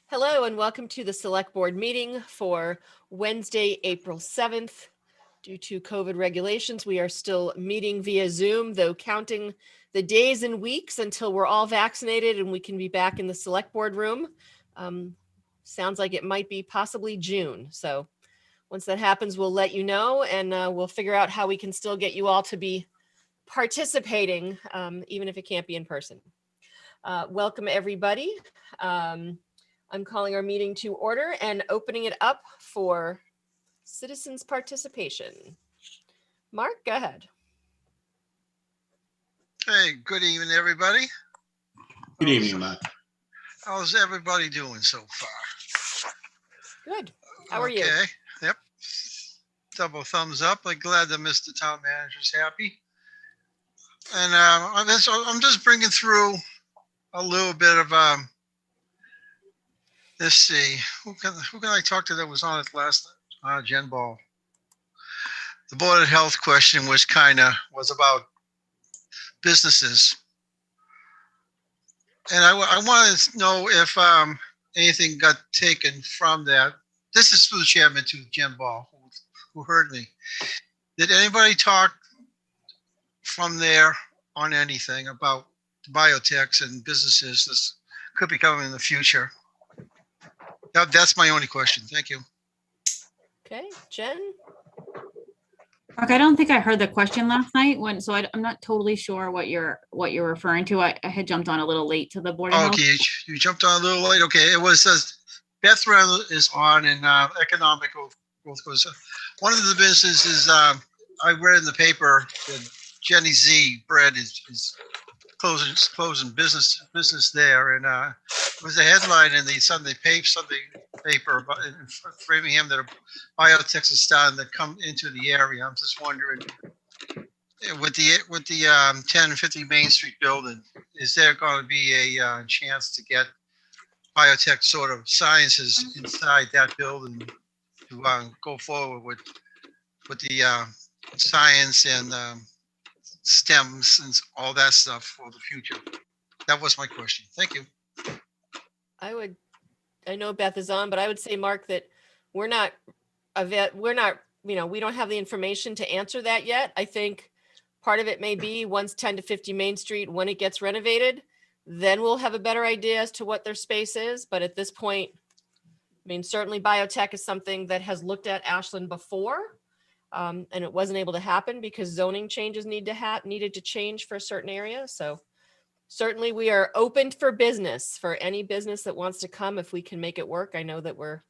Hello and welcome to the Select Board meeting for Wednesday, April 7th. Due to COVID regulations, we are still meeting via Zoom, though counting the days and weeks until we're all vaccinated and we can be back in the Select Board room. Sounds like it might be possibly June. So once that happens, we'll let you know and we'll figure out how we can still get you all to be participating, even if it can't be in person. Welcome, everybody. I'm calling our meeting to order and opening it up for citizens' participation. Mark, go ahead. Hey, good evening, everybody. Good evening, Mark. How's everybody doing so far? Good. How are you? Okay. Yep. Double thumbs up. I'm glad that Mr. Town Manager's happy. And I'm just bringing through a little bit of let's see, who can I talk to that was on it last Gen Ball? The Board of Health question was about businesses. And I wanted to know if anything got taken from that. This is for the chairman to Gen Ball, who heard me. Did anybody talk from there on anything about biotechs and businesses that could be coming in the future? That's my only question. Thank you. Okay, Jen? Mark, I don't think I heard the question last night so I'm not totally sure what you're referring to. I had jumped on a little late to the board. Okay, you jumped on a little late. Okay, it was Beth Randall is on in economic growth. One of the businesses I read in the paper that Jenny Z Bread is closing business there, and it was a headline in the Sunday paper about in Framingham that biotechs are starting to come into the area. I'm just wondering, with the 1050 Main Street building, is there going to be a chance to get biotech sort of sciences inside that building to go forward with the science and STEMs and all that stuff for the future? That was my question. Thank you. I know Beth is on, but I would say, Mark, that we don't have the information to answer that yet. I think part of it may be once 10 to 50 Main Street, when it gets renovated, then we'll have a better idea as to what their space is. But at this point, I mean, certainly biotech is something that has looked at Ashland before. And it wasn't able to happen because zoning changes needed to change for a certain area. So certainly we are open for business, for any business that wants to come if we can make it work. I know that we're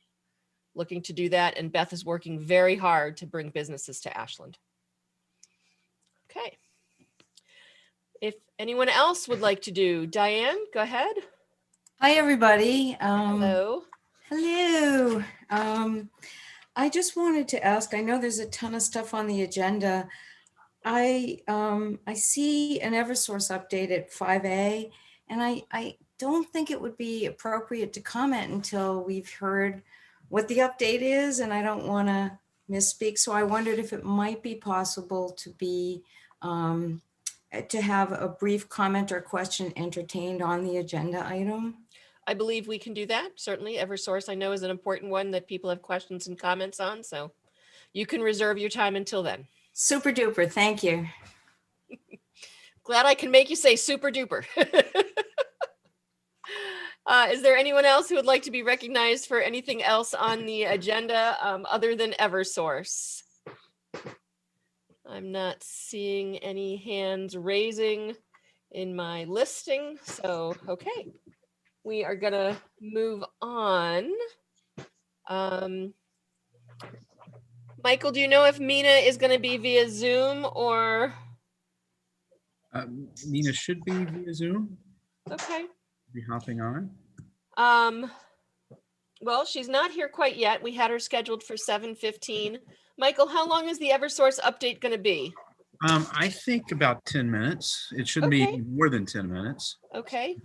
looking to do that, and Beth is working very hard to bring businesses to Ashland. Okay. If anyone else would like to do, Diane, go ahead. Hi, everybody. Hello. Hello. I just wanted to ask, I know there's a ton of stuff on the agenda. I see an Eversource update at 5A, and I don't think it would be appropriate to comment until we've heard what the update is, and I don't want to misspeak. So I wondered if it might be possible to have a brief comment or question entertained on the agenda item. I believe we can do that. Certainly. Eversource, I know, is an important one that people have questions and comments on. So you can reserve your time until then. Super duper. Thank you. Glad I can make you say super duper. Is there anyone else who would like to be recognized for anything else on the agenda other than Eversource? I'm not seeing any hands raising in my listing. So, okay. We are gonna move on. Michael, do you know if Mina is gonna be via Zoom or? Mina should be via Zoom. Okay. Be hopping on. Well, she's not here quite yet. We had her scheduled for 7:15. Michael, how long is the Eversource update gonna be? I think about 10 minutes. It shouldn't be more than 10 minutes. Okay.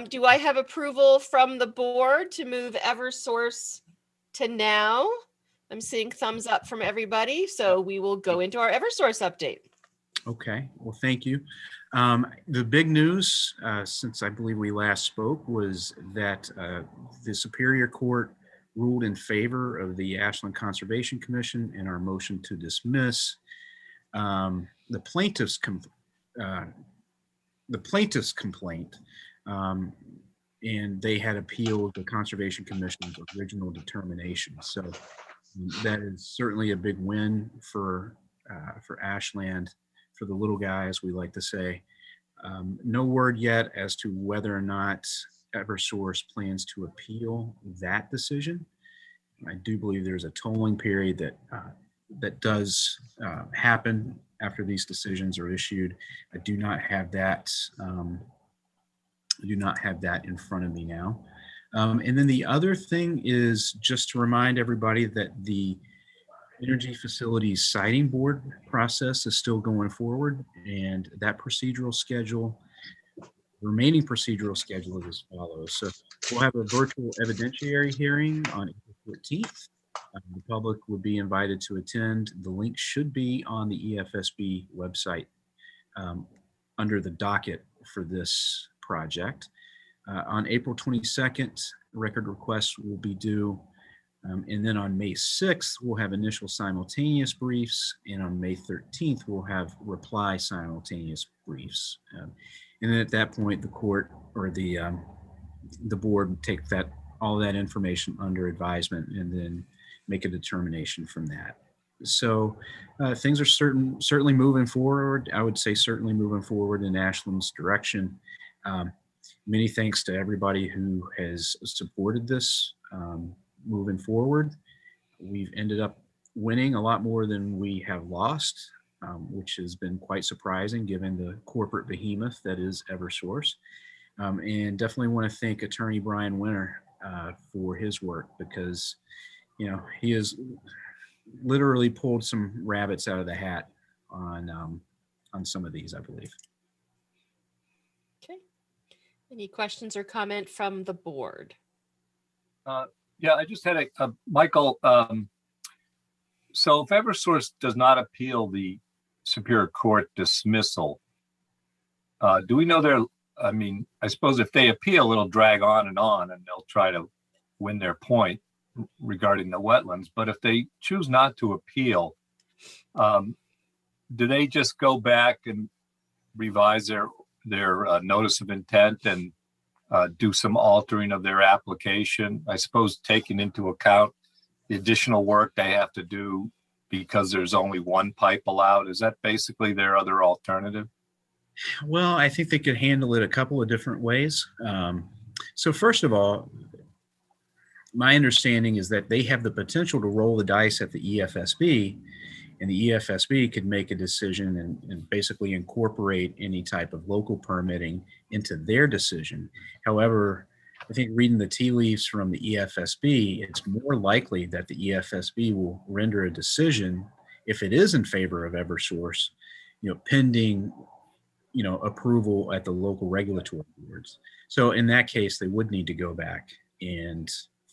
Do I have approval from the board to move Eversource to now? I'm seeing thumbs up from everybody. So we will go into our Eversource update. Okay. Well, thank you. The big news, since I believe we last spoke, was that the Superior Court ruled in favor of the Ashland Conservation Commission in our motion to dismiss. The plaintiff's complaint, and they had appealed the Conservation Commission's original determination. So that is certainly a big win for Ashland, for the little guy, as we like to say. No word yet as to whether or not Eversource plans to appeal that decision. I do believe there's a tolling period that does happen after these decisions are issued. I do not have that. I do not have that in front of me now. And then the other thing is just to remind everybody that the Energy Facilities Siting Board process is still going forward, and that procedural schedule, remaining procedural schedule is as follows. So we'll have a virtual evidentiary hearing on April 14th. The public would be invited to attend. The link should be on the EFSB website under the docket for this project. On April 22nd, record requests will be due. And then on May 6th, we'll have initial simultaneous briefs. And on May 13th, we'll have reply simultaneous briefs. And then at that point, the court or the board would take all that information under advisement and then make a determination from that. So things are certainly moving forward. I would say certainly moving forward in Ashland's direction. Many thanks to everybody who has supported this moving forward. We've ended up winning a lot more than we have lost, which has been quite surprising given the corporate behemoth that is Eversource. And definitely want to thank Attorney Brian Winter for his work, because he has literally pulled some rabbits out of the hat on some of these, I believe. Okay. Any questions or comment from the board? Yeah, I just had a Michael. So if Eversource does not appeal the Superior Court dismissal, do we know I mean, I suppose if they appeal, it'll drag on and they'll try to win their point regarding the wetlands. But if they choose not to appeal, do they just go back and revise their notice of intent and do some altering of their application? I suppose taking into account the additional work they have to do because there's only one pipe allowed. Is that basically their other alternative? Well, I think they could handle it a couple of different ways. So first of all, my understanding is that they have the potential to roll the dice at the EFSB, and the EFSB could make a decision and basically incorporate any type of local permitting into their decision. However, I think reading the tea leaves from the EFSB, it's more likely that the EFSB will render a decision, if it is in favor of Eversource, pending, approval at the local regulatory boards. So in that case, they would need to go back and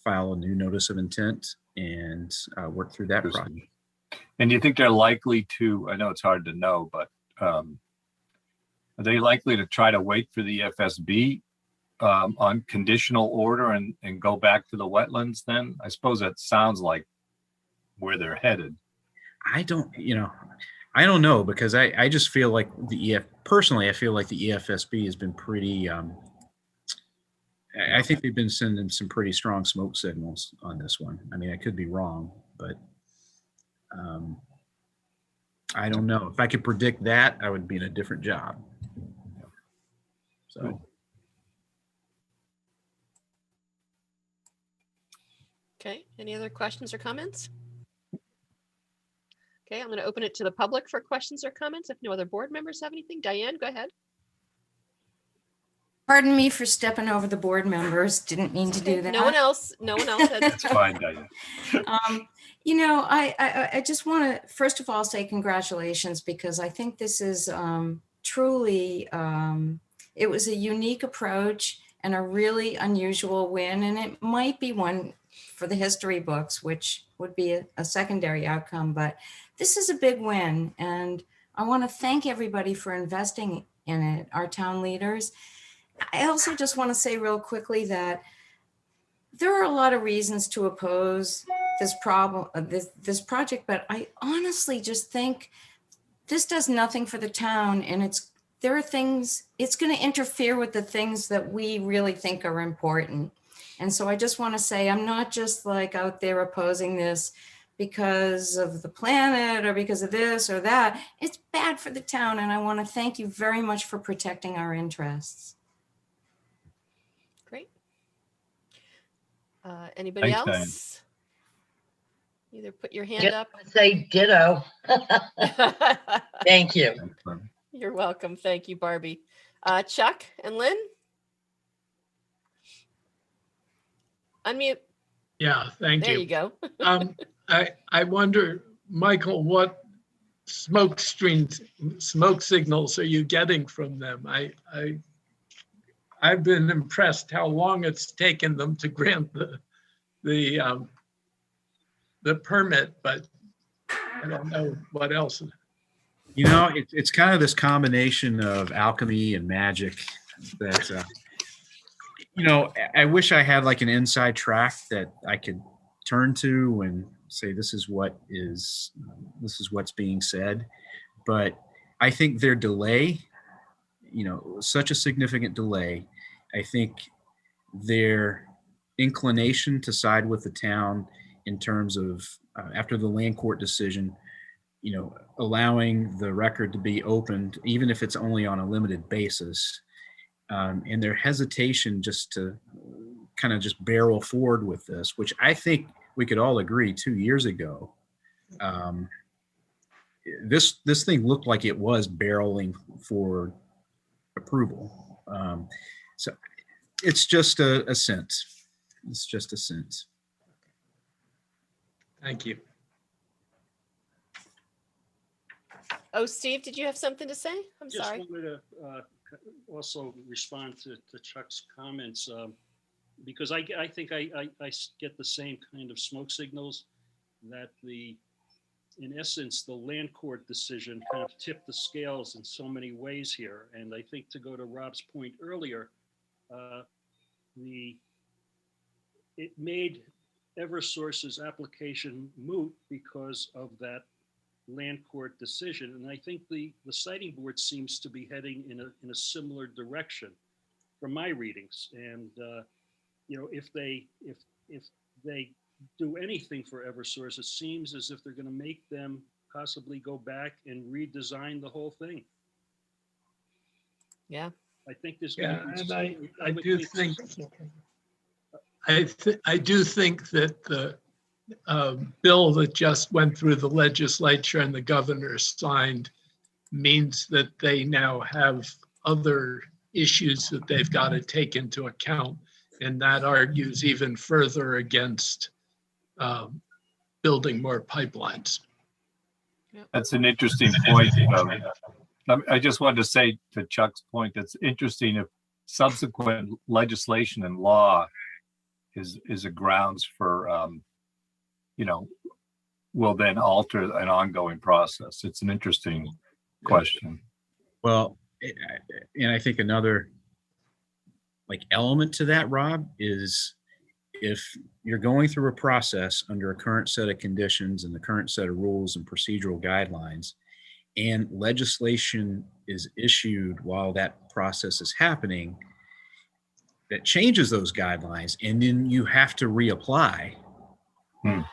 file a new notice of intent and work through that process. And do you think they're likely to, I know it's hard to know, but are they likely to try to wait for the FSB on conditional order and go back to the wetlands then? I suppose that sounds like where they're headed. I don't know, because I just feel like personally, I feel like the EFSB has been pretty, I think they've been sending some pretty strong smoke signals on this one. I mean, I could be wrong, but I don't know. If I could predict that, I would be in a different job. So. Okay, any other questions or comments? Okay, I'm going to open it to the public for questions or comments. If no other board members have anything, Diane, go ahead. Pardon me for stepping over the board members. Didn't mean to do that. No one else had. That's fine, Diane. I just want to, first of all, say congratulations, because I think this is truly, it was a unique approach and a really unusual win. And it might be one for the history books, which would be a secondary outcome. But this is a big win. And I want to thank everybody for investing in it, our town leaders. I also just want to say real quickly that there are a lot of reasons to oppose this problem, this project, but I honestly just think this does nothing for the town, and there are things, it's going to interfere with the things that we really think are important. And so I just want to say, I'm not just like out there opposing this because of the planet or because of this or that. It's bad for the town, and I want to thank you very much for protecting our interests. Great. Anybody Thanks, Diane. else? Either put your hand up. Say ditto. Thank you. Thanks, Barbie. You're welcome. Thank you, Barbie. Chuck and Lynn? Unmute. Yeah, thank There you. you go. I wonder, Michael, what smoke signals are you getting from them? I've been impressed how long it's taken them to grant the permit, but I don't know what else. You know, it's kind of this combination of alchemy and magic that, you know, I wish I had like an inside track that I could turn to and say, this is what's being said. But I think their delay, you know, such a significant delay, I think their inclination to side with the town in terms of after the land court decision, you know, allowing the record to be opened, even if it's only on a limited basis, and their hesitation just to kind of just barrel forward with this, which I think we could all agree 2 years ago, this thing looked like it was barreling for approval. So it's just a sense. It's just a sense. Thank you. Oh, Steve, did you have something to say? I'm Just sorry. wanted to also respond to Chuck's comments, because I think I get the same kind of smoke signals that in essence, the land court decision kind of tipped the scales in so many ways here. And I think, to go to Rob's point earlier, it made Eversource's application moot because of that land court decision. And I think the siting board seems to be heading in a similar direction from my readings. And you know, if they do anything for Eversource, it seems as if they're going to make them possibly go back and redesign the whole thing. Yeah. I think there's Yeah, gonna be and some- I would do think that the bill that just went through the legislature and the governor signed means that they now have other issues that they've got to take into account. And that argues even further against building more pipelines. That's an interesting point. I just wanted to say to Chuck's point, that's interesting if subsequent legislation and law is a grounds for, you know, will then alter an ongoing process. It's an interesting question. Well, and I think another like element to that, Rob, is if you're going through a process under a current set of conditions and the current set of rules and procedural guidelines, and legislation is issued while that process is happening that changes those guidelines, and then you have to reapply, you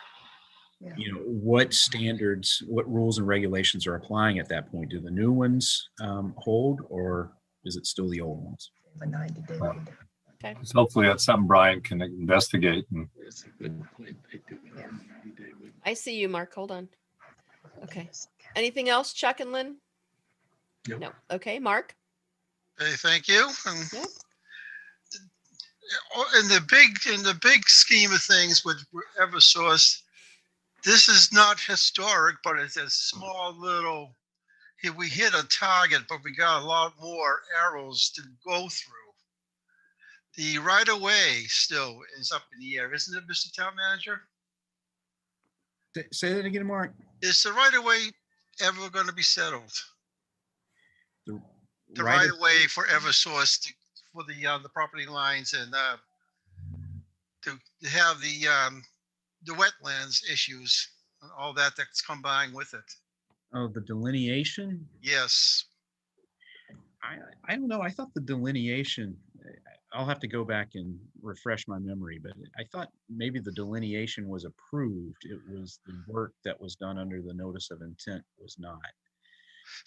know, what standards, what rules and regulations are applying at that point? Do the new ones hold, or is it still the old ones? Okay. So hopefully that's something Brian can investigate. And It's a good point. They do it every day with- I see you, Mark. Hold on. Okay. Anything else, Chuck and Lynn? Nope. No. Okay, Mark? Okay, thank you. And Yep. in the big scheme of things with Eversource, this is not historic, but it's a small little, we hit a target, but we got a lot more arrows to go through. The right of way still is up in the air, isn't it, Mr. Town Manager? Say that again, Mark. Is the right of way ever going to be settled? the right right of way for Eversource for the property lines and to have the wetlands issues and all that that's combined with it. Oh, the delineation? Yes. I don't know. I thought the delineation, I'll have to go back and refresh my memory, but I thought maybe the delineation was approved. It was the work that was done under the notice of intent was not.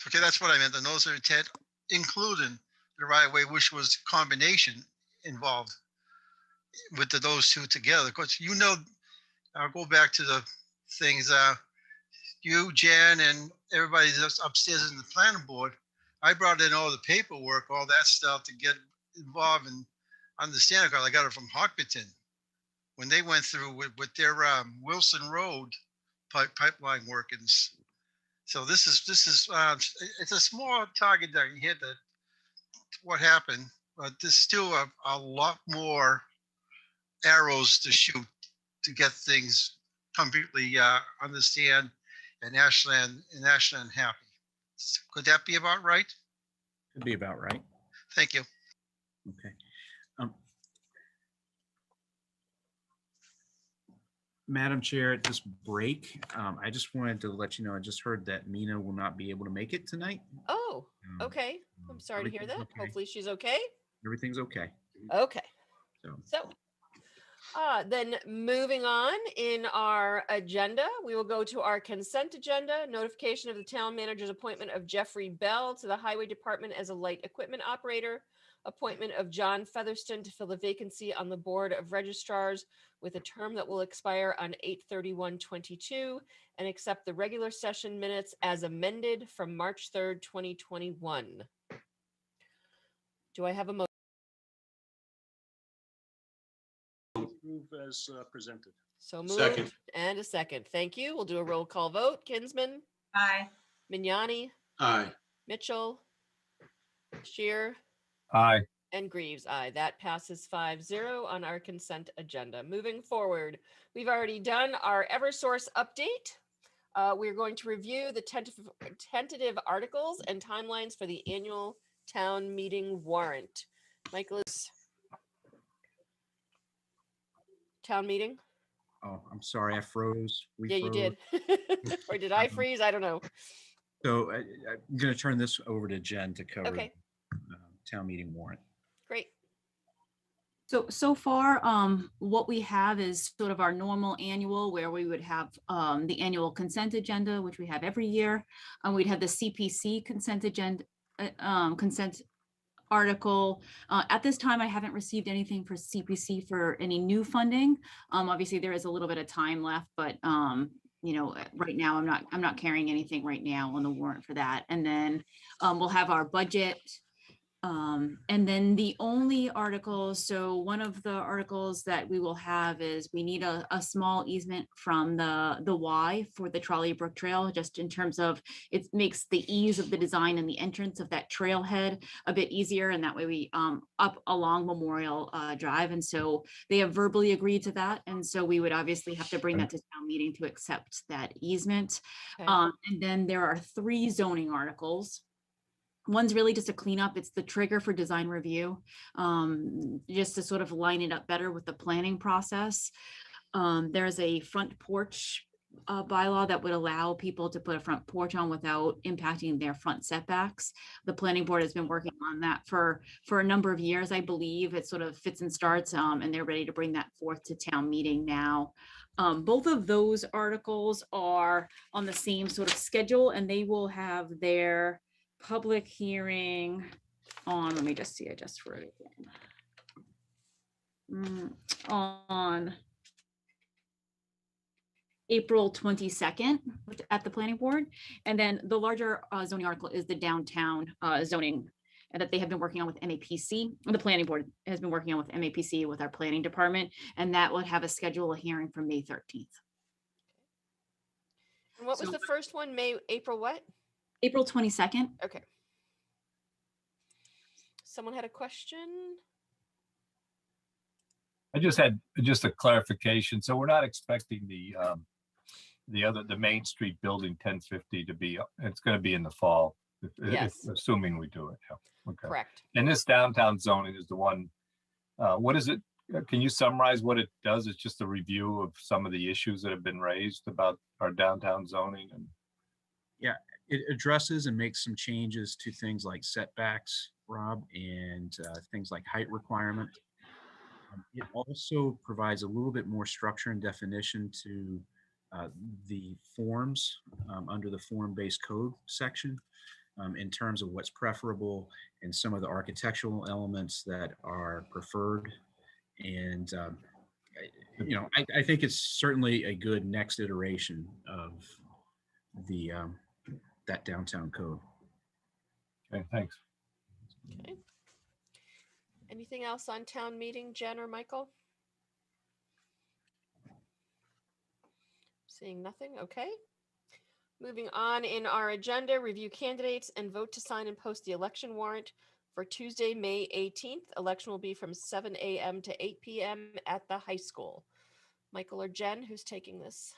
Okay, that's what I meant. The notice of intent, including the right of way, which was combination involved with those two together. Because I'll go back to the things. You, Jan, and everybody that's upstairs in the planning board. I brought in all the paperwork, all that stuff to get involved and understand it. Because I got it from Hopkinton when they went through with their Wilson Road pipeline workings. So this is it's a small target that you hit that what happened, but there's still a lot more arrows to shoot to get things completely understand and Ashland happy. Could that be about right? Could be about right. Thank you. Okay. Madam Chair, at this break, I just wanted to let you know, I just heard that Mina will not be able to make it tonight. Oh, okay. I'm sorry to hear that. Everything's okay. Hopefully she's okay. Everything's okay. Okay. So, Then moving on in our agenda, we will go to our consent agenda, notification of the town manager's appointment of Jeffrey Bell to the Highway Department as a light equipment operator, appointment of John Featherston to fill the vacancy on the Board of Registrars with a term that will expire on 8/31/22, and accept the regular session minutes as amended from March 3rd, 2021. Do I have a motion? Approve as presented. So moved. Second. And a second. Thank you. We'll do a roll call vote. Kinsman, Aye. Mignani, Aye. Mitchell, Shear, Aye. and Greaves. Aye. That passes 5-0 on our consent agenda. Moving forward, we've already done our Eversource update. We're going to review the tentative articles and timelines for the annual town meeting warrant. Michaelis. Town meeting? oh, I'm sorry, I froze. We Yeah, you froze. did. Or did I freeze? I don't know. So I'm going to turn this over to Jen to cover Okay. town meeting warrant. Great. So far, what we have is sort of our normal annual where we would have the annual consent agenda, which we have every year. And we'd have the CPC consent agenda, consent article. At this time, I haven't received anything for CPC for any new funding. Obviously, there is a little bit of time left, but right now I'm not carrying anything right now on the warrant for that. And then we'll have our budget. And then the only articles, so one of the articles that we will have is we need a small easement from the Y for the Trolley Brook Trail, just in terms of it makes the ease of the design and the entrance of that trailhead a bit easier. And that way we up along Memorial Drive. And so they have verbally agreed to that. And so we would obviously have to bring that to town meeting to accept that easement. Okay. And then there are 3 zoning articles. One's really just a cleanup. It's the trigger for design review, just to sort of line it up better with the planning process. There's a front porch bylaw that would allow people to put a front porch on without impacting their front setbacks. The planning board has been working on that for a number of years, I believe. It sort of fits and starts, and they're ready to bring that forth to town meeting now. Both of those articles are on the same sort of schedule, and they will have their public hearing on, let me just see, I just wrote it in. On April 22nd at the planning board. And then the larger zoning article is the downtown zoning that they have been working on with MAPC. The planning board has been working on with MAPC with our planning department, and that will have a schedule a hearing for May 13th. And what was the first one? April what? April 22nd. Okay. Someone had a question? I just had a clarification. So we're not expecting the Main Street building 1050 to be, it's going to be in the fall. Yes. Assuming we do it, yeah, okay. Correct. And this downtown zoning is the one, what is it? Can you summarize what it does? It's just a review of some of the issues that have been raised about our downtown zoning and. It addresses and makes some changes to things like setbacks, Rob, and things like height requirement. It also provides a little bit more structure and definition to the forms under the form-based code section in terms of what's preferable and some of the architectural elements that are preferred. And, I think it's certainly a good next iteration of the that downtown code. Okay, thanks. Okay. Anything else on town meeting, Jen or Michael? Seeing nothing, okay. Moving on in our agenda, review candidates and vote to sign and post the election warrant for Tuesday, May 18th. Election will be from 7 a.m. to 8 p.m. at the high school. Michael or Jen, who's taking this?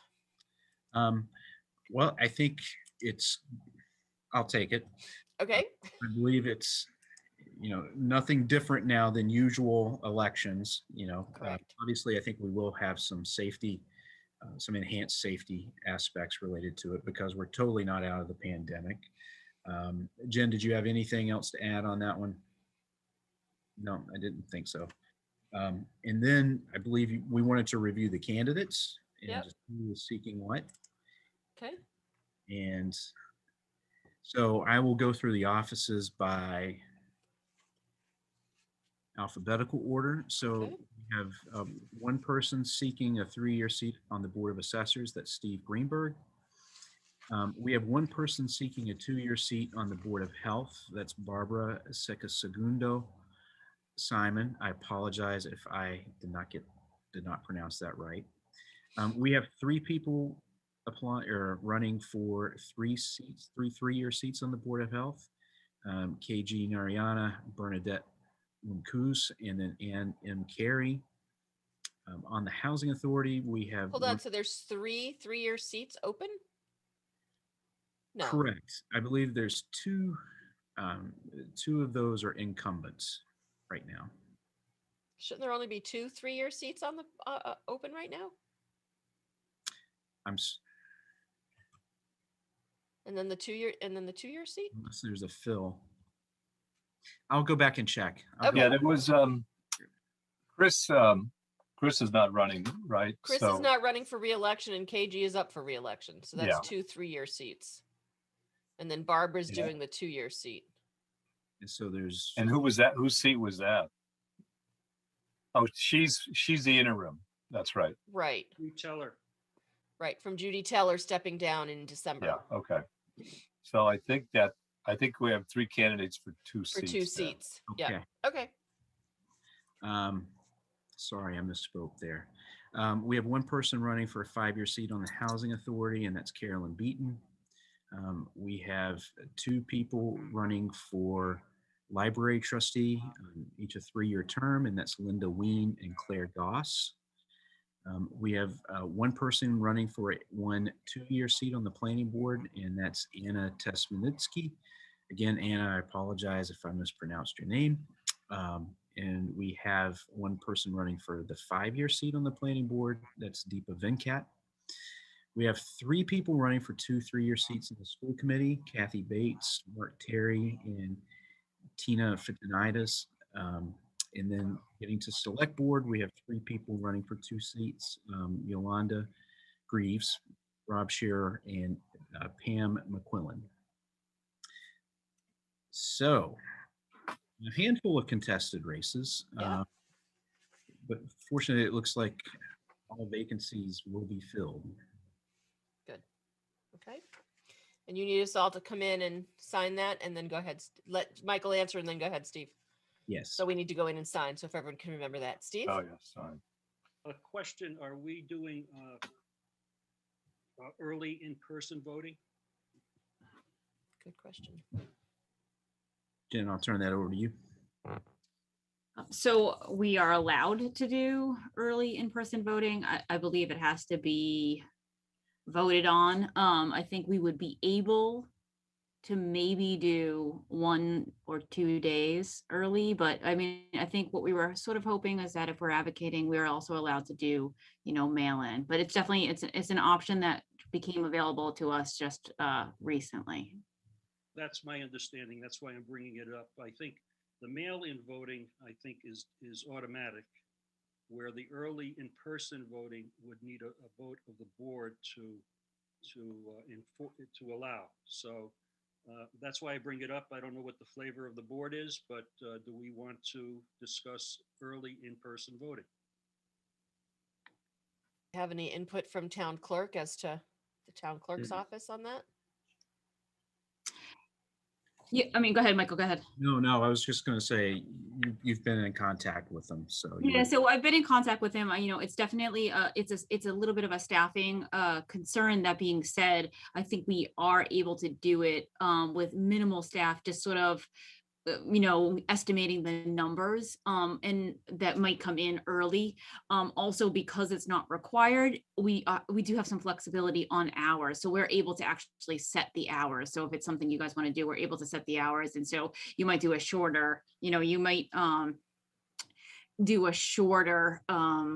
Well, I think I'll take it. Okay, I believe it's, nothing different now than usual elections, correct. obviously I think we will have some safety, some enhanced safety aspects related to it because we're totally not out of the pandemic. Jen, did you have anything else to add on that one? No, I didn't think so. And then I believe we wanted to review the candidates and Yep. just who was seeking what. Okay, And so I will go through the offices by alphabetical order. So Okay. we have one person seeking a 3-year seat on the Board of Assessors, that's Steve Greenberg. We have one person seeking a 2-year seat on the Board of Health, that's Barbara Secasegundo Simon. I apologize if I did not pronounce that right. We have 3 people running for 3 seats, 3-year seats on the Board of Health. KG Nariana, Bernadette Munkus, and then Ann M. Carey. On the Housing Authority, we have. hold on, so there's 3-year seats open? No. Correct. I believe there's 2 of those are incumbents right now. Shouldn't there only be 2 3-year seats on the open right now? And then the 2-year seat? Unless there's a fill. I'll go back and check. Okay. Yeah, there was, Chris is not running, right? Chris So- is not running for reelection and KG is up for reelection. So that's Yeah. 2 3-year seats. And then Barbara's Yeah. doing the 2-year seat. And so there's. And who was that? Whose seat was that? Oh, she's the interim. That's right. Right, You tell her. right. From Judy Teller stepping down in December Yeah, okay. So I think we have 3 candidates for 2 for seats. 2 then. seats. Yeah, Okay. okay. Sorry, I misspoke there. We have one person running for a 5-year seat on the Housing Authority, and that's Carolyn Beaton. We have 2 people running for Library Trustee, each a 3-year term, and that's Linda Ween and Claire Goss. We have one person running for one 2-year seat on the Planning Board, and that's Anna Tesmanitsky. Again, Anna, I apologize if I mispronounced your name. And we have one person running for the 5-year seat on the Planning Board, that's Deepa Venkat. We have 3 people running for 2 3-year seats in the School Committee, Kathy Bates, Mark Terry, and Tina Fitinitis. And then getting to Select Board, we have 3 people running for 2 seats, Yolanda Greaves, Rob Shearer, and Pam McQuillan. So a handful of contested races, Yeah. but fortunately it looks like all vacancies will be filled. Okay. And you need us all to come in and sign that and then go ahead, let Michael answer and then go ahead, Steve. Yes. So we need to go in and sign. So if everyone can remember that. Steve? Oh, yes, sorry. A question, are we doing early in-person voting? Good question. Jen, I'll turn that over to you. So we are allowed to do early in-person voting. I believe it has to be voted on. I think we would be able to maybe do 1 or 2 days early, but I mean, I think what we were sort of hoping is that if we're advocating, we're also allowed to do, mail in, but it's definitely, it's an option that became available to us just recently. That's my understanding. That's why I'm bringing it up. I think the mail-in voting, I think, is automatic, where the early in-person voting would need a vote of the board to allow. So that's why I bring it up. I don't know what the flavor of the board is, but do we want to discuss early in-person voting? Have any input from town clerk as to the town clerk's office on that? Yeah, I mean, go ahead, Michael, go ahead. No, I was just going to say, you've been in contact with them, so. Yeah, so I've been in contact with him. It's definitely it's a little bit of a staffing concern. That being said, I think we are able to do it with minimal staff, just sort of estimating the numbers and that might come in early. Also, because it's not required, we do have some flexibility on hours, so we're able to actually set the hours. So if it's something you guys want to do, we're able to set the hours, and so you might do a shorter, you might do a shorter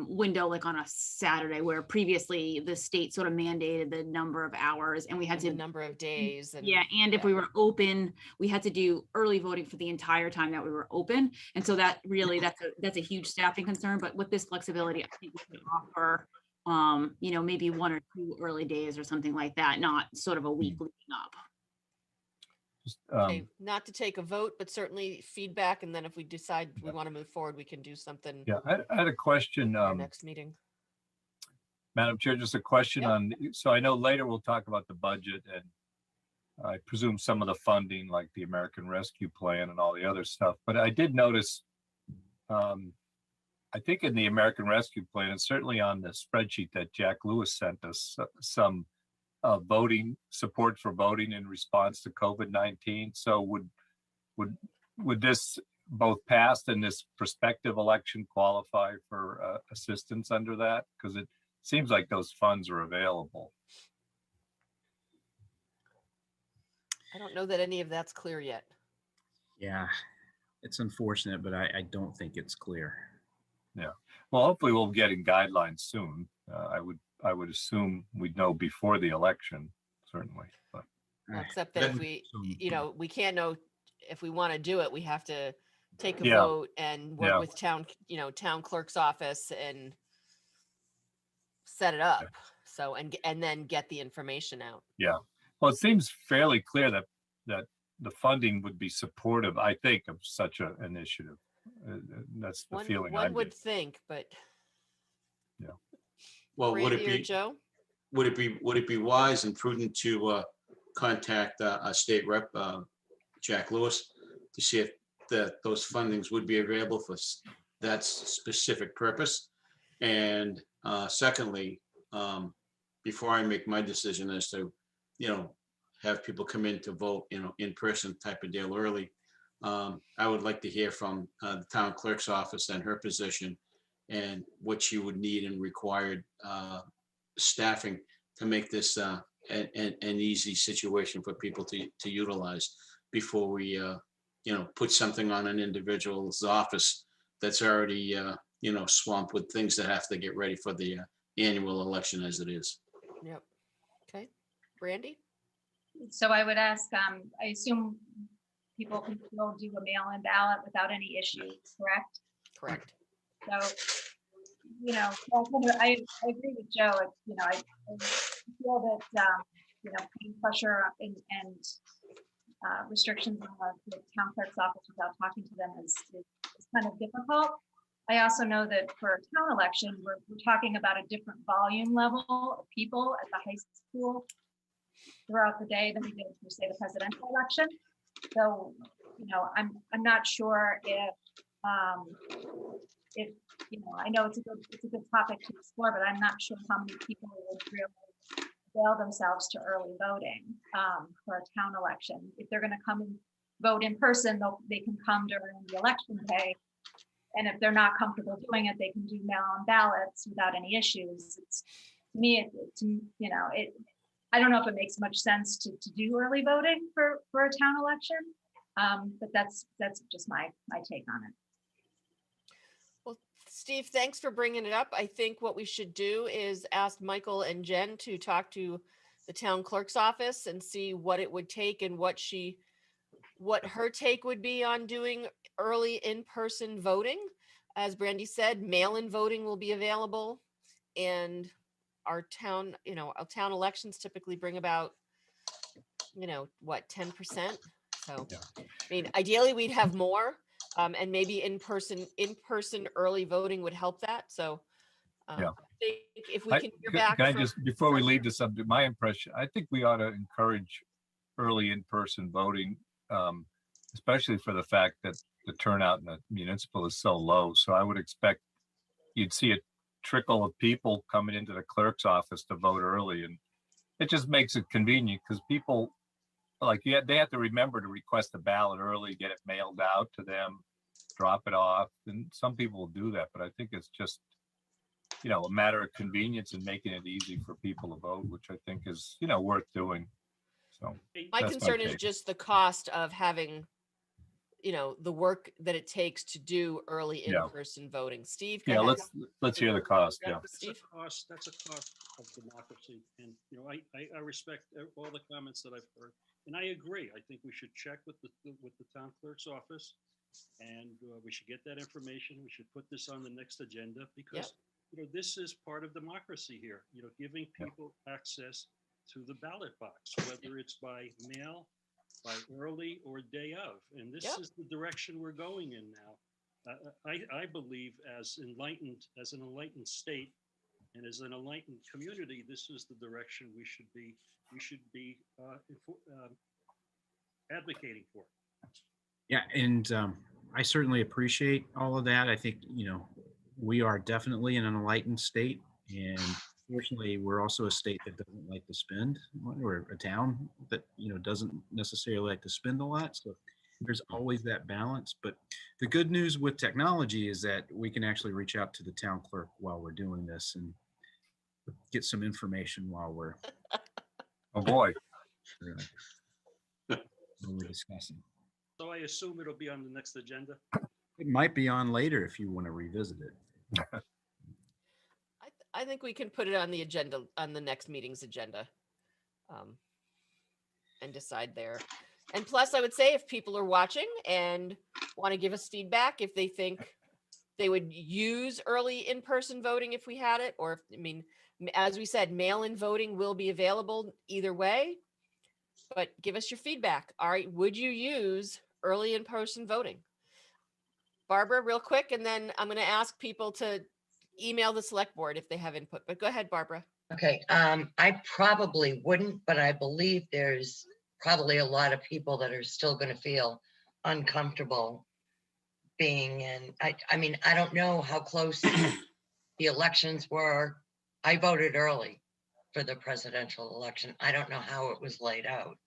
window, like on a Saturday, where previously the state sort of mandated the number of hours, and we had The to number of days. And yeah, and if we were open, we had to do early voting for the entire time that we were open, and so that really that's a huge staffing concern. But with this flexibility, I think we could offer maybe 1 or 2 early days or something like that, not sort of a week leading up. Just, Okay, not to take a vote, but certainly feedback. And then if we decide we want to move forward, we can do something yeah, I had a question, at our next meeting. Madam Chair, just a question Yep. on, so I know later we'll talk about the budget and I presume some of the funding, like the American Rescue Plan and all the other stuff, but I did notice, I think in the American Rescue Plan, and certainly on the spreadsheet that Jack Lewis sent us, some voting support for voting in response to COVID-19. So would this both past and this prospective election qualify for assistance under that? Because it seems like those funds are available. I don't know that any of that's clear yet. Yeah, it's unfortunate, but I don't think it's clear. Yeah. Well, hopefully we'll get in guidelines soon. I would assume we'd know before the election, certainly. But Well, except that if we, we can't know if we want to do it, we have to take a Yeah. vote and work Yeah. with town clerk's office and set it up. So, and then get the information out. yeah. Well, it seems fairly clear that the funding would be supportive, I think, of such an initiative. That's the feeling I One would get. think, but Well, would Randy it or be, Joe? would it be wise and prudent to contact a state rep, Jack Lewis, to see if those fundings would be available for that specific purpose? And secondly, before I make my decision as to, have people come in to vote, in person type of deal early, I would like to hear from the town clerk's office and her position and what she would need and required staffing to make this an easy situation for people to utilize before we, put something on an individual's office that's already, swamped with things that have to get ready for the annual election as it is. Yep. Okay. Randy? So I would ask, I assume people can still do a mail-in ballot without any issues, correct? Correct. So, I agree with Joe. I feel that, putting pressure and restrictions on the town clerk's office without talking to them is kind of difficult. I also know that for a town election, we're talking about a different volume level of people at the high school throughout the day than we did for, say, the presidential election. So, I'm not sure if I know it's a good topic to explore, but I'm not sure how many people would really avail themselves to early voting for a town election. If they're going to come and vote in person, they can come during the election day. And if they're not comfortable doing it, they can do mail-in ballots without any issues. To me, I don't know if it makes much sense to do early voting for a town election. But that's just my take on it. Well, Steve, thanks for bringing it up. I think what we should do is ask Michael and Jen to talk to the town clerk's office and see what it would take and what her take would be on doing early in-person voting. As Brandy said, mail-in voting will be available, and our town, our town elections typically bring about, what, 10%? So, Yeah. I mean, ideally we'd have more, and maybe in-person early voting would help that. So, Yeah. I think if we can hear back. Can I from- just, before we leave the subject, my impression, I think we ought to encourage early in-person voting, especially for the fact that the turnout in the municipal is so low. So I would expect you'd see a trickle of people coming into the clerk's office to vote early, and it just makes it convenient because people they have to remember to request a ballot early, get it mailed out to them, drop it off, and some people will do that. But I think it's just a matter of convenience and making it easy for people to vote, which I think is worth doing. So My that's concern is take. just the cost of having, the work that it takes to do early Yeah. in-person voting. Steve? go Yeah, ahead. let's hear the cost. Yeah. That's a cost. That's a cost of democracy, and I respect all the comments that I've heard, and I agree. I think we should check with the town clerk's office, and we should get that information. We should put this on the next agenda because this is part of democracy here. Giving people access to the ballot box, whether it's by mail, by early, or day of, and this is the direction we're going in now. I believe as an enlightened state and as an enlightened community, this is the direction we should be advocating for. Yeah, and I certainly appreciate all of that. I think, we are definitely in an enlightened state, and fortunately, we're also a state that doesn't like to spend. We're a town that, doesn't necessarily like to spend a lot. So there's always that balance. But the good news with technology is that we can actually reach out to the town clerk while we're doing this and get some information while we're Oh boy. discussing. So I assume it'll be on the next agenda. It might be on later if you want to revisit it. I think we can put it on the agenda, on the next meeting's agenda, and decide there. And plus, I would say if people are watching and want to give us feedback, if they think they would use early in-person voting if we had it, or as we said, mail-in voting will be available either way. But give us your feedback. All right, would you use early in-person voting? Barbara, real quick, and then I'm going to ask people to email the select board if they have input, but go ahead, Barbara. Okay, I probably wouldn't, but I believe there's probably a lot of people that are still going to feel uncomfortable being in. I mean, I don't know how close the elections were. I voted early for the presidential election. I don't know how it was laid out.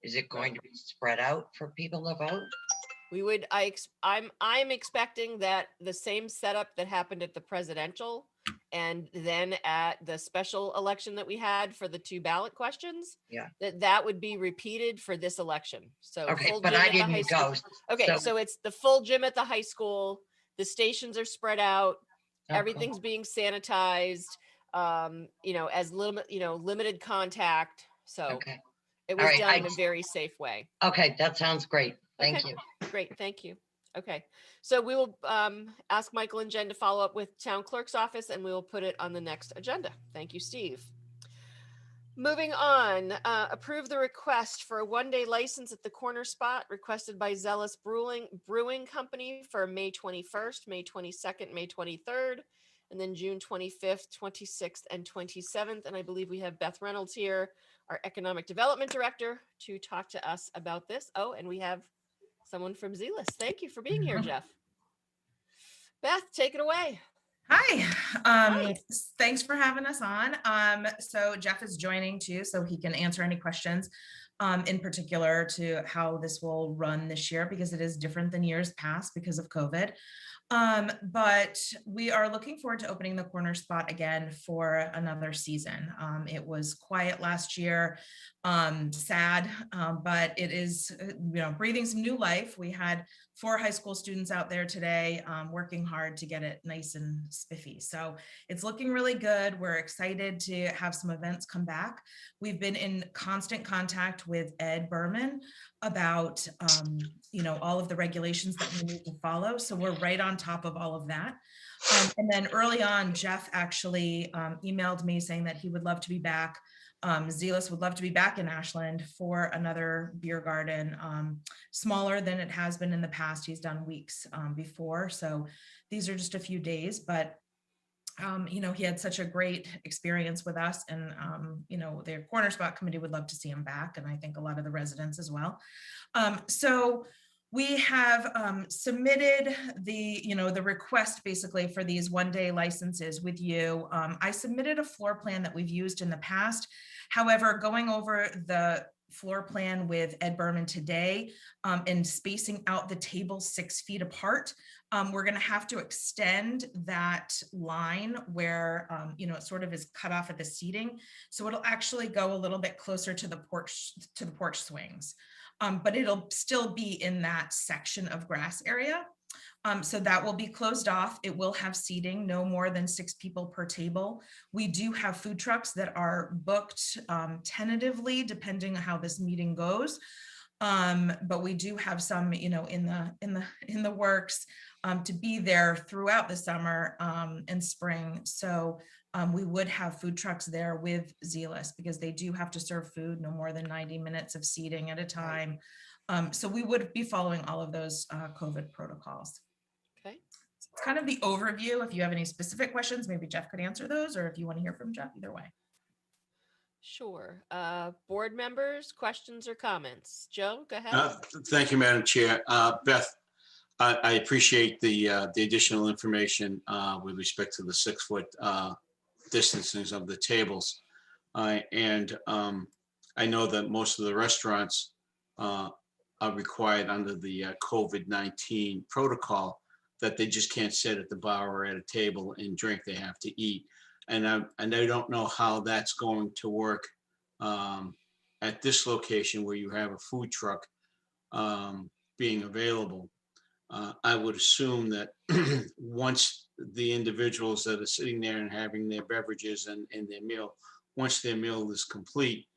Is it going to be spread out for people to vote? I'm expecting that the same setup that happened at the presidential and then at the special election that we had for the 2 ballot questions, that would be repeated for this election. So okay, full but gym I at the high didn't school. go. Okay, so it's the full gym at the high school. The stations are spread out. Okay. Everything's being sanitized. As limited contact. So Okay. it All was right, done in a very safe way. Okay, that sounds great. Thank Okay. you. Great, thank you. Okay, so we will ask Michael and Jen to follow up with town clerk's office, and we will put it on the next agenda. Thank you, Steve. Moving on, approve the request for a 1-day license at the Corner Spot requested by Zealous Brewing Company for May 21st, May 22nd, May 23rd, and then June 25th, 26th, and 27th. And I believe we have Beth Reynolds here, our Economic Development Director, to talk to us about this. Oh, and we have someone from Zealous. Thank you for being here, Jeff. Beth, take it away. Hi. Thanks for having us on. So Jeff is joining too, so he can answer any questions in particular to how this will run this year, because it is different than years past because of COVID. But we are looking forward to opening the corner spot again for another season. It was quiet last year, sad, but it is, breathing some new life. We had 4 high school students out there today, working hard to get it nice and spiffy. So it's looking really good. We're excited to have some events come back. We've been in constant contact with Ed Berman about, all of the regulations that we need to follow. So we're right on top of all of that. And then early on, Jeff actually emailed me saying that he would love to be back. Zealous would love to be back in Ashland for another beer garden, smaller than it has been in the past. He's done weeks before. So these are just a few days, but he had such a great experience with us, and their corner spot committee would love to see him back, and I think a lot of the residents as well. So we have submitted the request basically for these one-day licenses with you. I submitted a floor plan that we've used in the past. However, going over the floor plan with Ed Berman today and spacing out the tables 6 feet apart, we're going to have to extend that line where it sort of is cut off at the seating, so it'll actually go a little bit closer to the porch swings, but it'll still be in that section of grass area. So that will be closed off. It will have seating, no more than 6 people per table. We do have food trucks that are booked tentatively, depending on how this meeting goes. But we do have some, in the works to be there throughout the summer and spring. So we would have food trucks there with Zealous, because they do have to serve food, no more than 90 minutes of seating at a time. So we would be following all of those COVID protocols. Okay. It's kind of the overview. If you have any specific questions, maybe Jeff could answer those, or if you want to hear from Jeff, either way. Sure. Board members, questions or comments? Joe, go ahead. Thank you, Madam Chair. Beth, I appreciate the additional information with respect to the 6-foot distances of the tables. And I know that most of the restaurants are required under the COVID-19 protocol that they just can't sit at the bar or at a table and drink. They have to eat. And I don't know how that's going to work at this location where you have a food truck being available. I would assume that once the individuals that are sitting there and having their beverages and their meal, once their meal is complete,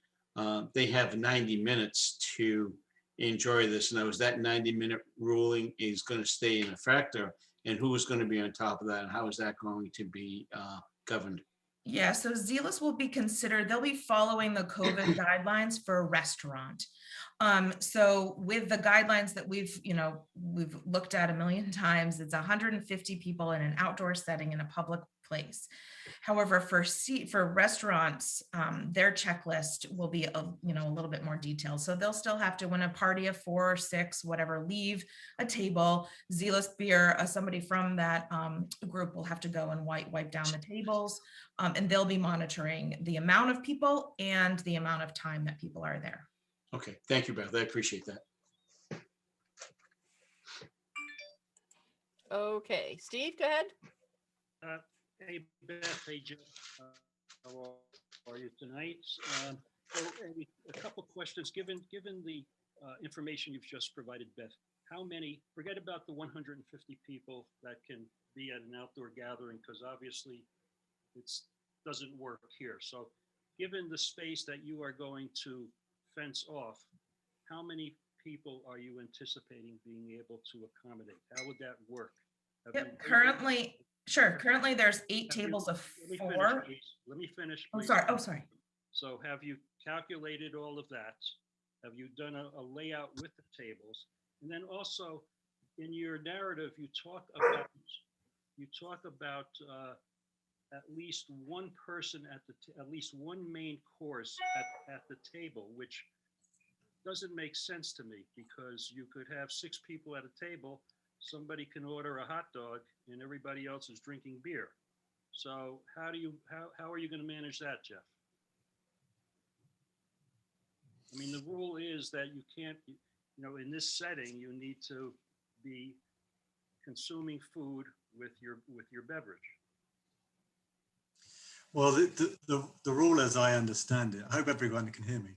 they have 90 minutes to enjoy this. And that 90-minute ruling is going to stay in effect, and who is going to be on top of that, and how is that going to be governed? Yeah, so Zealous will be considered, they'll be following the COVID guidelines for a restaurant. So with the guidelines that we've looked at a million times, it's 150 people in an outdoor setting in a public place. However, for restaurants, their checklist will be a little bit more detailed. So they'll still have to, when a party of 4 or 6, whatever, leave a table, Zealous Beer, somebody from that group will have to go and wipe down the tables, and they'll be monitoring the amount of people and the amount of time that people are there. Okay, thank you, Beth. I appreciate that. Okay, Steve, go ahead. Hey, Beth, hey, Jeff, how are you tonight? A couple questions, given the information you've just provided, Beth. How many, forget about the 150 people that can be at an outdoor gathering, because obviously it doesn't work here. So given the space that you are going to fence off, how many people are you anticipating being able to accommodate? How would that work? Yep, currently there's 8 tables of 4. Let me finish. Oh, please. sorry. So have you calculated all of that? Have you done a layout with the tables? And then also in your narrative, you talk about at least one person at least one main course at the table, which doesn't make sense to me, because you could have 6 people at a table, somebody can order a hot dog and everybody else is drinking beer. So how are you going to manage that, Jeff? I mean, the rule is that you can't, in this setting, you need to be consuming food with your beverage? Well, the rule as I understand it, I hope everyone can hear me.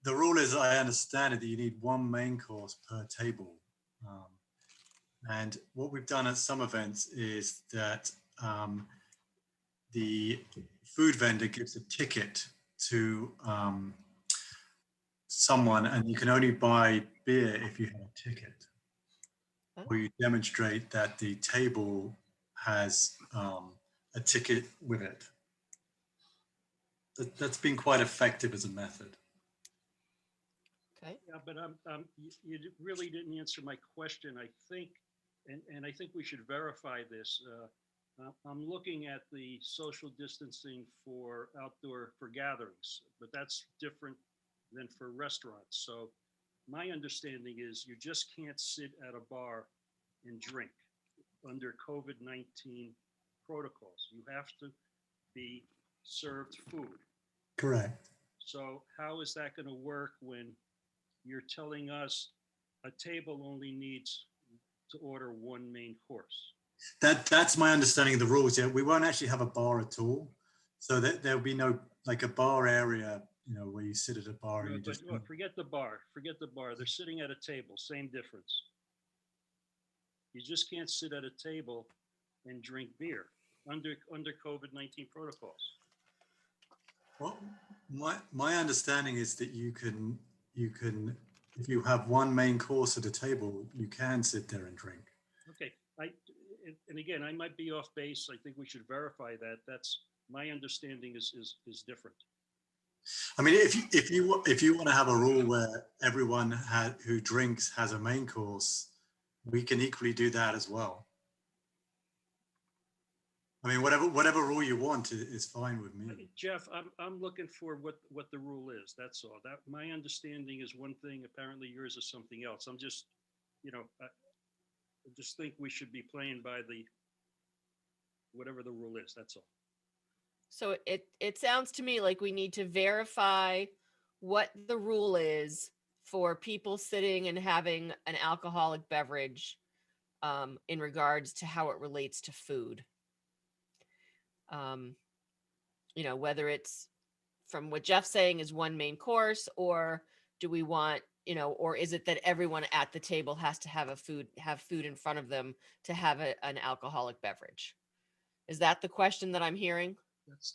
The rule as I understand it, that you need one main course per table. And what we've done at some events is that the food vendor gives a ticket to someone, and you can only buy beer if you have a ticket, or you demonstrate that the table has a ticket with it. That's been quite effective as a method. Okay. Yeah, but you really didn't answer my question. I think, and I think we should verify this. I'm looking at the social distancing for outdoor, for gatherings, but that's different than for restaurants. So my understanding is you just can't sit at a bar and drink under COVID-19 protocols. You have to be served food. Correct. So how is that going to work when you're telling us a table only needs to order one main course? That's my understanding of the rules. Yeah, we won't actually have a bar at all, so that there'll be no like a bar area, you know, where you sit at a bar and you just. But forget the bar. Forget the bar. They're sitting at a table. Same difference. You just can't sit at a table and drink beer under COVID-19 protocols. Well, my understanding is that you can if you have one main course at a table, you can sit there and drink. Okay, and again, I might be off base. I think we should verify that. That's my understanding is different. I mean, if you want to have a rule where everyone who drinks has a main course, we can equally do that as well. I mean, whatever rule you want is fine with me. Jeff, I'm looking for what the rule is. That's all. That my understanding is one thing. Apparently, yours is something else. I'm just, I just think we should be playing by whatever the rule is. That's all. So it sounds to me like we need to verify what the rule is for people sitting and having an alcoholic beverage in regards to how it relates to food. Whether it's from what Jeff's saying is one main course, or do we want, or is it that everyone at the table has to have food in front of them to have an alcoholic beverage? Is that the question that I'm hearing?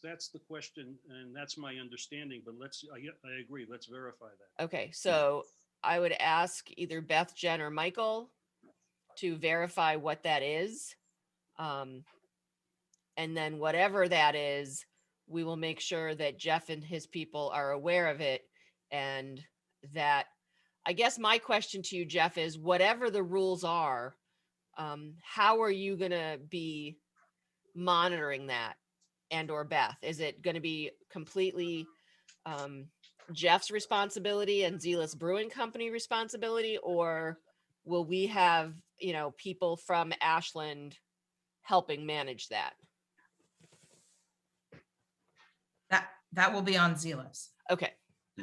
That's the question, and that's my understanding, but I agree, let's verify that. Okay, so I would ask either Beth, Jen, or Michael to verify what that is. And then whatever that is, we will make sure that Jeff and his people are aware of it. And that, I guess my question to you, Jeff, is whatever the rules are, how are you going to be monitoring that? And or Beth, is it going to be completely Jeff's responsibility and Zealous Brewing Company responsibility, or will we have, people from Ashland helping manage that? That will be on Zealous. Okay.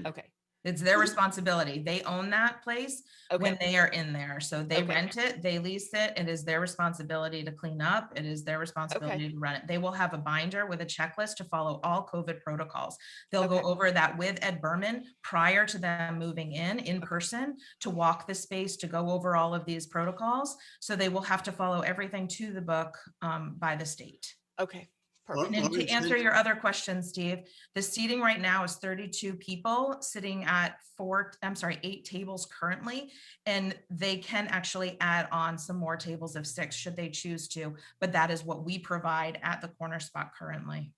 Okay. It's their responsibility. They own that place when they are in there. So they rent it, they lease it. It is their responsibility to clean up. It is their responsibility to run it. They will have a binder with a checklist to follow all COVID protocols. They'll go over that with Ed Berman prior to them moving in person to walk the space, to go over all of these protocols. So they will have to follow everything to the book by the state. Okay. Perfect. And to answer your other question, Steve, the seating right now is 32 people sitting at 8 tables currently, and they can actually add on some more tables of 6 should they choose to, but that is what we provide at the corner spot currently.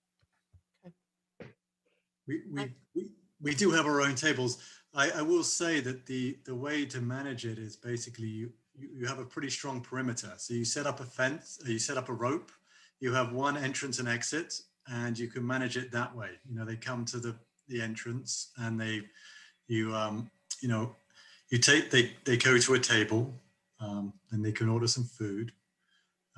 We do have our own tables. I will say that the way to manage it is basically you have a pretty strong perimeter. So you set up a fence, you set up a rope. You have one entrance and exit, and you can manage it that way. They come to the entrance, and they go to a table, and they can order some food,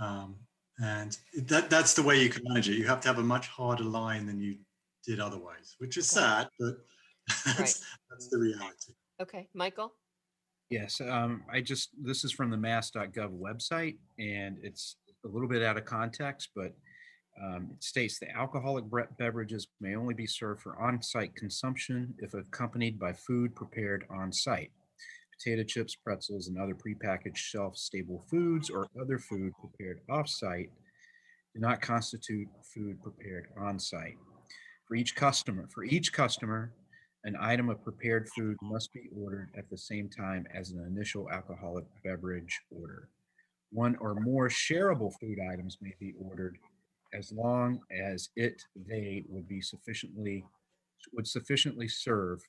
and that's the way you can manage it. You have to have a much harder line than you did otherwise, which is sad, but that's the reality. Okay, Michael. Yes, this is from the mass.gov website, and it's a little bit out of context, but it states the alcoholic beverages may only be served for on-site consumption if accompanied by food prepared on-site. Potato chips, pretzels, and other prepackaged shelf-stable foods or other food prepared off-site do not constitute food prepared on-site. For each customer, an item of prepared food must be ordered at the same time as an initial alcoholic beverage order. One or more shareable food items may be ordered as long as they would sufficiently serve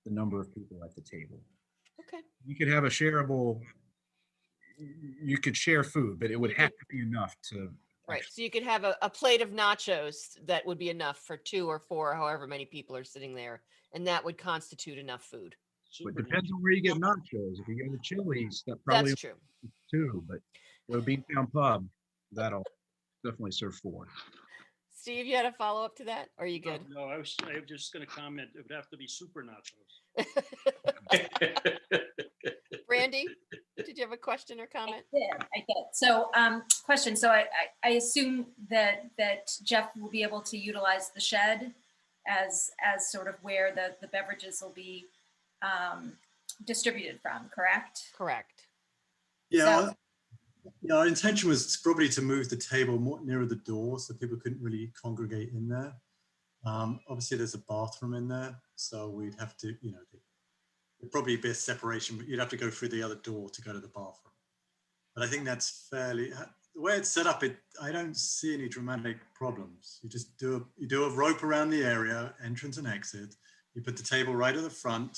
the number of people at the table. Okay. You could have you could share food, but it would have to be enough to. Right. So you could have a plate of nachos that would be enough for 2 or 4, however many people are sitting there. And that would constitute enough food. It depends on where you get nachos. If you go to Chili's, that probably That's true. 2, but go to Beantown Pub, that'll definitely serve 4. Steve, you had a follow up to that? Or are you good? No, I was just going to comment. It would have to be super nachos. Brandy, did you have a question or comment? I did. So, question. So I assume that Jeff will be able to utilize the shed as sort of where the beverages will be distributed from, correct? Correct. Yeah, our intention was probably to move the table more nearer the door so people couldn't really congregate in there. Obviously, there's a bathroom in there, so we'd have to, there'd probably be a separation, but you'd have to go through the other door to go to the bathroom. But I think that's fairly, the way it's set up, I don't see any dramatic problems. You just do a rope around the area, entrance and exit. You put the table right at the front.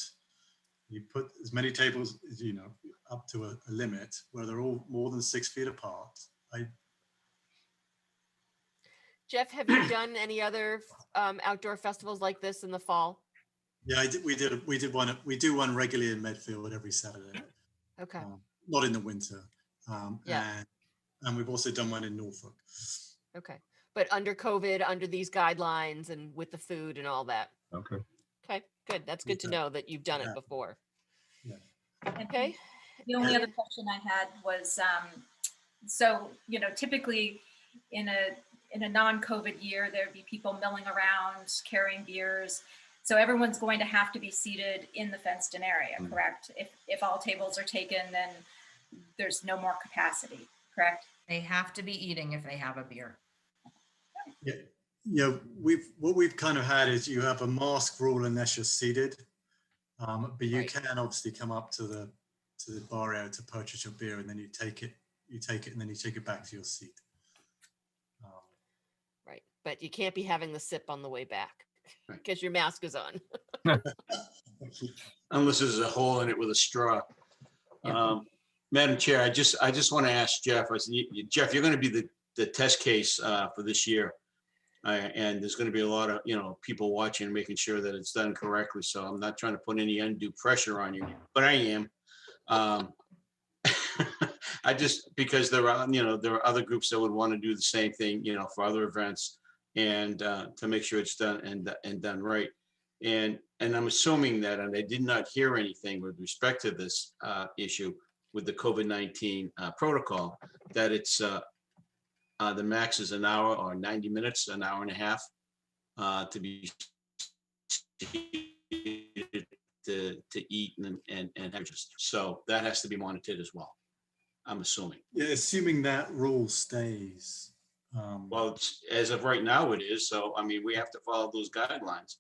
You put as many tables as up to a limit where they're all more than 6 feet apart. Jeff, have you done any other outdoor festivals like this in the fall? Yeah, we did one. We do one regularly in Medfield every Saturday. Okay. Not in the winter. Yeah. And we've also done one in Norfolk. Okay. But under COVID, under these guidelines and with the food and all that. Okay. Okay, good. That's good to know that you've done it before. Yeah. Okay. The only other question I had was, so, typically in a non-COVID year, there'd be people milling around, carrying beers. So everyone's going to have to be seated in the fenced-in area, correct? If all tables are taken, then there's no more capacity, correct? They have to be eating if they have a beer. Yeah. What we've kind of had is you have a mask rule unless you're seated, but you can obviously come up to the bar area to purchase your beer, and then you take it, and then you take it back to your seat. Right, but you can't be having the sip on the way back because your mask is on. Unless there's a hole in it with a straw. Madam Chair, I just want to ask Jeff. Jeff, you're going to be the test case for this year, and there's going to be a lot of people watching and making sure that it's done correctly. So I'm not trying to put any undue pressure on you, but I am. I just because there are other groups that would want to do the same thing, for other events, and to make sure it's done and done right. And I'm assuming that, and I did not hear anything with respect to this issue with the COVID-19 protocol, that it's the max is an hour or 90 minutes, an hour and a half to be to eat and have just. So that has to be monitored as well, I'm assuming. Yeah, assuming that rule stays. Well, as of right now, it is. So, I mean, we have to follow those guidelines.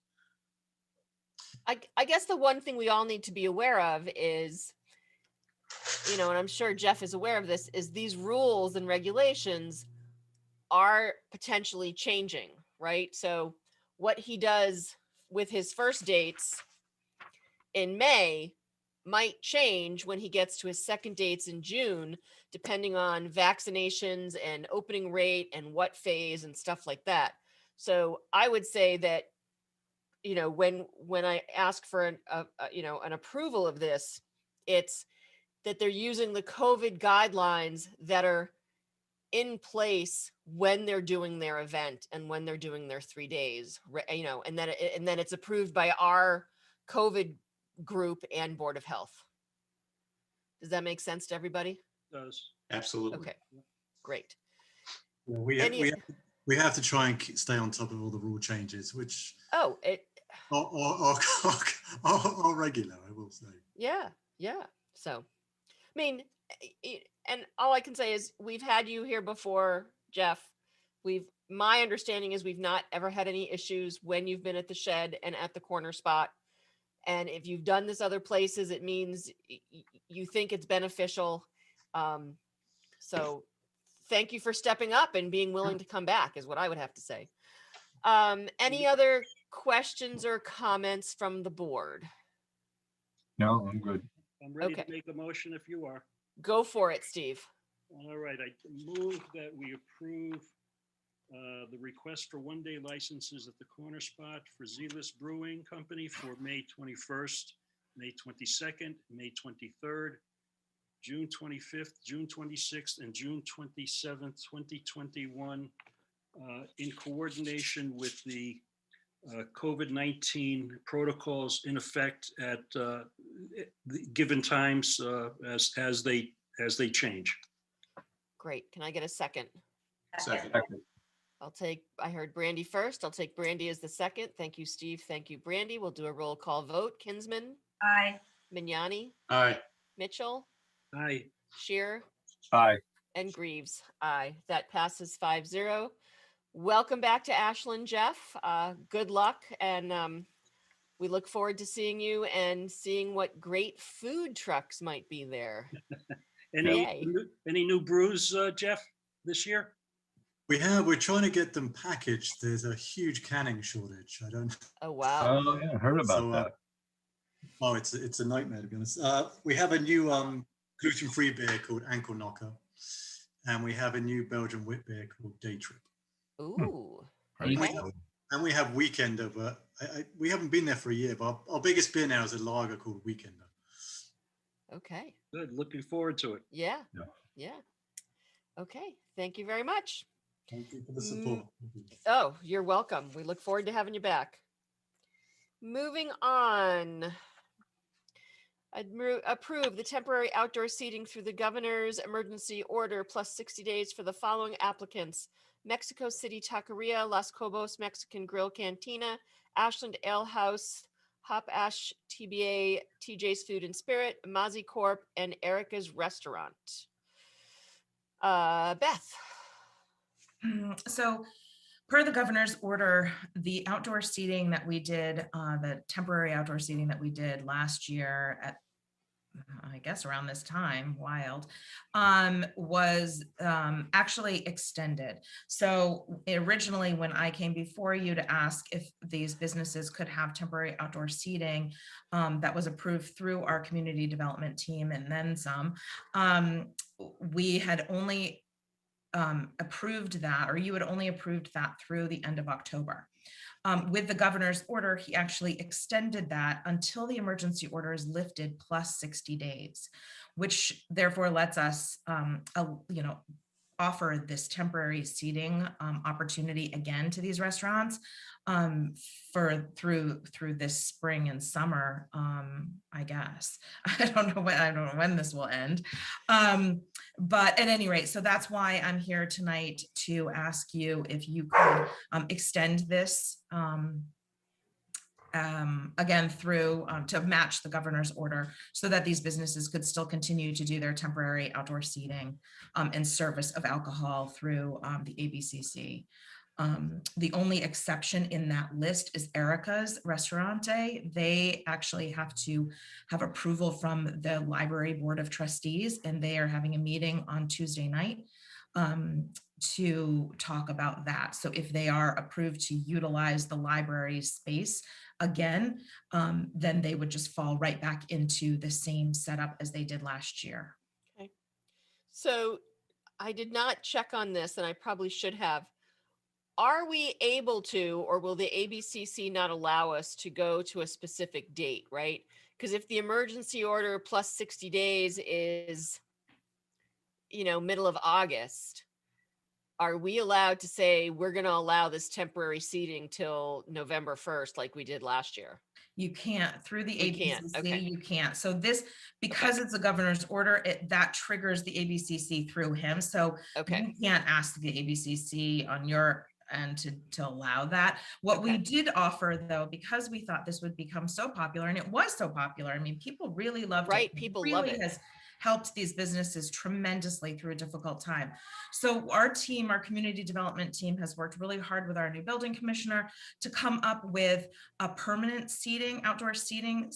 I guess the one thing we all need to be aware of is, and I'm sure Jeff is aware of this, is these rules and regulations are potentially changing, right? So what he does with his first dates in May might change when he gets to his second dates in June, depending on vaccinations and opening rate and what phase and stuff like that. So I would say that, when I ask for an approval of this, it's that they're using the COVID guidelines that are in place when they're doing their event and when they're doing their 3 days, and then it's approved by our COVID group and Board of Health. Does that make sense to everybody? Does. Absolutely. Okay, great. Yeah, Any- we have to try and stay on top of all the rule changes, which Oh, are regular, I will say. yeah. So, I mean, and all I can say is we've had you here before, Jeff. My understanding is we've not ever had any issues when you've been at the shed and at the corner spot. And if you've done this other places, it means you think it's beneficial. So thank you for stepping up and being willing to come back is what I would have to say. Any other questions or comments from the board? No, I'm good. I'm ready Okay. to make a motion if you are. Go for it, Steve. All right, I move that we approve the request for one-day licenses at the Corner Spot for Zealous Brewing Company for May 21st, May 22nd, May 23rd, June 25th, June 26th, and June 27th, 2021, in coordination with the COVID-19 protocols in effect at the given times as they change. Great. Can I get a second? Second. I heard Brandy first. I'll take Brandy as the second. Thank you, Steve. Thank you, Brandy. We'll do a roll call vote. Kinsman, Aye. Mignani, Aye. Mitchell, Aye. Shear, Aye. and Greaves. Aye. That passes 5-0. Welcome back to Ashland, Jeff. Good luck. And we look forward to seeing you and seeing what great food trucks might be there. Yay. Any new brews, Jeff, this year? We're trying to get them packaged. There's a huge canning shortage. I don't. Oh, wow. Oh, yeah, I heard about So, that. Oh, it's a nightmare, to be honest. We have a new gluten-free beer called Ankle Knocker, and we have a new Belgian wit beer called Day Trip. Ooh. Very Okay. cool. And we have Weekender, but we haven't been there for a year. But our biggest beer now is a lager called Weekender. Okay. Good, looking forward to it. Yeah. Yeah. Yeah. Okay. Thank you very much. Thank you for the support. Oh, you're welcome. We look forward to having you back. Moving on. Approve the temporary outdoor seating through the governor's emergency order plus 60 days for the following applicants: Mexico City Taqueria, Las Cobos Mexican Grill Cantina, Ashland Ale House, Hop Ash TBA, TJ's Food and Spirit, Mazi Corp, and Erica's Restaurant. Beth. So per the governor's order, the outdoor seating that we did, the temporary outdoor seating that we did last year at, I guess around this time, wild, was actually extended. So originally when I came before you to ask if these businesses could have temporary outdoor seating, that was approved through our community development team and then some, we had only approved that, or you had only approved that through the end of October. With the governor's order, he actually extended that until the emergency order is lifted plus 60 days, which therefore lets us, offer this temporary seating opportunity again to these restaurants through this spring and summer. I guess I don't know when this will end, but at any rate, so that's why I'm here tonight to ask you if you could extend this again through to match the governor's order so that these businesses could still continue to do their temporary outdoor seating and service of alcohol through the ABCC. The only exception in that list is Erica's Restaurante. They actually have to have approval from the library board of trustees, and they are having a meeting on Tuesday night to talk about that. So if they are approved to utilize the library space again, then they would just fall right back into the same setup as they did last year. Okay. So I did not check on this, and I probably should have. Are we able to, or will the ABCC not allow us to go to a specific date, right? Because if the emergency order plus 60 days is, middle of August, are we allowed to say we're going to allow this temporary seating till November 1st like we did last year? You can't through the We can't, ABCC, okay. you can't. So this, because it's a governor's order, that triggers the ABCC through him. So Okay, you can't ask the ABCC on your end to allow that. What we did offer though, because we thought this would become so popular, and it was so popular. I mean, people really loved it. right, It people love really it. has helped these businesses tremendously through a difficult time. So our team, our community development team, has worked really hard with our new building commissioner to come up with a permanent seating, outdoor seating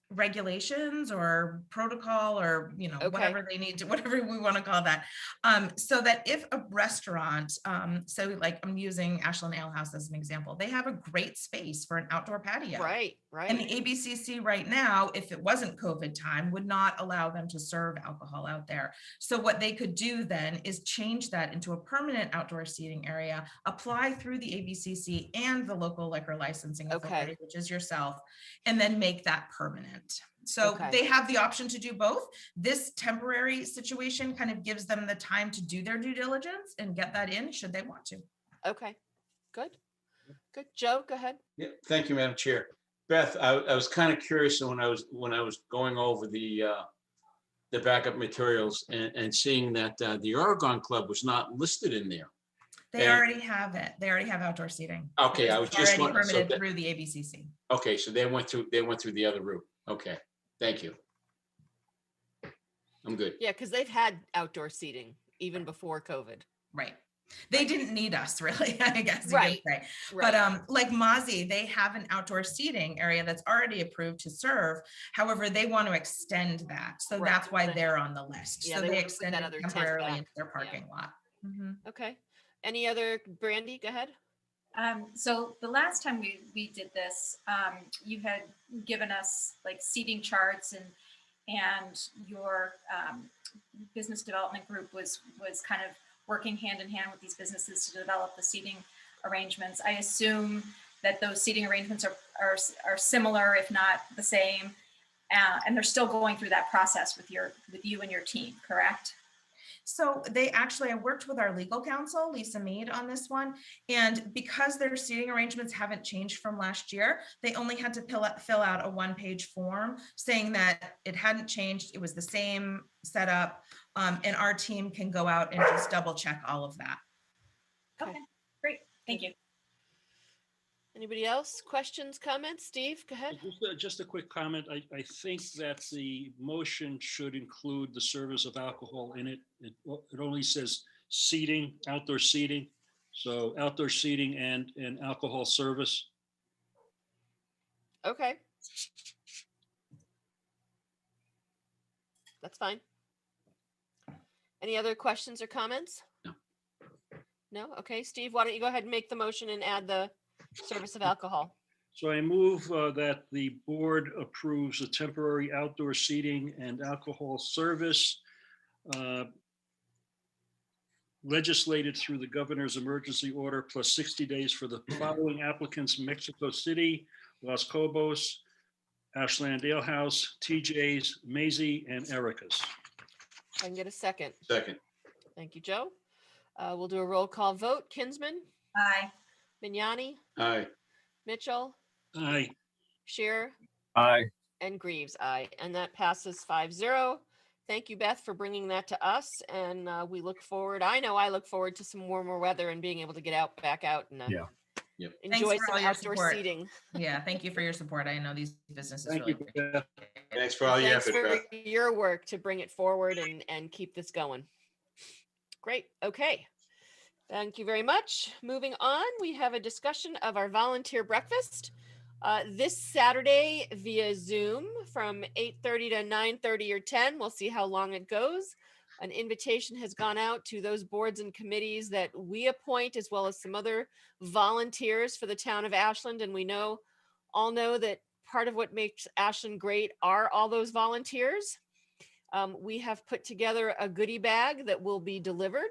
regulations or protocol, or whatever they need to, whatever we want to call that, so that if a restaurant, so like I'm using Ashland Ale House as an example, they have a great space for an outdoor patio. Right. And the ABCC right now, if it wasn't COVID time, would not allow them to serve alcohol out there. So what they could do then is change that into a permanent outdoor seating area, apply through the ABCC and the local liquor licensing authority, which is yourself, and then make that permanent. So they have the option to do both. This temporary situation kind of gives them the time to do their due diligence and get that in should they want to. Okay, good. Good. Joe, go ahead. Yeah, thank you, Madam Chair. Beth, I was kind of curious when I was going over the backup materials and seeing that the Oregon Club was not listed in there. They already have it. They already have outdoor seating. Okay, I was just already wondering. permitted through the ABCC. Okay, so they went through the other route. Okay, thank you. I'm good. Yeah, because they've had outdoor seating even before COVID. Right. They didn't need us really, I guess you Right. could say. But like Mozzie, they have an outdoor seating area that's already approved to serve. However, they want to extend that. So that's why they're on the list. Yeah, So they they wanna put that extended other tent temporarily back. into their parking lot. Mhm. Okay. Any other, Brandy, go ahead. So the last time we did this, you had given us like seating charts, and your business development group was kind of working hand in hand with these businesses to develop the seating arrangements. I assume that those seating arrangements are similar, if not the same, and they're still going through that process with you and your team, correct? So I worked with our legal counsel, Lisa Mead, on this one. And because their seating arrangements haven't changed from last year, they only had to fill out a one-page form saying that it hadn't changed. It was the same setup. And our team can go out and just double check all of that. Okay, great. Thank you. Anybody else? Questions, comments? Steve, go ahead. Just a quick comment. I think that the motion should include the service of alcohol in it. It only says seating, outdoor seating. So outdoor seating and alcohol service. Okay. That's fine. Any other questions or comments? No. No? Okay, Steve, why don't you go ahead and make the motion and add the service of alcohol? So I move that the board approves a temporary outdoor seating and alcohol service legislated through the governor's emergency order plus 60 days for the following applicants: Mexico City, Los Cobos, Ashland Ale House, TJ's, Maisie, and Erica's. I can get a second. Second. Thank you, Joe. We'll do a roll call vote. Kinsman, Aye. Vignani, Aye. Mitchell, Aye. Shearer, Aye. and Greaves, aye. And that passes 5-0. Thank you, Beth, for bringing that to us. And we look forward, I look forward to some warmer weather and being able to get back out and Yep. enjoy Thanks for some all your outdoor support. seating. Yeah, thank you for your support. I know these businesses Thank really you, Beth. Thanks for all your Thanks effort, for Beth. your work to bring it forward and keep this going. Great. Okay. Thank you very much. Moving on, we have a discussion of our volunteer breakfast this Saturday via Zoom from 8:30 to 9:30 or 10. We'll see how long it goes. An invitation has gone out to those boards and committees that we appoint, as well as some other volunteers for the town of Ashland. And we all know that part of what makes Ashland great are all those volunteers. We have put together a goodie bag that will be delivered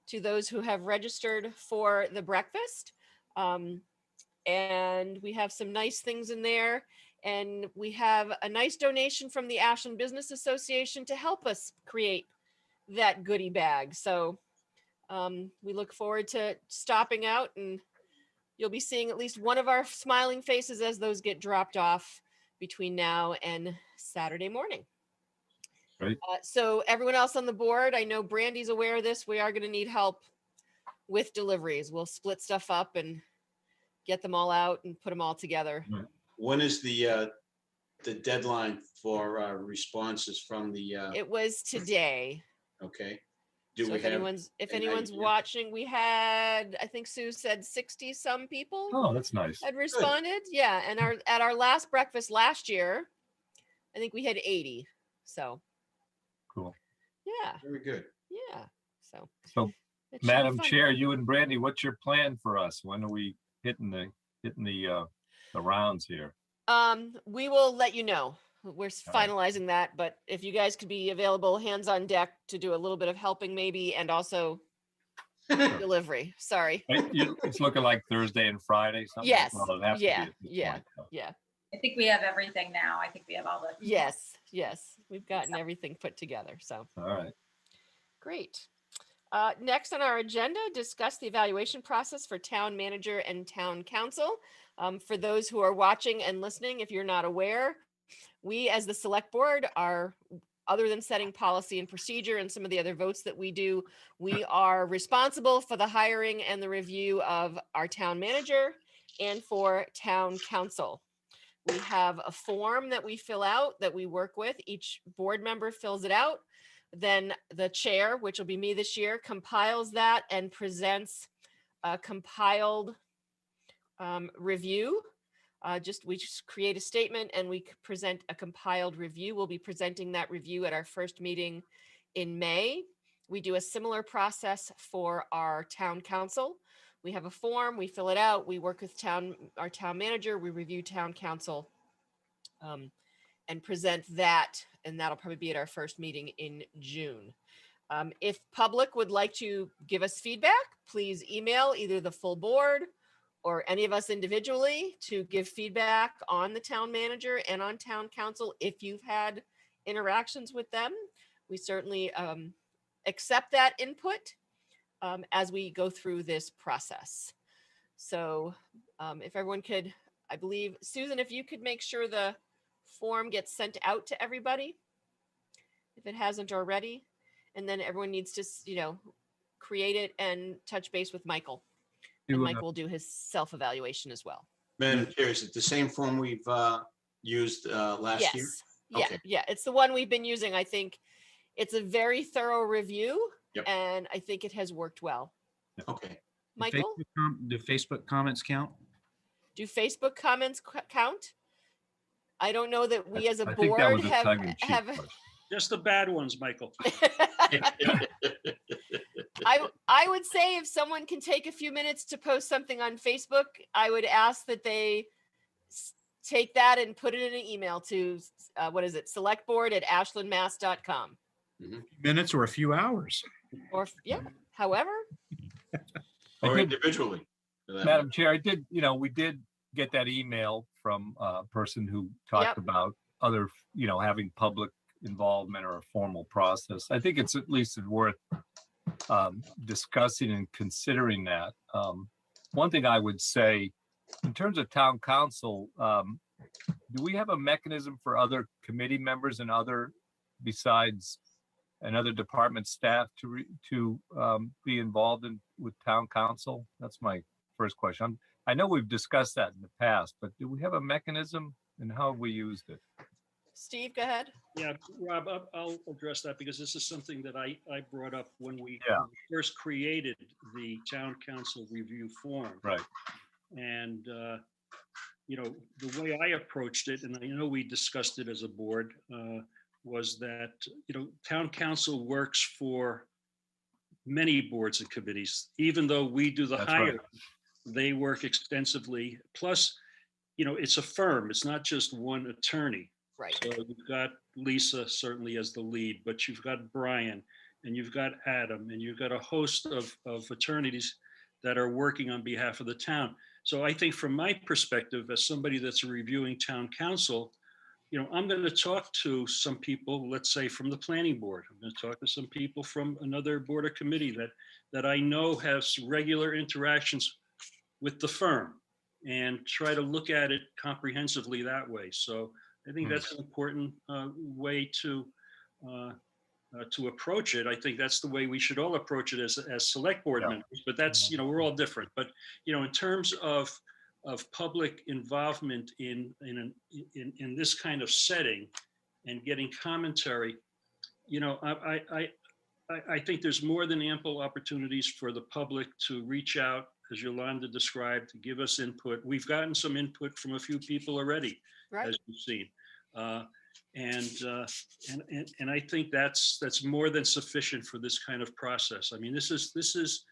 to those who have registered for the breakfast. And we have some nice things in there. And we have a nice donation from the Ashland Business Association to help us create that goodie bag. So We look forward to stopping out, and you'll be seeing at least one of our smiling faces as those get dropped off between now and Saturday morning. Great. So everyone else on the board, I know Brandy's aware of this. We are going to need help with deliveries. We'll split stuff up and get them all out and put them all together. When is the deadline for responses from the, It was today. okay? Do So we if have anyone's idea? watching, we had, I think Sue said 60 some people Oh, that's nice. had responded. Yeah. And at our last breakfast last year, I think we had 80. So Cool. yeah. Very good. Yeah. So So, it should be Madam fun. Chair, you and Brandy, what's your plan for us? When are we hitting the rounds here? We will let you know. We're All right. finalizing that, but if you guys could be available, hands on deck to do a little bit of helping maybe, and also delivery. Sorry. It's looking like Thursday and Friday. Something. Yes. Well, it'd have to be Yeah. at this Yeah. point, so. Yeah. I think we have everything now. I think we have all the. Yes. Yes. We've gotten everything put together. So All right. great. Next on our agenda, discuss the evaluation process for town manager and town council. For those who are watching and listening, if you're not aware, we as the select board are, other than setting policy and procedure and some of the other votes that we do, we are responsible for the hiring and the review of our town manager and for town council. We have a form that we fill out that we work with. Each board member fills it out. Then the chair, which will be me this year, compiles that and presents a compiled review. We just create a statement and we present a compiled review. We'll be presenting that review at our first meeting in May. We do a similar process for our town council. We have a form, we fill it out, we work with our town manager, we review town council, and present that, and that'll probably be at our first meeting in June. If public would like to give us feedback, please email either the full board or any of us individually to give feedback on the town manager and on town council. If you've had interactions with them, we certainly accept that input as we go through this process. So if everyone could, I believe, Susan, if you could make sure the form gets sent out to everybody, if it hasn't already, and then everyone needs to, create it and touch base with Michael. And Mike will do his self-evaluation as well. Madam Chair, is it the same form we've used last year? Yeah, Okay. yeah, it's the one we've been using. I think it's a very thorough review, Yep. and I think it has worked well. Okay. Michael, Do Facebook comments count? do Facebook comments count? I don't know that we as a I think that board was a tongue-in-cheek have. question. Just the bad ones, Michael. I would say if someone can take a few minutes to post something on Facebook, I would ask that they take that and put it in an email to, selectboard@ashlandmass.com. Minutes or a few hours? Or, yeah, however. Or I did- individually. for that Madam Chair, we did get that email from a person who talked Yep. about other, having public involvement or a formal process. I think it's at least worth discussing and considering that. One thing I would say, in terms of town council, do we have a mechanism for other committee members and besides another department staff to be involved with town council? That's my first question. I know we've discussed that in the past, but do we have a mechanism and how have we used it? Steve, go ahead. Yeah, Rob, I'll address that because this is something that I brought up when we Yeah. first created the town council review form. Right. And, the way I approached it, and I know we discussed it as a board, was that, town council works for many boards and committees, even though we do the That's right. hiring. They work extensively. Plus, it's a firm. It's not just one attorney. Right. So you've got Lisa certainly as the lead, but you've got Brian and you've got Adam and you've got a host of attorneys that are working on behalf of the town. So I think from my perspective, as somebody that's reviewing town council, I'm going to talk to some people, let's say from the planning board. I'm going to talk to some people from another board or committee that I know has regular interactions with the firm and try to look at it comprehensively that way. So I think that's an important way to approach it. I think that's the way we should all approach it as select board members, but that's, we're all different. But, in terms of public involvement in this kind of setting and getting commentary, I think there's more than ample opportunities for the public to reach out, as Yolanda described, to give us input. We've gotten some input from a few people already, as you've seen. And I think that's more than sufficient for this kind of process. I mean, this is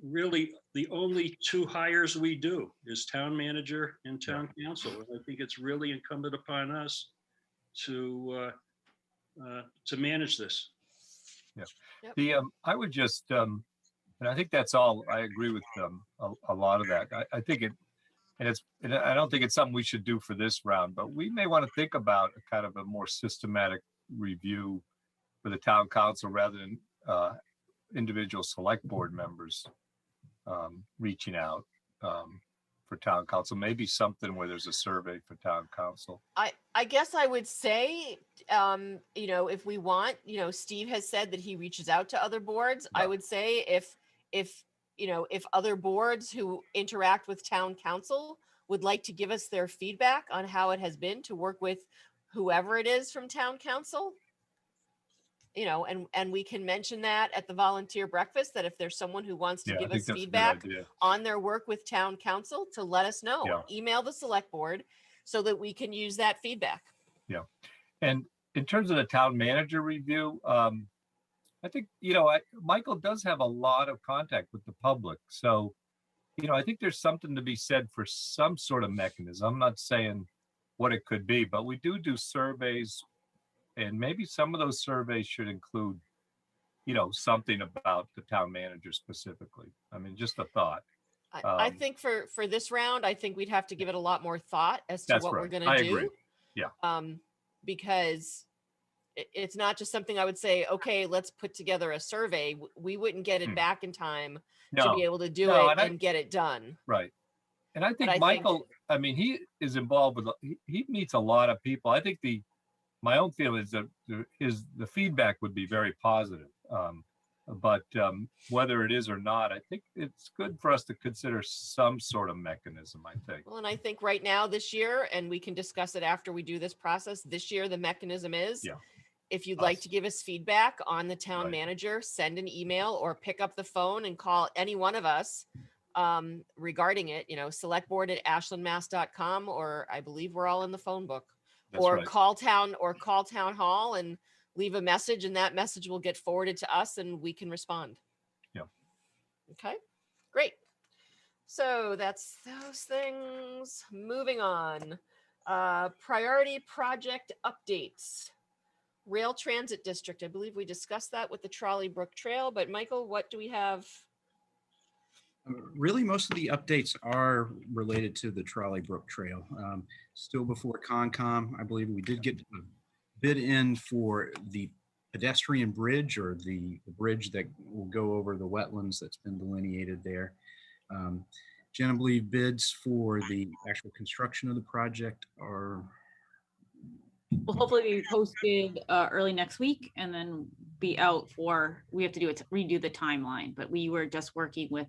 really the only two hires we do is town manager and town council. And I think it's really incumbent upon us to manage this. Yeah. I would just, and I think that's all. I agree with a lot of that. I think it, and I don't think it's something we should do for this round, but we may want to think about a kind of a more systematic review for the town council rather than individual select board members reaching out for town council. Maybe something where there's a survey for town council. I guess I would say, if we want, Steve has said that he reaches out to other boards. I would say if other boards who interact with town council would like to give us their feedback on how it has been to work with whoever it is from town council, and we can mention that at the volunteer breakfast, that if there's someone who wants to give us feedback on their work with town council, to let us know. Email the select board so that we can use that feedback. Yeah. And in terms of the town manager review, I think, Michael does have a lot of contact with the public. So, I think there's something to be said for some sort of mechanism. I'm not saying what it could be, but we do surveys, and maybe some of those surveys should include, something about the town manager specifically. I mean, just a thought. I think for this round, I think we'd have to give it a lot more thought as to what we're going to do. Agree. Yeah. Because it's not just something I would say, okay, let's put together a survey. We wouldn't get it back in time to be able to do it and get it done. Right. And I think Michael, he is involved with, he meets a lot of people. I think my own feeling is that the feedback would be very positive. But whether it is or not, I think it's good for us to consider some sort of mechanism, I think. Well, and I think right now this year, and we can discuss it after we do this process, this year, the mechanism is, if you'd like to give us feedback on the town manager, send an email or pick up the phone and call any one of us regarding it, selectboard@ashlandmass.com, or I believe we're all in the phone book. Call town hall and leave a message, and that message will get forwarded to us and we can respond. Yeah. Okay, great. So that's those things. Moving on. Priority project updates. Rail Transit District. I believe we discussed that with the Trolley Brook Trail, but Michael, what do we have? Really, most of the updates are related to the Trolley Brook Trail. Still before Concom, I believe we did get a bid in for the pedestrian bridge, or the bridge that will go over the wetlands that's been delineated there. Jen, I believe bids for the actual construction of the project are... Will hopefully be posted early next week, and then be out for, we have to redo the timeline, but we were just working with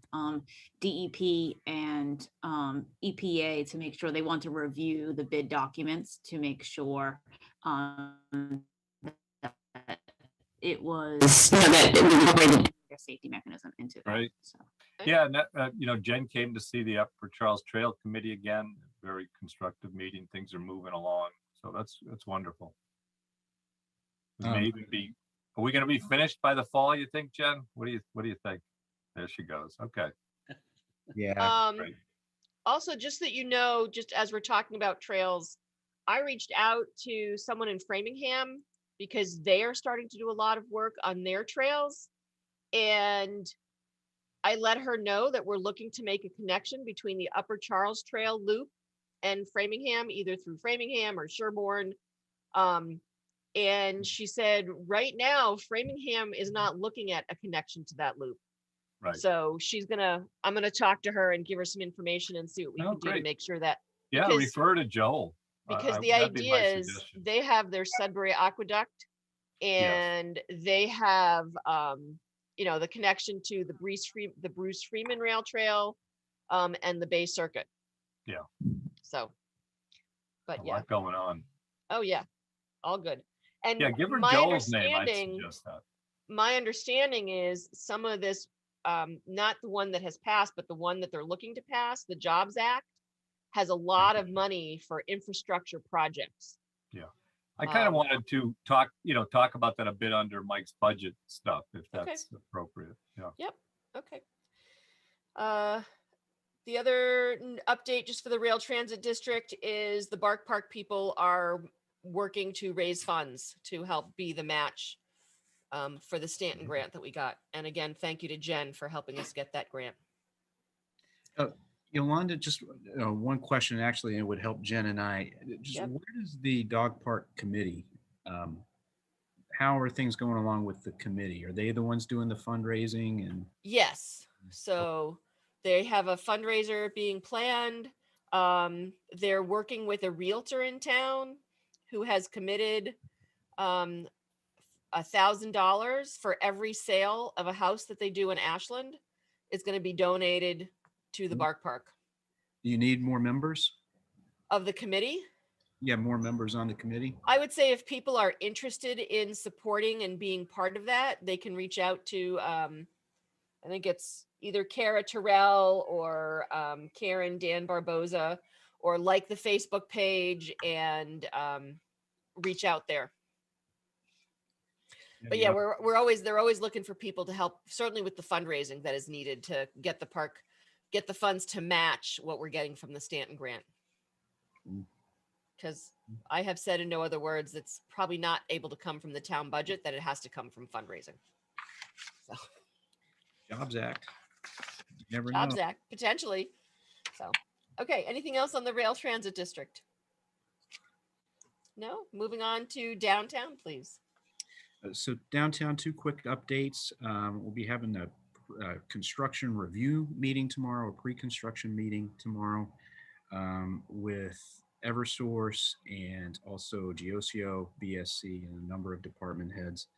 DEP and EPA to make sure they want to review the bid documents to make sure that it was, that we incorporated their safety mechanism into that. Right. So. Yeah, and that, Jen came to see the Upper Charles Trail Committee again. Very constructive meeting. Things are moving along. So that's wonderful. Are we going to be finished by the fall, you think, Jen? What do you think? There she goes. Okay. Yeah. Great. Also, just that just as we're talking about trails, I reached out to someone in Framingham because they are starting to do a lot of work on their trails. And I let her know that we're looking to make a connection between the Upper Charles Trail loop and Framingham, either through Framingham or Sherborne. And she said, right now, Framingham is not looking at a connection to that loop. Right. So I'm gonna talk to her and give her some information and see what we Oh, can do to great. make sure that, Yeah, because- refer to Joel. because the that'd be my idea is suggestion. they have their Sudbury Aqueduct and they have, the connection to the Bruce Freeman Rail Trail, and the Bay Circuit. Yeah. So, but A yeah. lot going on. Oh, yeah. All good. And Yeah, give her my Joel's name. I'd understanding, suggest that. my understanding is some of this, not the one that has passed, but the one that they're looking to pass, the Jobs Act, has a lot of money for infrastructure projects. Yeah. I kind of wanted to talk about that a bit under Mike's budget stuff, if that's appropriate. Yeah. Yep. Okay. The other update just for the Rail Transit District is the Bark Park people are working to raise funds to help be the match for the Stanton grant that we got. And again, thank you to Jen for helping us get that grant. Yolanda, just one question, actually, and it would help Jen and I. Just Yep. Where is the dog park committee? How are things going along with the committee? Are they the ones doing the fundraising? And Yes. So they have a fundraiser being planned. They're working with a realtor in town who has committed $1,000 for every sale of a house that they do in Ashland. It's going to be donated to the Bark Park. do you need more members? Of the committee? Yeah, more members on the committee? I would say if people are interested in supporting and being part of that, they can reach out to, I think it's either Kara Terrell or Karen Dan Barboza, or like the Facebook page and reach out there. But yeah, they're always looking for people to help, certainly with the fundraising that is needed to get the park, get the funds to match what we're getting from the Stanton grant. Because I have said in no other words, it's probably not able to come from the town budget, that it has to come from fundraising. So Jobs Act. You never know. Jobs Act, potentially. So, okay, anything else on the Rail Transit District? No? Moving on to downtown, please. So downtown, two quick updates. We'll be having a construction review meeting tomorrow, a pre-construction meeting tomorrow with Eversource and also Geosio, BSC, and a number of department heads.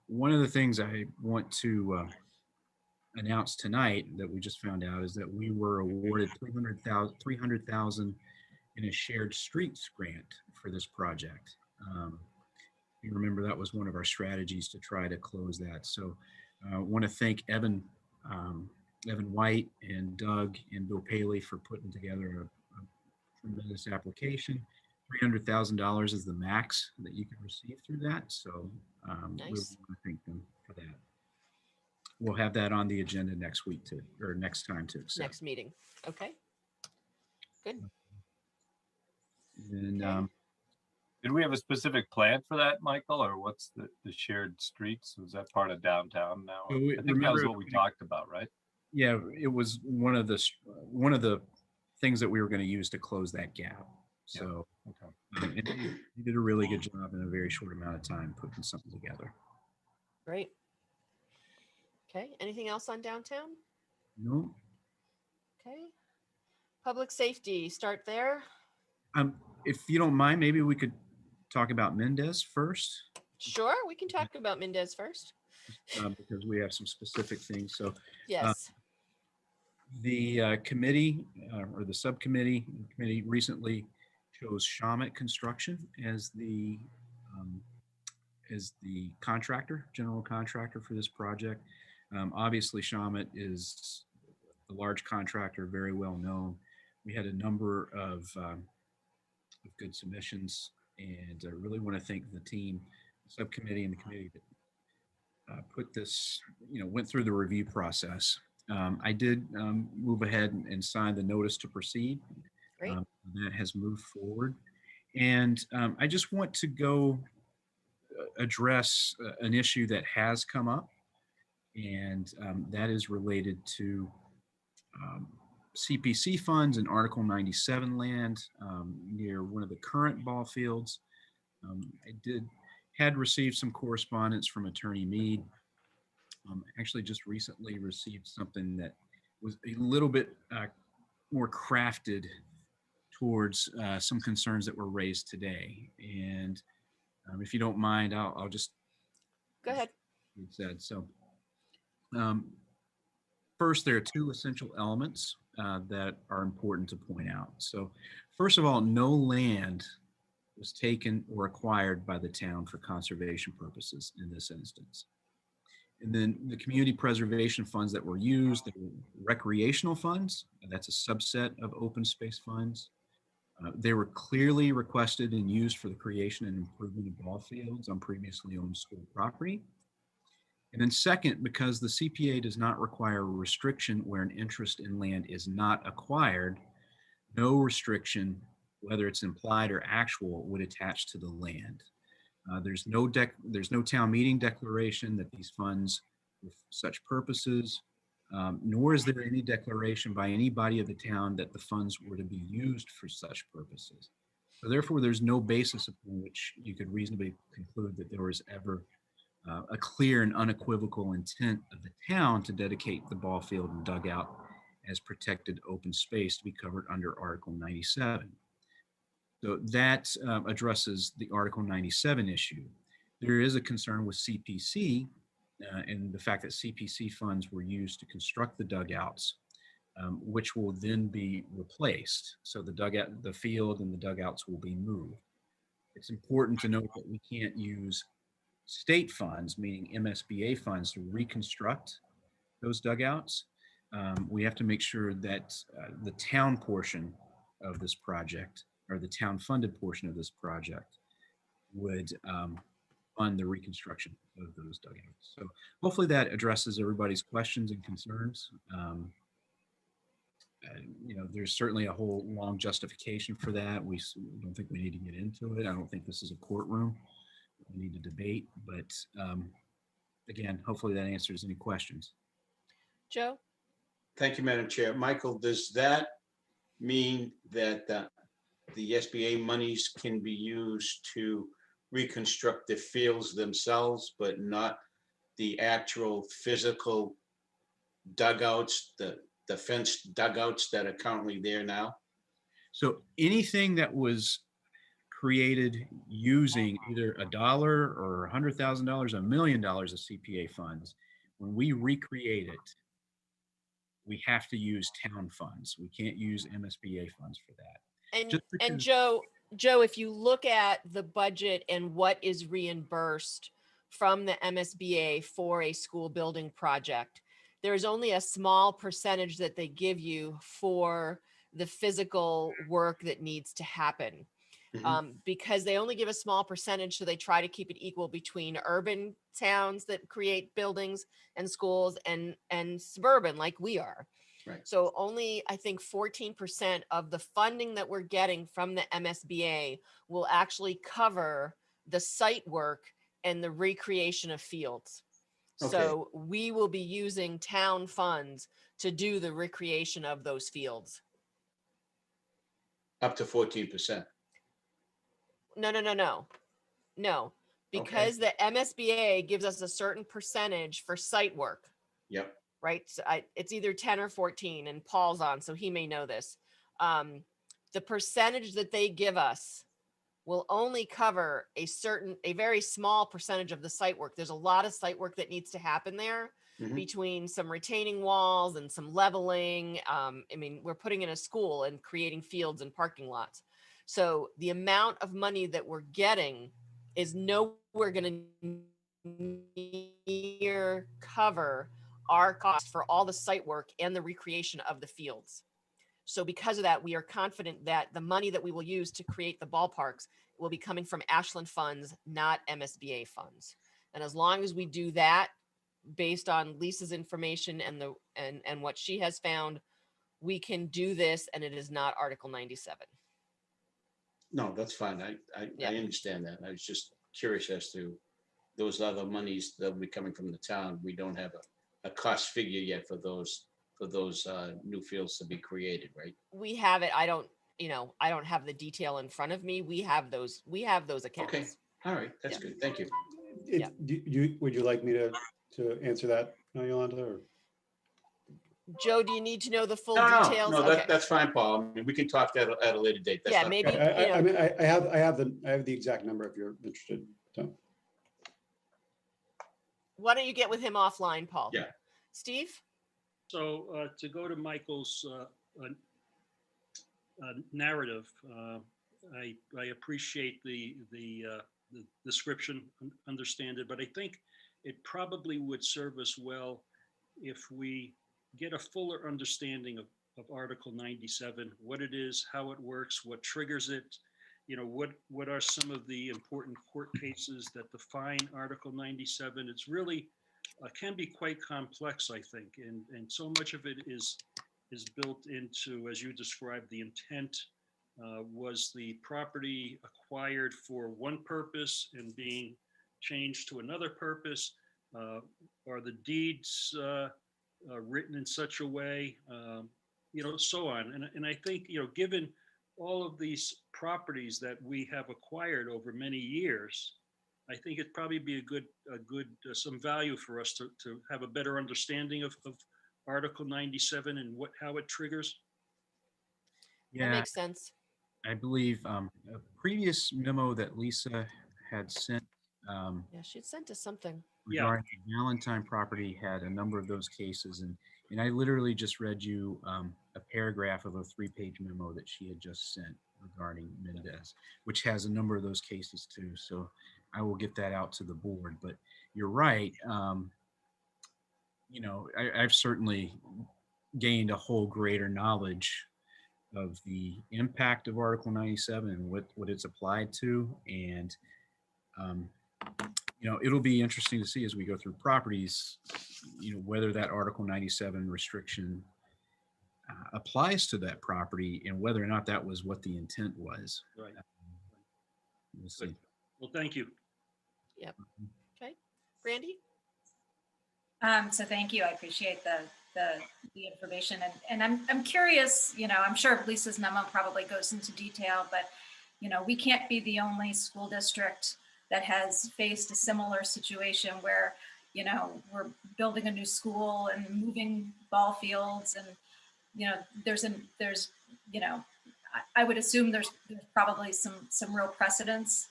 One of the things I want to announce tonight that we just found out is that we were awarded $300,000 in a shared streets grant for this project. You remember that was one of our strategies to try to close that. So I want to thank Evan White and Doug and Bill Paley for putting together a tremendous application. $300,000 is the max that you can receive through that. So we want to thank them for that. We'll have that on the agenda next week next time to accept. Next meeting. Okay. Good. And did we have a specific plan for that, Michael, or what's the shared streets? Was that part of downtown now? So I think that was what we talked about, right? Yeah, it was one of the things that we were going to use to close that gap. So and he did a really good job in a very short amount of time putting something together. Great. Okay, anything else on downtown? No. Okay. Public safety, start there. If you don't mind, maybe we could talk about Mendez first. Sure, we can talk about Mendez first. Because we have some specific things. So yes. The committee or the subcommittee committee recently chose Shamit Construction as the contractor, general contractor for this project. Obviously, Shamit is a large contractor, very well known. We had a number of good submissions, and I really want to thank the team, the subcommittee, and the committee that put this, went through the review process. I did move ahead and sign the notice to proceed. Great. That has moved forward. And I just want to go address an issue that has come up, and that is related to CPC funds and Article 97 land near one of the current ball fields. I had received some correspondence from Attorney Mead. Actually just recently received something that was a little bit more crafted towards some concerns that were raised today. And if you don't mind, I'll just Go ahead. said. So first, there are two essential elements that are important to point out. So first of all, no land was taken or acquired by the town for conservation purposes in this instance. And then the community preservation funds that were used, they were recreational funds. That's a subset of open space funds. They were clearly requested and used for the creation and improvement of ball fields on previously owned school property. And then second, because the CPA does not require a restriction where an interest in land is not acquired, no restriction, whether it's implied or actual, would attach to the land. There's no town meeting declaration that these funds for such purposes, nor is there any declaration by any body of the town that the funds were to be used for such purposes. So therefore, there's no basis upon which you could reasonably conclude that there was ever a clear and unequivocal intent of the town to dedicate the ball field and dugout as protected open space to be covered under Article 97. So that addresses the Article 97 issue. There is a concern with CPC and the fact that CPC funds were used to construct the dugouts, which will then be replaced. So the field and the dugouts will be moved. It's important to note that we can't use state funds, meaning MSBA funds, to reconstruct those dugouts. We have to make sure that the town portion of this project, or the town funded portion of this project, would fund the reconstruction of those dugouts. So hopefully that addresses everybody's questions and concerns. There's certainly a whole long justification for that. We don't think we need to get into it. I don't think this is a courtroom. We need to debate, but again, hopefully that answers any questions. Joe? Thank you, Madam Chair. Michael, does that mean that the SBA monies can be used to reconstruct the fields themselves, but not the actual physical dugouts, the fenced dugouts that are currently there now? So anything that was created using either $1 or $100,000, $1 million of CPA funds, when we recreate it, we have to use town funds. We can't use MSBA funds for that. And Joe, if you look at the budget and what is reimbursed from the MSBA for a school building project, there's only a small percentage that they give you for the physical work that needs to happen. Because they only give a small percentage, so they try to keep it equal between urban towns that create buildings and schools and suburban like we are. Right. So only, I think, 14% of the funding that we're getting from the MSBA will actually cover the site work and the recreation of fields. Okay. So we will be using town funds to do the recreation of those fields. Up to 14%. No, because the MSBA gives us a certain percentage for site work. Yep. Right. So it's either 10 or 14, and Paul's on, so he may know this. The percentage that they give us will only cover a very small percentage of the site work. There's a lot of site work that needs to happen there between some retaining walls and some leveling. We're putting in a school and creating fields and parking lots. So the amount of money that we're getting is nowhere going to near cover our cost for all the site work and the recreation of the fields. So because of that, we are confident that the money that we will use to create the ballparks will be coming from Ashland funds, not MSBA funds. And as long as we do that, based on Lisa's information and what she has found, we can do this, and it is not Article 97. No, that's fine. I understand that. I was just curious as to those other monies that will be coming from the town. We don't have a cost figure yet for those for those new fields to be created, right? We have it. I don't have the detail in front of me. We have those accounts. Okay, all right, that's Yeah. good, thank you. Yeah. Would you like me to answer that, Yolanda? Or? Joe, do you need to know the full No, details? no, Okay. that's fine, Paul. I mean, we can talk that at a later date. That's Yeah, not- maybe, I mean, I have the exact number if you're interested. So. why don't you get with him offline, Paul? Yeah. Steve? So to go to Michael's narrative, I appreciate the description, understand it, but I think it probably would serve us well if we get a fuller understanding of Article 97, what it is, how it works, what triggers it, what are some of the important court cases that define Article 97. It's really can be quite complex, I think, and so much of it is built into, as you described, the intent. Was the property acquired for one purpose and being changed to another purpose? Are the deeds written in such a way, so on. And I think, given all of these properties that we have acquired over many years, I think it'd probably be a good some value for us to have a better understanding of Article 97 and how it triggers. That makes sense. I believe a previous memo that Lisa had sent Yeah, she sent us something. regarding the Valentine property had a number of those cases, and I literally just read you a paragraph of a 3-page memo that she had just sent regarding Mendez, which has a number of those cases too. So I will get that out to the board. But you're right. I've certainly gained a whole greater knowledge of the impact of Article 97 and what it's applied to. And, it'll be interesting to see as we go through properties, whether that Article 97 restriction applies to that property and whether or not that was what the intent was. Right. We'll see. Well, thank you. Yep. Okay. Brandy? So thank you. I appreciate the information, and I'm curious. I'm sure Lisa's memo probably goes into detail, but we can't be the only school district that has faced a similar situation where we're building a new school and moving ball fields, and I would assume there's probably some real precedents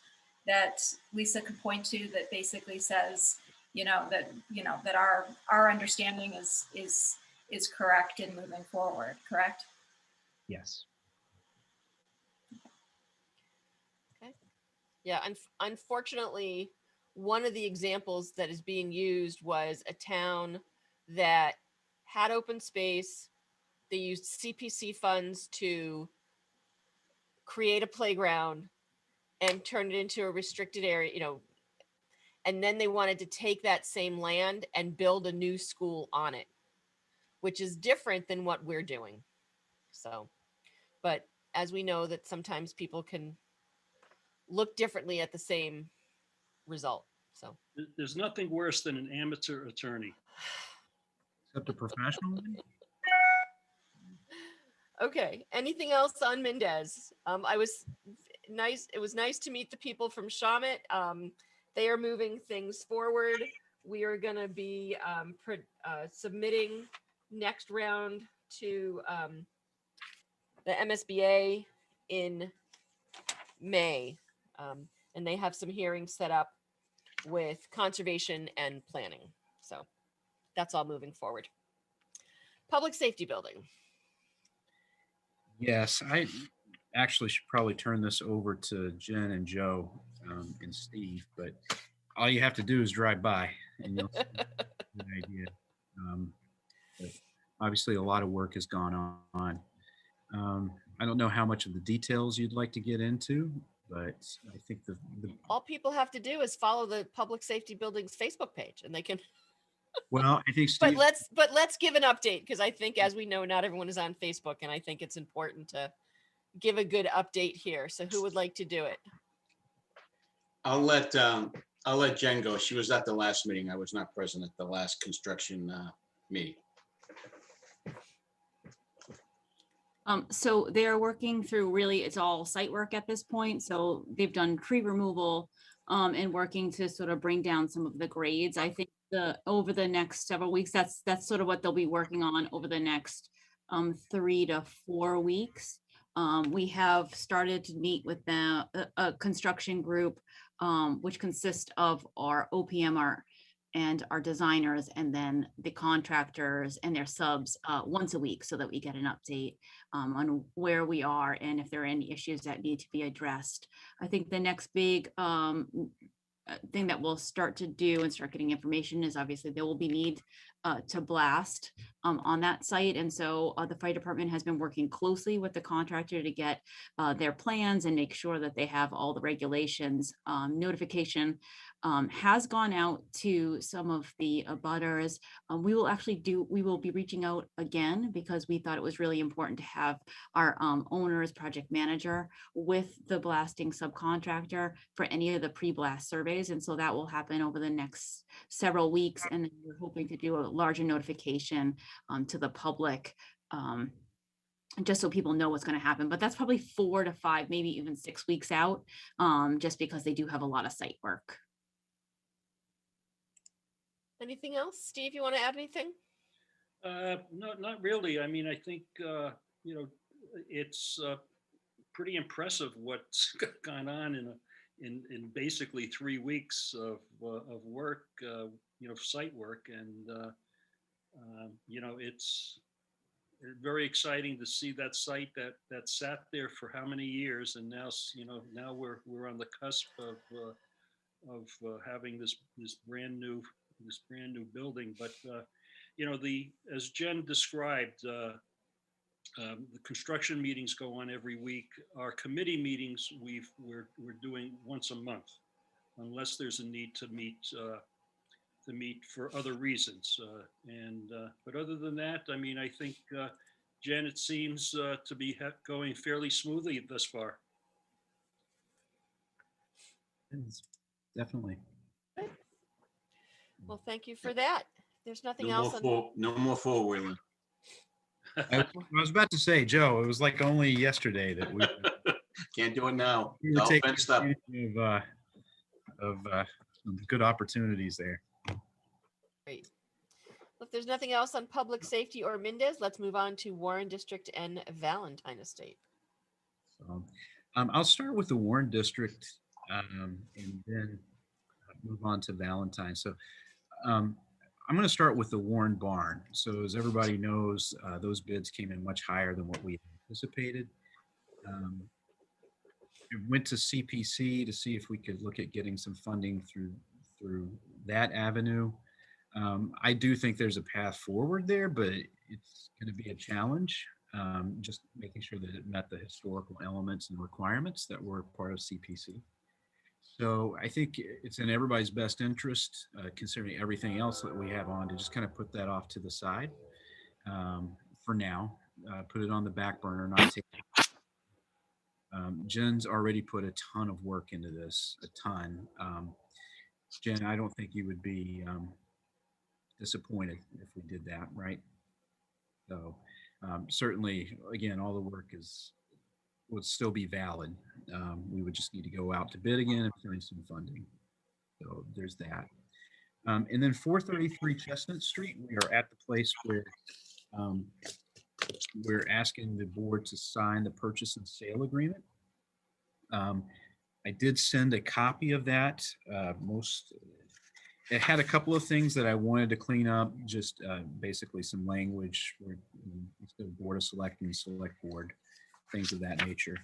that Lisa could point to that basically says that our understanding is correct in moving forward, correct? Yes. Okay. Yeah, unfortunately, one of the examples that is being used was a town that had open space. They used CPC funds to create a playground and turn it into a restricted area, and then they wanted to take that same land and build a new school on it, which is different than what we're doing. So, but as we know that sometimes people can look differently at the same result. So There's nothing worse than an amateur attorney. Except a professional one? Okay, anything else on Mendez? It was nice to meet the people from Shawmut. They are moving things forward. We are going to be submitting next round to the MSBA in May. And they have some hearings set up with conservation and planning. So that's all moving forward. Public safety building. Yes, I actually should probably turn this over to Jen and Joe and Steve, but all you have to do is drive by and you'll see the idea. But obviously, a lot of work has gone on. I don't know how much of the details you'd like to get into, but I think the all people have to do is follow the public safety building's Facebook page, and they can. Well, I think Steve. But let's give an update, because I think, as we know, not everyone is on Facebook, and I think it's important to give a good update here. So who would like to do it? I'll let Jen go. She was at the last meeting. I was not present at the last construction meeting. So they are working through, really, it's all site work at this point. So they've done tree removal and working to sort of bring down some of the grades. I think over the next several weeks, that's sort of what they'll be working on over the next 3 to 4 weeks. We have started to meet with a construction group, which consists of our OPM, and our designers, and then the contractors and their subs once a week, so that we get an update on where we are and if there are any issues that need to be addressed. I think the next big thing that we'll start to do and start getting information is, obviously there will be need to blast on that site. And so the fire department has been working closely with the contractor to get their plans and make sure that they have all the regulations. Notification has gone out to some of the abutters. We will be reaching out again, because we thought it was really important to have our owner's project manager with the blasting subcontractor for any of the pre-blast surveys. And so that will happen over the next several weeks. And then we're hoping to do a larger notification to the public, just so people know what's going to happen. But that's probably 4 to 5, maybe even 6 weeks out, just because they do have a lot of site work. Anything else? Steve, you want to add anything? No, not really. I mean, I think, it's pretty impressive what's gone on in basically 3 weeks of work, site work. And, it's very exciting to see that site that sat there for how many years. And now, now we're on the cusp of having this brand new building. But as Jen described, the construction meetings go on every week. Our committee meetings we're doing once a month, unless there's a need to meet for other reasons. But other than that, I mean, I think Jen, it seems to be going fairly smoothly thus far. Definitely. Well, thank you for that. There's nothing No else. no more four-wheeling. I was about to say, Joe, it was like only yesterday that we Can't do it now. we were All taking fenced up. advantage of some good opportunities there. Great. If there's nothing else on public safety or Mendez, let's move on to Warren District and Valentine Estate. So, I'll start with the Warren District and then move on to Valentine. So I'm going to start with the Warren Barn. So as everybody knows, those bids came in much higher than what we anticipated. We went to CPC to see if we could look at getting some funding through that avenue. I do think there's a path forward there, but it's going to be a challenge, just making sure that it met the historical elements and requirements that were part of CPC. So I think it's in everybody's best interest, considering everything else that we have on, to just kind of put that off to the side for now, put it on the back burner, not take it. Jen's already put a ton of work into this, a ton. Jen, I don't think you would be disappointed if we did that, right? So certainly, again, all the work would still be valid. We would just need to go out to bid again and find some funding. So there's that. And then 433 Chestnut Street, we are at the place where we're asking the board to sign the purchase and sale agreement. I did send a copy of that. It had a couple of things that I wanted to clean up, just basically some language where instead of Board of Selectmen, Select Board, things of that nature.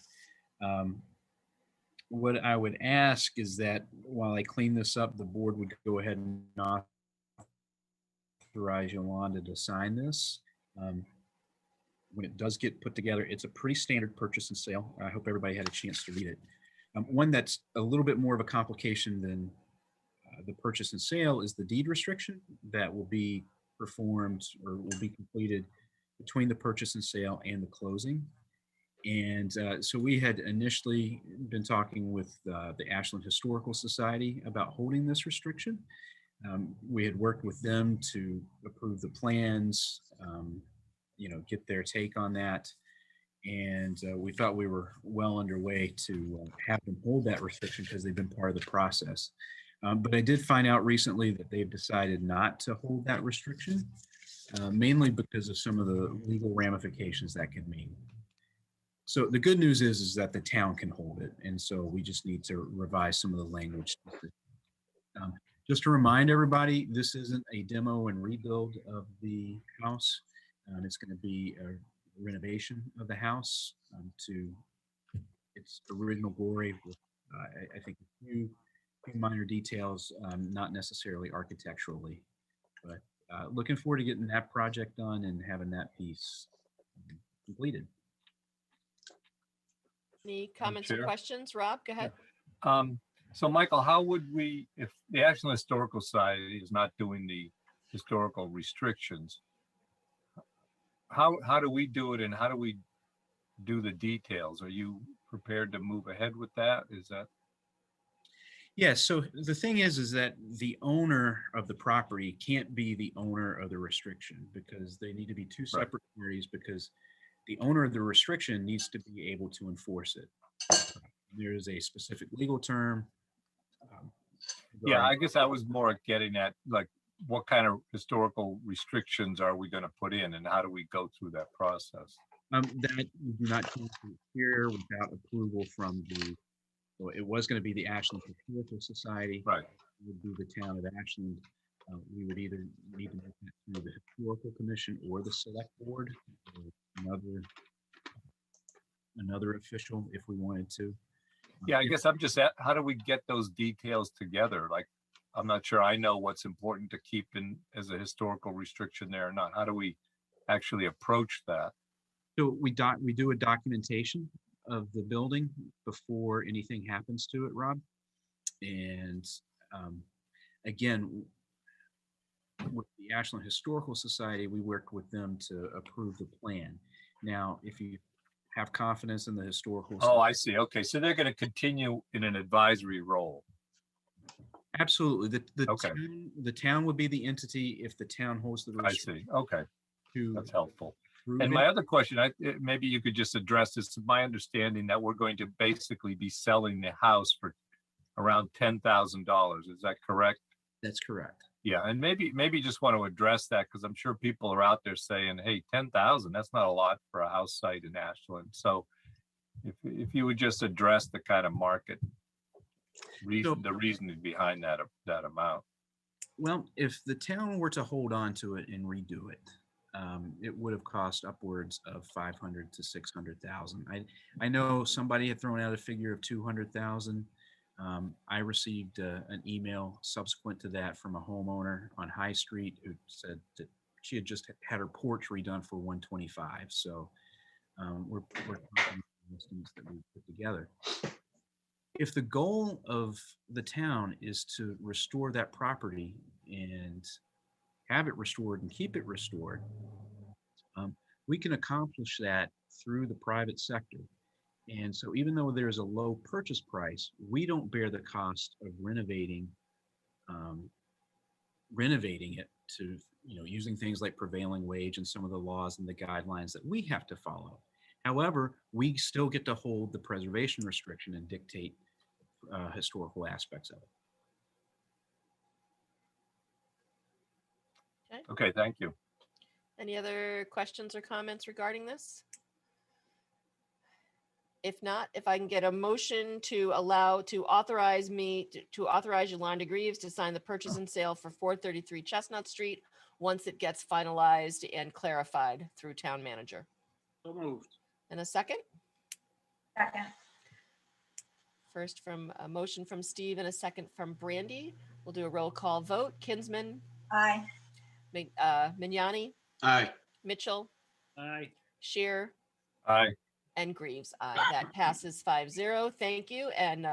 What I would ask is that while I clean this up, the board would go ahead and authorize Yolanda to sign this. When it does get put together, it's a pretty standard purchase and sale. I hope everybody had a chance to read it. One that's a little bit more of a complication than the purchase and sale is the deed restriction that will be performed or will be completed between the purchase and sale and the closing. And so we had initially been talking with the Ashland Historical Society about holding this restriction. We had worked with them to approve the plans, get their take on that. And we thought we were well underway to have them hold that restriction because they've been part of the process. But I did find out recently that they've decided not to hold that restriction, mainly because of some of the legal ramifications that can mean. So the good news is that the town can hold it. And so we just need to revise some of the language. Just to remind everybody, this isn't a demo and rebuild of the house. It's going to be a renovation of the house to its original glory with, I think, a few minor details, not necessarily architecturally, but looking forward to getting that project done and having that piece completed. Any comments or Chair? questions? Rob, go ahead. So Michael, how would we, if the Ashland Historical Society is not doing the historical restrictions, how do we do it and how do we do the details? Are you prepared to move ahead with that? Is that? Yeah, so the thing is that the owner of the property can't be the owner of the restriction because they need to be two separate parties, because the owner of the restriction needs to be able to enforce it. There is a specific legal term. Yeah, I guess I was more getting at like what kind of historical restrictions are we going to put in and how do we go through that process? That you do not change the exterior without approval from the, so it was going to be the Ashland Historical Society. Right. It would be the town of Ashland. We would either need to make that through the Historical Commission or the Select Board, or another official if we wanted to. Yeah, I guess I'm just at, how do we get those details together? Like, I'm not sure I know what's important to keep in as a historical restriction there or not. How do we actually approach that? So we do a documentation of the building before anything happens to it, Rob. And again, with the Ashland Historical Society, we worked with them to approve the plan. Now, if you have confidence in the historical. Oh, I see. Okay, so they're going to continue in an advisory role. Absolutely. The town would be the entity if the town holds the. I see. Okay, that's helpful. And it. my other question, maybe you could just address this. My understanding that we're going to basically be selling the house for around $10,000. Is that correct? That's correct. Yeah, and maybe just want to address that because I'm sure people are out there saying, "Hey, 10,000, that's not a lot for a house site in Ashland." So, if you would just address the kind of market reason, the reasoning behind that amount. Well, if the town were to hold on to it and redo it, it would have cost upwards of 500 to 600,000. I know somebody had thrown out a figure of 200,000. I received an email subsequent to that from a homeowner on High Street who said that she had just had her porch redone for 125. So we're talking estimates that we put together. If the goal of the town is to restore that property and have it restored and keep it restored, we can accomplish that through the private sector. And so even though there's a low purchase price, we don't bear the cost of renovating it to, using things like prevailing wage and some of the laws and the guidelines that we have to follow. However, we still get to hold the preservation restriction and dictate historical aspects of it. Okay, thank you. Any other questions or comments regarding this? If not, if I can get a motion to authorize Yolanda Greaves to sign the purchase and sale for 433 Chestnut Street once it gets finalized and clarified through town manager. So moved. And a second? Second. First from a motion from Steve and a second from Brandy. We'll do a roll call vote. Kinsman. Aye. Mignani. Aye. Mitchell. Aye. Shear. Aye. And Greaves. Aye. That passes 5-0. Thank you. And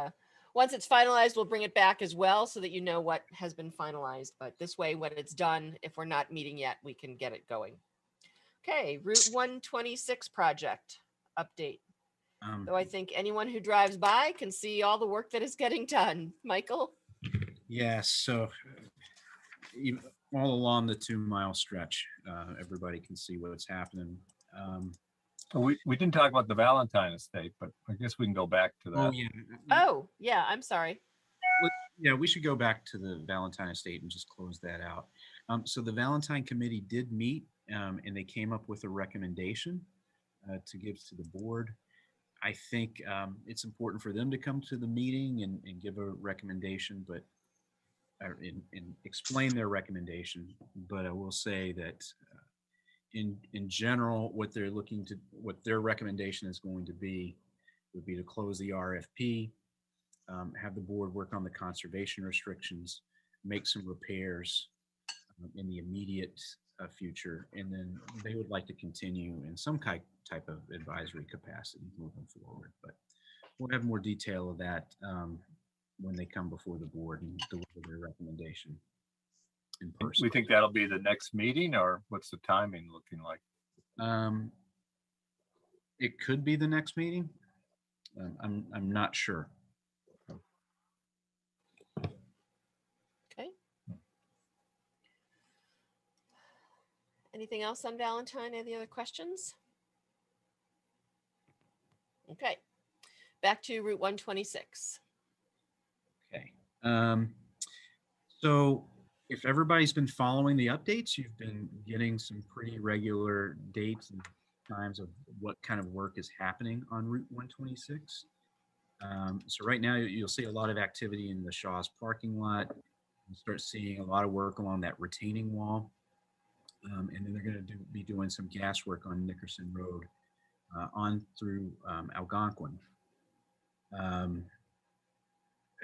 once it's finalized, we'll bring it back as well so that you know what has been finalized. But this way, when it's done, if we're not meeting yet, we can get it going. Okay, Route 126 project update. So I think anyone who drives by can see all the work that is getting done. Michael? Yes, so all along the 2 mile stretch, everybody can see what's happening. We didn't talk about the Valentine estate, but I guess we can go back to Oh, that. yeah. Oh, yeah, I'm sorry. Yeah, we should go back to the Valentine estate and just close that out. So the Valentine committee did meet, and they came up with a recommendation to give to the board. I think it's important for them to come to the meeting and give a recommendation, but and explain their recommendation. But I will say that in general, what their recommendation is going to be would be to close the RFP, have the board work on the conservation restrictions, make some repairs in the immediate future, and then they would like to continue in some type of advisory capacity moving forward. But we'll have more detail of that when they come before the board and deliver their recommendation in person. We think that'll be the next meeting, or what's the timing looking like? It could be the next meeting. I'm not sure. Okay. Anything else on Valentine? Any other questions? Okay. Back to Route 126. Okay. So if everybody's been following the updates, you've been getting some pretty regular dates and times of what kind of work is happening on Route 126. So right now you'll see a lot of activity in the Shaw's parking lot. You start seeing a lot of work along that retaining wall. And then they're going to be doing some gas work on Nickerson Road on through Algonquin.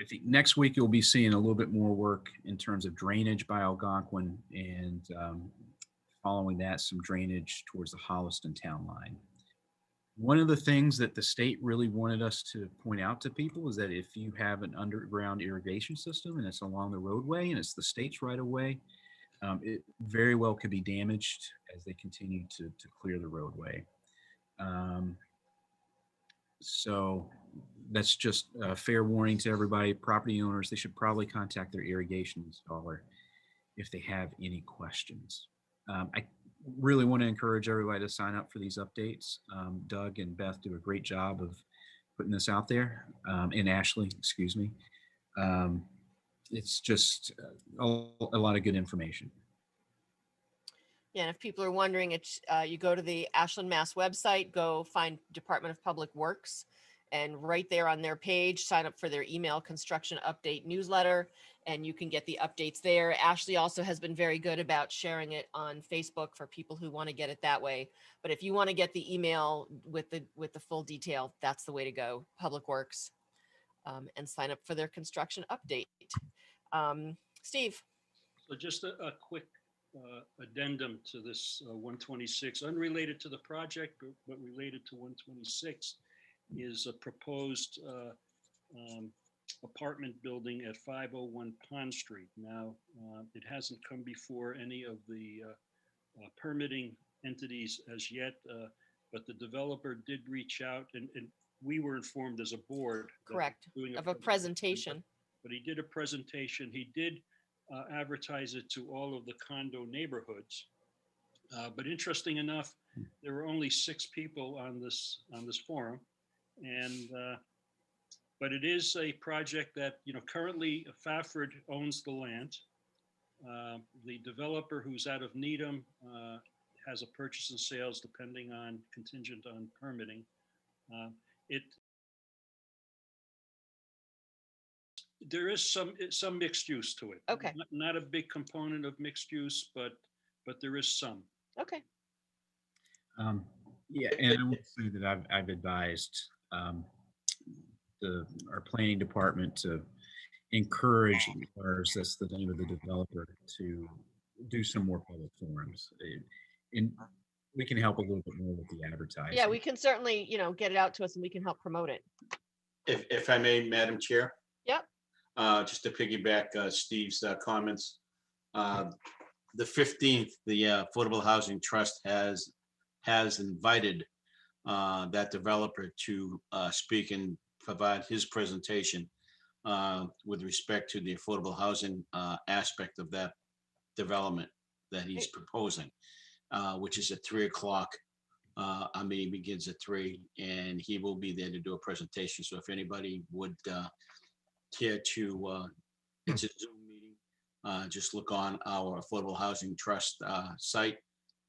I think next week you'll be seeing a little bit more work in terms of drainage by Algonquin, and following that, some drainage towards the Holliston town line. One of the things that the state really wanted us to point out to people is that if you have an underground irrigation system and it's along the roadway and it's the state's right of way, it very well could be damaged as they continue to clear the roadway. So that's just a fair warning to everybody. Property owners, they should probably contact their irrigation installer if they have any questions. I really want to encourage everybody to sign up for these updates. Doug and Beth do a great job of putting this out there, and Ashley, excuse me. It's just a lot of good information. Yeah, and if people are wondering, it's you go to the Ashland, Mass website, go find Department of Public Works, and right there on their page, sign up for their email construction update newsletter, and you can get the updates there. Ashley also has been very good about sharing it on Facebook for people who want to get it that way. But if you want to get the email with the full detail, that's the way to go, Public Works, and sign up for their construction update. Steve. So just a quick addendum to this 126, unrelated to the project, but related to 126, is a proposed apartment building at 501 Pond Street. Now, it hasn't come before any of the permitting entities as yet, but the developer did reach out, and we were informed as a board. Correct, of a presentation. But he did a presentation. He did advertise it to all of the condo neighborhoods. But interesting enough, there were only 6 people on this forum, and but it is a project that, you know, currently Fafford owns the land. The developer, who's out of Needham, has a purchase and sales depending on contingent on permitting. There is some mixed use to it. Okay. Not a big component of mixed use, but there is some. Okay. Yeah, and I would say that I've advised our planning department to encourage, or that's the name of the developer, to do some more public forums. And we can help a little bit more with the advertising. Yeah, we can certainly, get it out to us and we can help promote it. If I may, Madam Chair. Yep. Just to piggyback Steve's comments. The 15th, the Affordable Housing Trust has invited that developer to speak and provide his presentation with respect to the affordable housing aspect of that development that he's proposing, which is at 3 o'clock Our meeting begins at 3, and he will be there to do a presentation. So if anybody would care to, it's a Zoom meeting, just look on our Affordable Housing Trust site,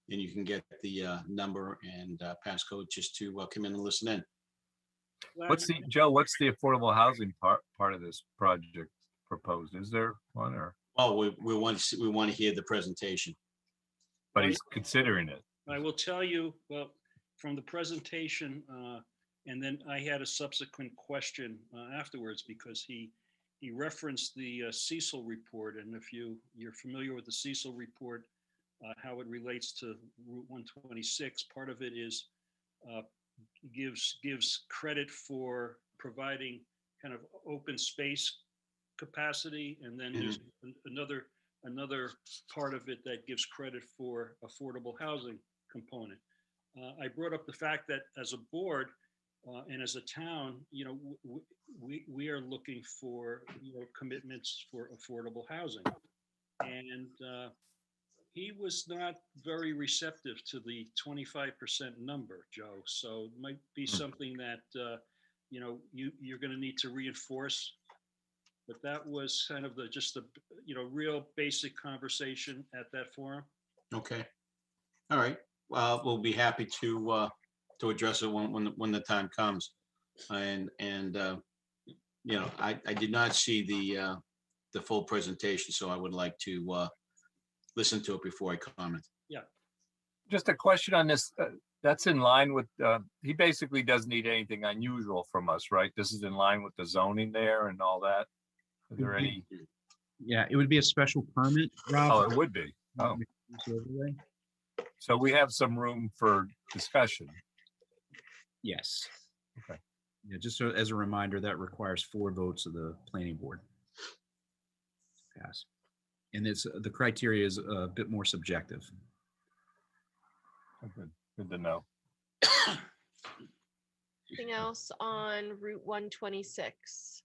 and you can get the number and passcode just to come in and listen in. What's the, Joe, what's the affordable housing part of this project proposed? Is there one, or, Oh, we want to hear the presentation. but he's considering it? I will tell you, well, from the presentation, and then I had a subsequent question afterwards because he referenced the Cecil report. And if you're familiar with the Cecil report, how it relates to Route 126, part of it is gives credit for providing kind of open space capacity. And then there's another part of it that gives credit for affordable housing component. I brought up the fact that as a board and as a town, we are looking for commitments for affordable housing, and he was not very receptive to the 25% number, Joe. So it might be something that you're going to need to reinforce. But that was kind of just a real basic conversation at that forum. Okay. All right. Well, we'll be happy to address it when the time comes. And I did not see the full presentation, so I would like to listen to it before I comment. Yeah. Just a question on this. That's in line with, he basically doesn't need anything unusual from us, right? This is in line with the zoning there and all that. Are there any? Yeah, it would be a special permit, Rob. Oh, it would be. Oh, so we have some room for discussion. Yes. Okay. Yeah, just so as a reminder, that requires 4 votes of the planning board. Pass. And it's the criteria is a bit more subjective. Oh, good to know. Anything else on Route 126?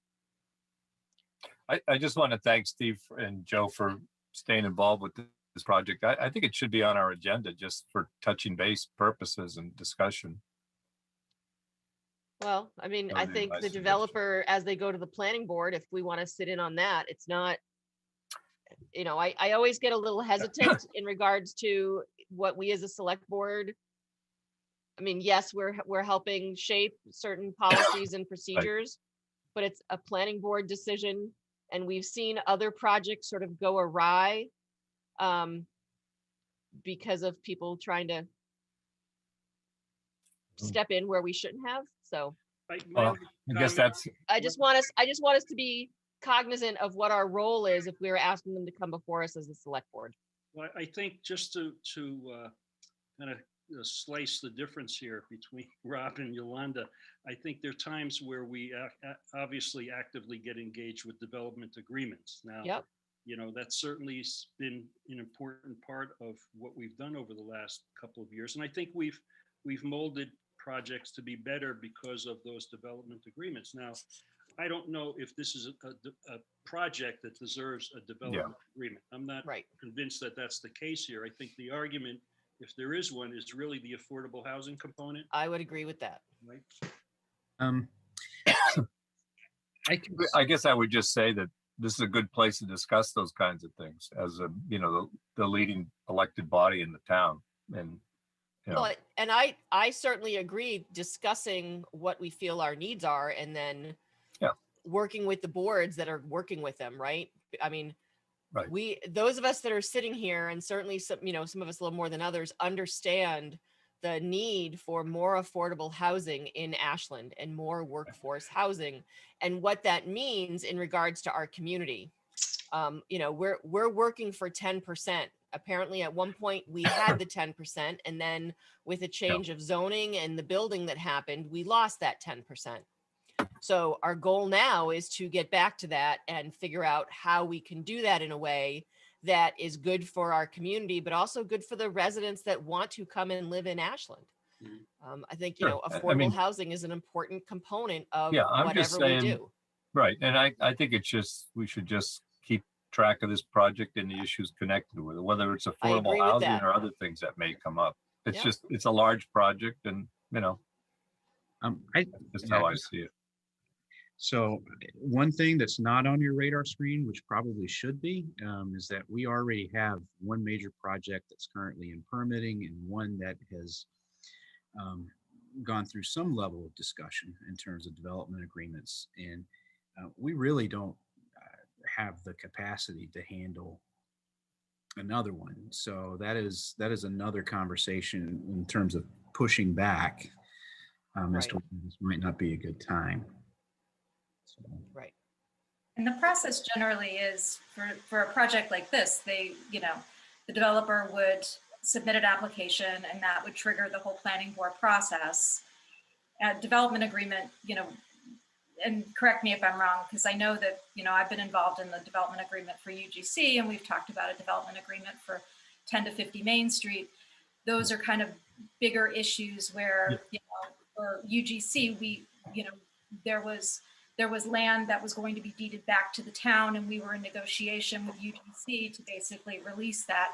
I just want to thank Steve and Joe for staying involved with this project. I think it should be on our agenda just for touching base purposes and discussion. Well, I mean, Or I the think the advice suggestion. developer, as they go to the planning board, if we want to sit in on that, it's not, I always get a little hesitant in regards to what we as a select board. I mean, yes, we're helping shape certain policies and procedures, but it's a planning board decision. And we've seen other projects sort of go awry because of people trying to step in where we shouldn't have. So Well, I guess that's, I just want us to be cognizant of what our role is if we're asking them to come before us as a select board. Well, I think just to kind of slice the difference here between Rob and Yolanda, I think there are times where we obviously actively get engaged with development agreements. Now, Yep. That's certainly been an important part of what we've done over the last couple of years. And I think we've molded projects to be better because of those development agreements. Now, I don't know if this is a project that deserves a development agreement. I'm not convinced that that's the case here. I think the argument, if there is one, is really the affordable housing component. I would agree with that. Right. I guess I would just say that this is a good place to discuss those kinds of things as the leading elected body in the town. And Well, and I certainly agree discussing what we feel our needs are and then working with the boards that are working with them, right? I mean, those of us that are sitting here, and certainly some of us a little more than others, understand the need for more affordable housing in Ashland and more workforce housing and what that means in regards to our community. We're working for 10%. Apparently at one point we had the 10%, and then with a change of zoning and the building that happened, we lost that 10%. So our goal now is to get back to that and figure out how we can do that in a way that is good for our community, but also good for the residents that want to come and live in Ashland. I think, affordable housing is an important component of whatever we do. Right. And I think we should just keep track of this project and the issues connected with it, whether it's affordable housing or other things that may come up. It's Yep. just, it's a large project and, I, just yeah, how I see it. So one thing that's not on your radar screen, which probably should be, is that we already have one major project that's currently in permitting and one that has gone through some level of discussion in terms of development agreements. And we really don't have the capacity to handle another one. So that is another conversation in terms of pushing back as to Right. why this might not be a good time. So. Right. And the process generally is for a project like this, the developer would submit an application and that would trigger the whole planning board process. A development agreement, and correct me if I'm wrong, because I know that, I've been involved in the development agreement for UGC and we've talked about a development agreement for 10 to 50 Main Street. Those are kind of bigger issues where, for UGC, there was land that was going to be deeded back to the town and we were in negotiation with UGC to basically release that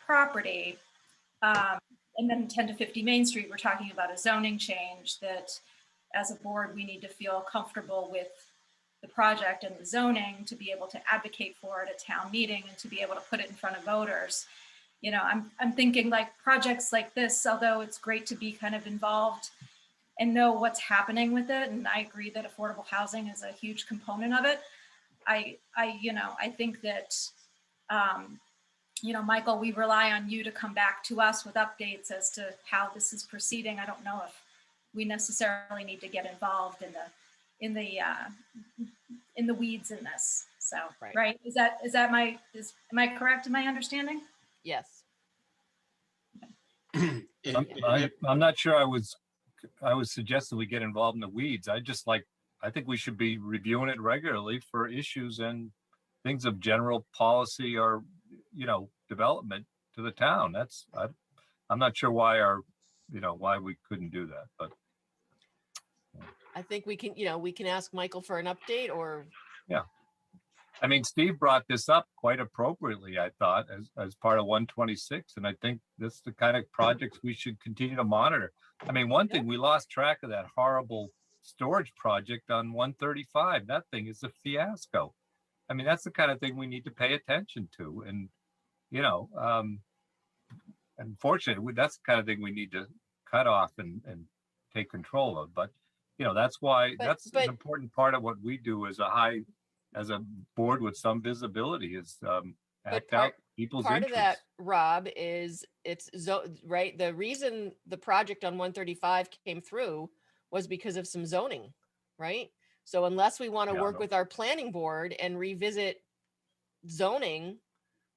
property. And then 10 to 50 Main Street, we're talking about a zoning change that as a board, we need to feel comfortable with the project and the zoning to be able to advocate for it at town meeting and to be able to put it in front of voters. I'm thinking like projects like this, although it's great to be kind of involved and know what's happening with it. And I agree that affordable housing is a huge component of it. I think that, Michael, we rely on you to come back to us with updates as to how this is proceeding. I don't know if we necessarily need to get involved in the weeds in this. So, right? Am I correct in my understanding? Yes. I'm not sure I was suggesting we get involved in the weeds. I think we should be reviewing it regularly for issues and things of general policy or, development to the town. I'm not sure why why we couldn't do that, but. I think we can ask Michael for an update or. Yeah. I mean, Steve brought this up quite appropriately, I thought, as part of 126. And I think that's the kind of projects we should continue to monitor. I mean, one thing, we lost track of that horrible storage project on 135. That thing is a fiasco. I mean, that's the kind of thing we need to pay attention to. And, unfortunately, that's the kind of thing we need to cut off and take control of. But, that's why that's an important part of what we do as a board with some visibility is act out people's part interests. of that, Rob, is right. The reason the project on 135 came through was because of some zoning, right? So unless we want to work with our planning board and revisit zoning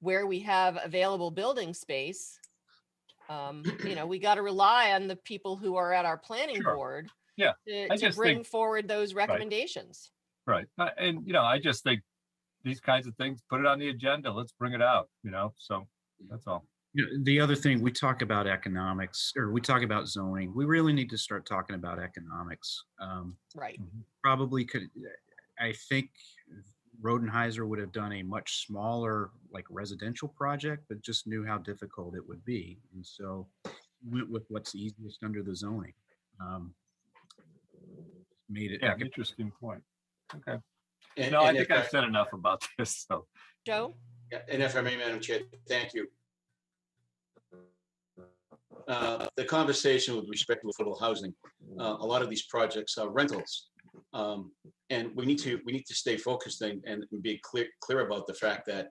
where we have available building space, we got to rely on the people who are at our planning board to bring forward those recommendations. Right. And, I just think these kinds of things, put it on the agenda. Let's bring it out, so that's all. The other thing, we talk about economics or we talk about zoning. We really need to start talking about economics. Right. Probably could, I think Rodenheiser would have done a much smaller residential project, but just knew how difficult it would be. And so went with what's easiest under the zoning. Made it an interesting point. Okay. And, I and think I've said enough about this. So, Joe? Yeah, and if I may, Madam Chair, thank you. The conversation with respect to affordable housing, a lot of these projects are rentals. And we need to stay focused and be clear about the fact that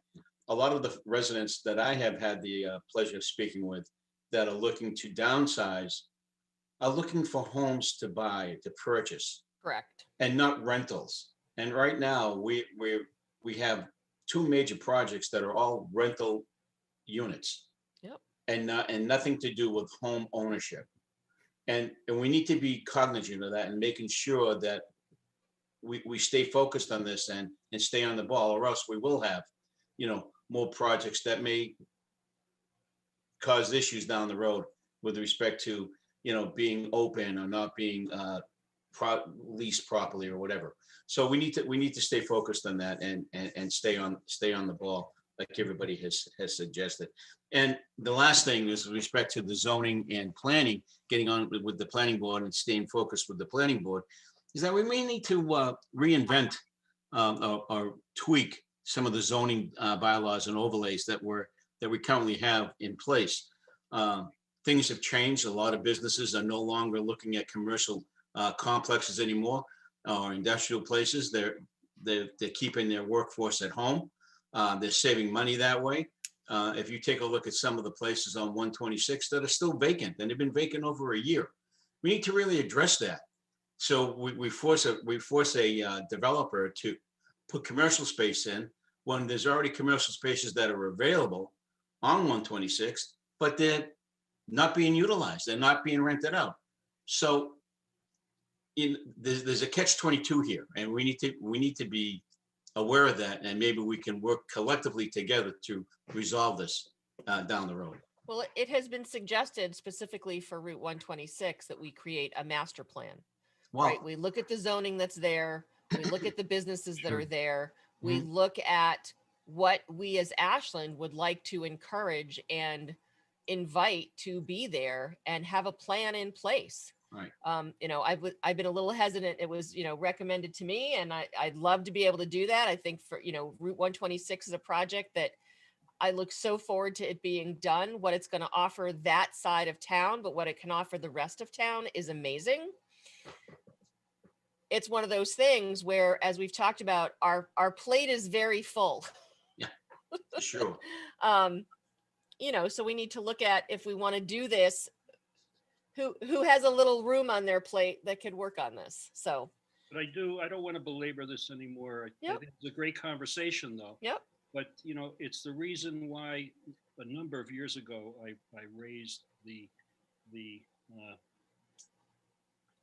a lot of the residents that I have had the pleasure of speaking with that are looking to downsize are looking for homes to buy, to purchase. Correct. And not rentals. And right now we have two major projects that are all rental units. Yep. And nothing to do with home ownership. And we need to be cognizant of that and making sure that we stay focused on this and stay on the ball, or else we will have, more projects that may cause issues down the road with respect to, being open or not being leased properly or whatever. So we need to stay focused on that and stay on the ball like everybody has suggested. And the last thing is with respect to the zoning and planning, getting on with the planning board and staying focused with the planning board, is that we may need to reinvent or tweak some of the zoning bylaws and overlays that we currently have in place. Things have changed. A lot of businesses are no longer looking at commercial complexes anymore or industrial places. They're keeping their workforce at home. They're saving money that way. If you take a look at some of the places on 126 that are still vacant, and they've been vacant over a year, we need to really address that. So we force a developer to put commercial space in when there's already commercial spaces that are available on 126, but they're not being utilized. They're not being rented out. So there's a catch-22 here, and we need to be aware of that, and maybe we can work collectively together to resolve this down the road. Well, it has been suggested specifically for Route 126 that we create a master plan. Wow. Right, we look at the zoning that's there, we look at the businesses that Sure. are there, we look at what we as Ashland would like to encourage and invite to be there and have a plan in place. Right. You know, I've been a little hesitant. It was, you know, recommended to me, and I'd love to be able to do that. I think for, you know, Route 126 is a project that I look so forward to it being done. What it's going to offer that side of town, but what it can offer the rest of town is amazing. It's one of those things where, as we've talked about, our plate is very full. Yeah, for sure. You know, so we need to look at, if we want to do this, who has a little room on their plate that could work on this. So, But I don't want to belabor this anymore. I Yep. think it's a great conversation though. yep, But, you know, it's the reason why a number of years ago, I raised the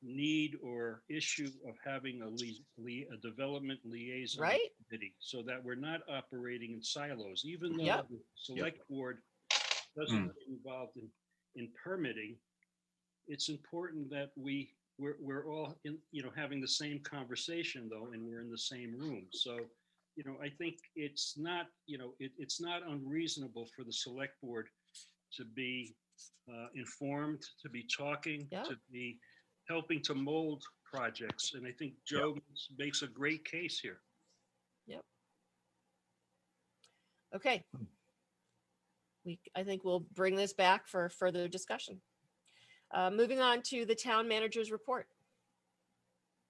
need or issue of having a development liaison Right. committee, so that we're not operating in silos, even though Yep. the select board doesn't get involved in permitting. It's important that we're all in, you know, having the same conversation though, and we're in the same room. So, you know, I think it's not, you know, it's not unreasonable for the select board to be informed, to be talking, Yeah. to be helping to mold projects. And I think Joe makes a great case here. okay. I think we'll bring this back for further discussion. Moving on to the town manager's report.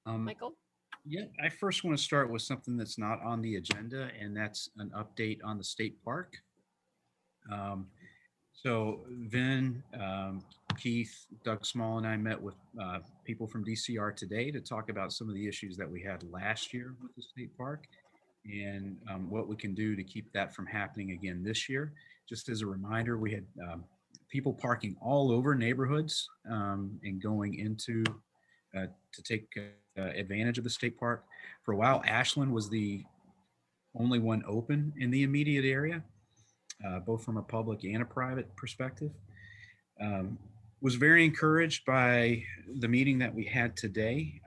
Michael? Yeah, I first want to start with something that's not on the agenda, and that's an update on the state park. So Vin, Keith, Doug Small, and I met with people from DCR today to talk about some of the issues that we had last year with the state park and what we can do to keep that from happening again this year. Just as a reminder, we had people parking all over neighborhoods and going into to take advantage of the state park. For a while, Ashland was the only one open in the immediate area, both from a public and a private perspective. Was very encouraged by the meeting that we had today.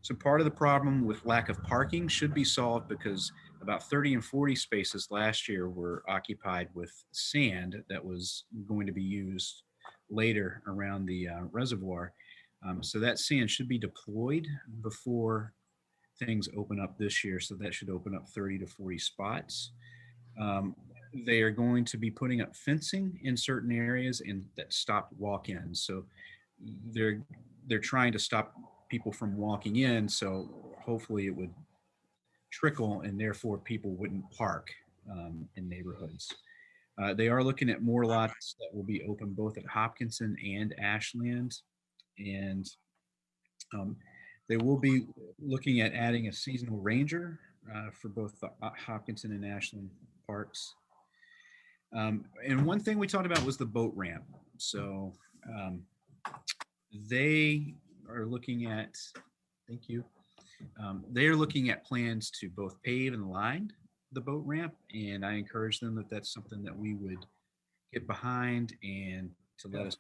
So part of the problem with lack of parking should be solved because about 30 and 40 spaces last year were occupied with sand that was going to be used later around the reservoir. So that sand should be deployed before things open up this year. So that should open up 30 to 40 spots. They are going to be putting up fencing in certain areas and that stop walk-ins. So they're trying to stop people from walking in. So hopefully it would trickle and therefore people wouldn't park in neighborhoods. They are looking at more lots that will be open both at Hopkinton and Ashland. And they will be looking at adding a seasonal ranger for both the Hopkinton and Ashland parks. And one thing we talked about was the boat ramp. So they are looking at, thank you. They are looking at plans to both pave and line the boat ramp. And I encourage them that that's something that we would get behind and to let us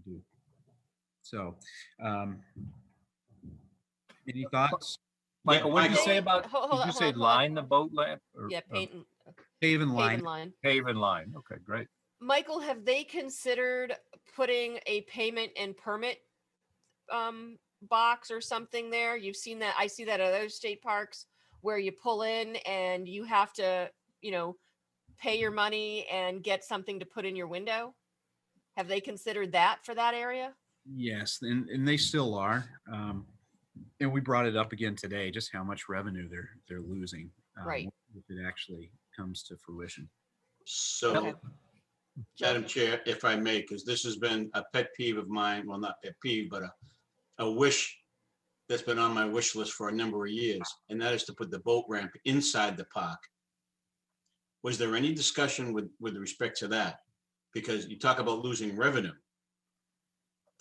do. So, any thoughts? Michael, what did you Michael. say about, Hold did on, you say hold on. line the boat lamp? or- Yeah, paint. Haven line. Haven line. Haven line. Okay, great. Michael, have they considered putting a payment and permit box or something there? You've seen that. I see that at other state parks where you pull in and you have to, pay your money and get something to put in your window. Have they considered that for that area? Yes, and they still are. And we brought it up again today, just how much revenue they're losing. Right. If it actually comes to fruition. So, Okay. Madam Chair, if I may, because this has been a pet peeve of mine, well, not pet peeve, but a wish that's been on my wish list for a number of years, and that is to put the boat ramp inside the park. Was there any discussion with respect to that? Because you talk about losing revenue.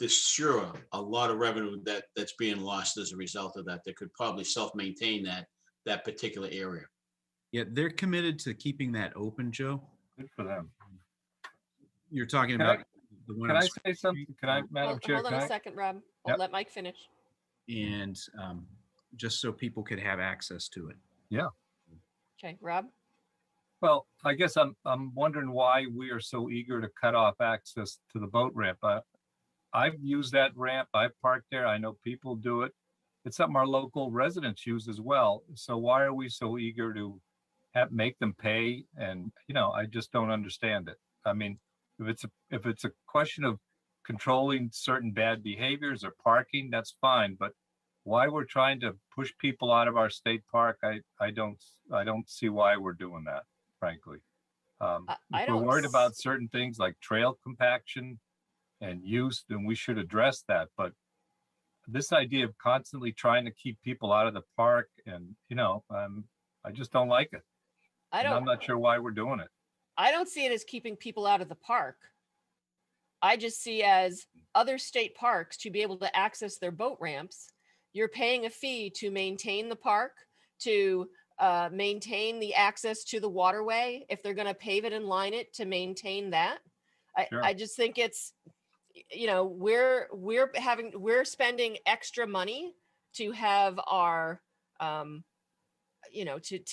There's sure a lot of revenue that's being lost as a result of that. They could probably self-maintain that particular area. Yeah, they're committed to keeping that open, Joe. Good for them. You're talking Can I- about the one Can on I Spring say something? Street? Can I, Madam Hold Chair? on can a I- second, Rob. I'll Yep. let Mike finish. And just so people could have access to it. Okay, Rob? Well, I guess I'm wondering why we are so eager to cut off access to the boat ramp. I've used that ramp. I've parked there. I know people do it. It's something our local residents use as well. So why are we so eager to make them pay? And, I just don't understand it. I mean, if it's a question of controlling certain bad behaviors or parking, that's fine. But why we're trying to push people out of our state park, I don't see why we're doing that, frankly. I If we're don't worried s- about certain things like trail compaction and use, then we should address that. But this idea of constantly trying to keep people out of the park and, I just don't like it. I And I'm don't, not sure why we're doing it. I don't see it as keeping people out of the park. I just see as other state parks to be able to access their boat ramps. You're paying a fee to maintain the park, to maintain the access to the waterway. If they're going to pave it and line it to maintain that, Sure. I just think it's, we're spending extra money to have our, to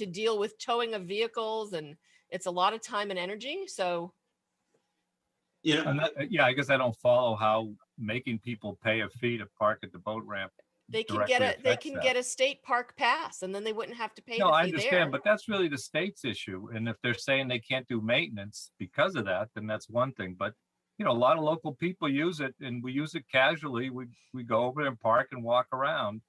deal with towing of vehicles, and it's a lot of time and energy. So And yeah, I guess I don't follow how making people pay a fee to park at the boat ramp. they can directly affects that. get a state park pass, and then they wouldn't have to pay No, the I fee there. understand, but that's really the state's issue. And if they're saying they can't do maintenance because of that, then that's one thing. But, a lot of local people use it and we use it casually. We go over and park and walk around.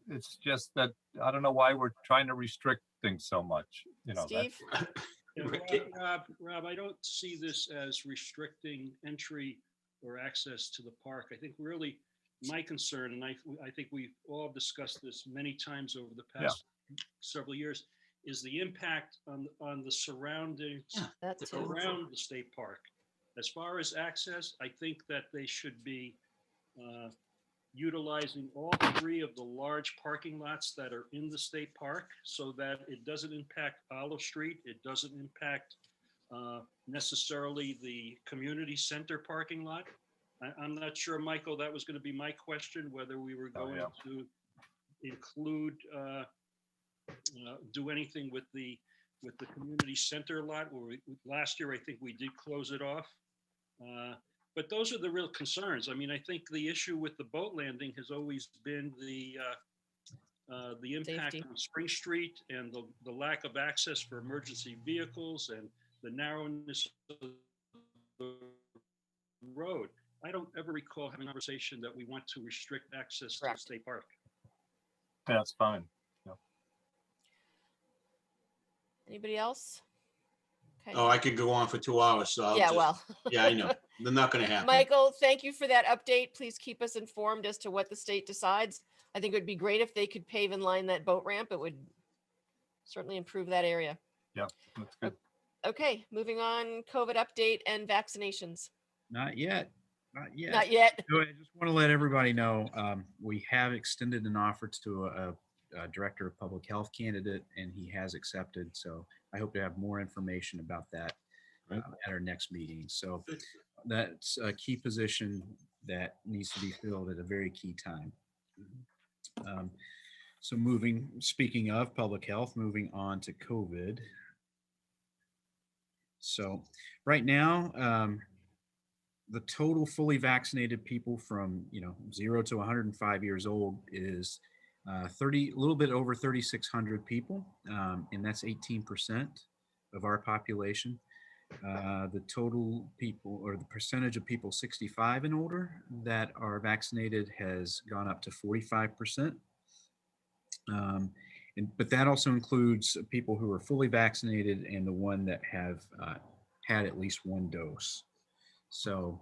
It's just that I don't know why we're trying to restrict things so much. Steve? Yeah, Rob, I don't see this as restricting entry or access to the park. I think really my concern, and I think we've all discussed this many times over the past several years, is the impact on the surroundings That too. around the state park. As far as access, I think that they should be utilizing all three of the large parking lots that are in the state park so that it doesn't impact Olive Street. It doesn't impact necessarily the community center parking lot. I'm not sure, Michael, that was going to be my question, whether we were going to include, do anything with the community center lot. Where last year, I think we did close it off. But those are the real concerns. I mean, I think the issue with the boat landing has always been the impact Safety. on Spring Street and the lack of access for emergency vehicles and the narrowness of the road. I don't ever recall having a conversation that we want to restrict access to the Correct. state park. That's fine. Anybody else? Okay. Oh, I could go on for 2 hours, so I'll Yeah, just, well. yeah, I know. They're not gonna happen. Michael, thank you for that update. Please keep us informed as to what the state decides. I think it would be great if they could pave and line that boat ramp. It would certainly improve that area. Yeah, that's good. Okay, moving on, COVID update and vaccinations. Not yet. Not yet. Not yet. So I just want to let everybody know, we have extended an offer to a director of public health candidate, and he has accepted. So I hope to have more information about that at our next meeting. So that's a key position that needs to be filled at a very key time. So speaking of public health, moving on to COVID. So right now, the total fully vaccinated people from 0 to 105 years old is a little bit over 3,600 people, and that's 18% of our population. The total people, or the percentage of people 65 and older that are vaccinated, has gone up to 45%. But that also includes people who are fully vaccinated and the one that have had at least one dose. So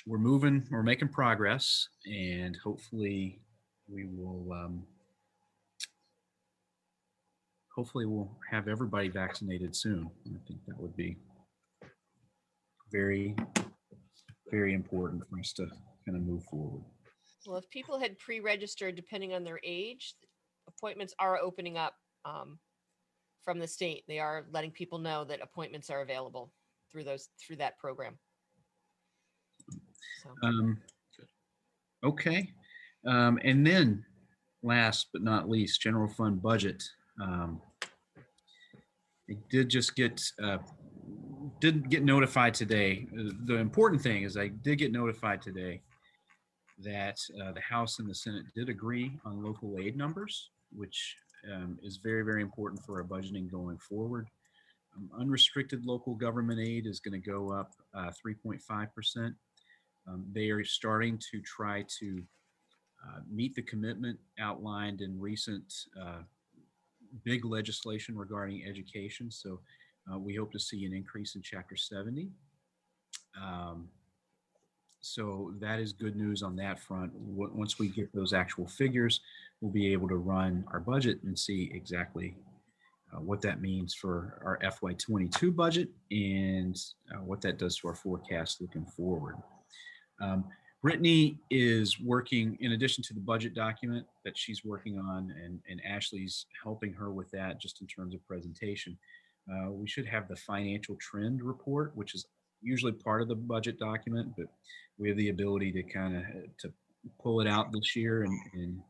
we're making progress, and hopefully we'll have everybody vaccinated soon. I think that would be very, very important for us to kind of move forward. Well, if people had pre-registered, depending on their age, appointments are opening up from the state. They are letting people know that appointments are available through that program. So. Okay. And then last but not least, general fund budget. I didn't get notified today. The important thing is I did get notified today that the House and the Senate did agree on local aid numbers, which is very, very important for our budgeting going forward. Unrestricted local government aid is going to go up 3.5%. They are starting to try to meet the commitment outlined in recent big legislation regarding education. So we hope to see an increase in Chapter 70. So that is good news on that front. Once we get those actual figures, we'll be able to run our budget and see exactly what that means for our FY22 budget and what that does to our forecast looking forward. Brittany is working, in addition to the budget document that she's working on, and Ashley's helping her with that just in terms of presentation. We should have the financial trend report, which is usually part of the budget document, but we have the ability to kind of to pull it out this year and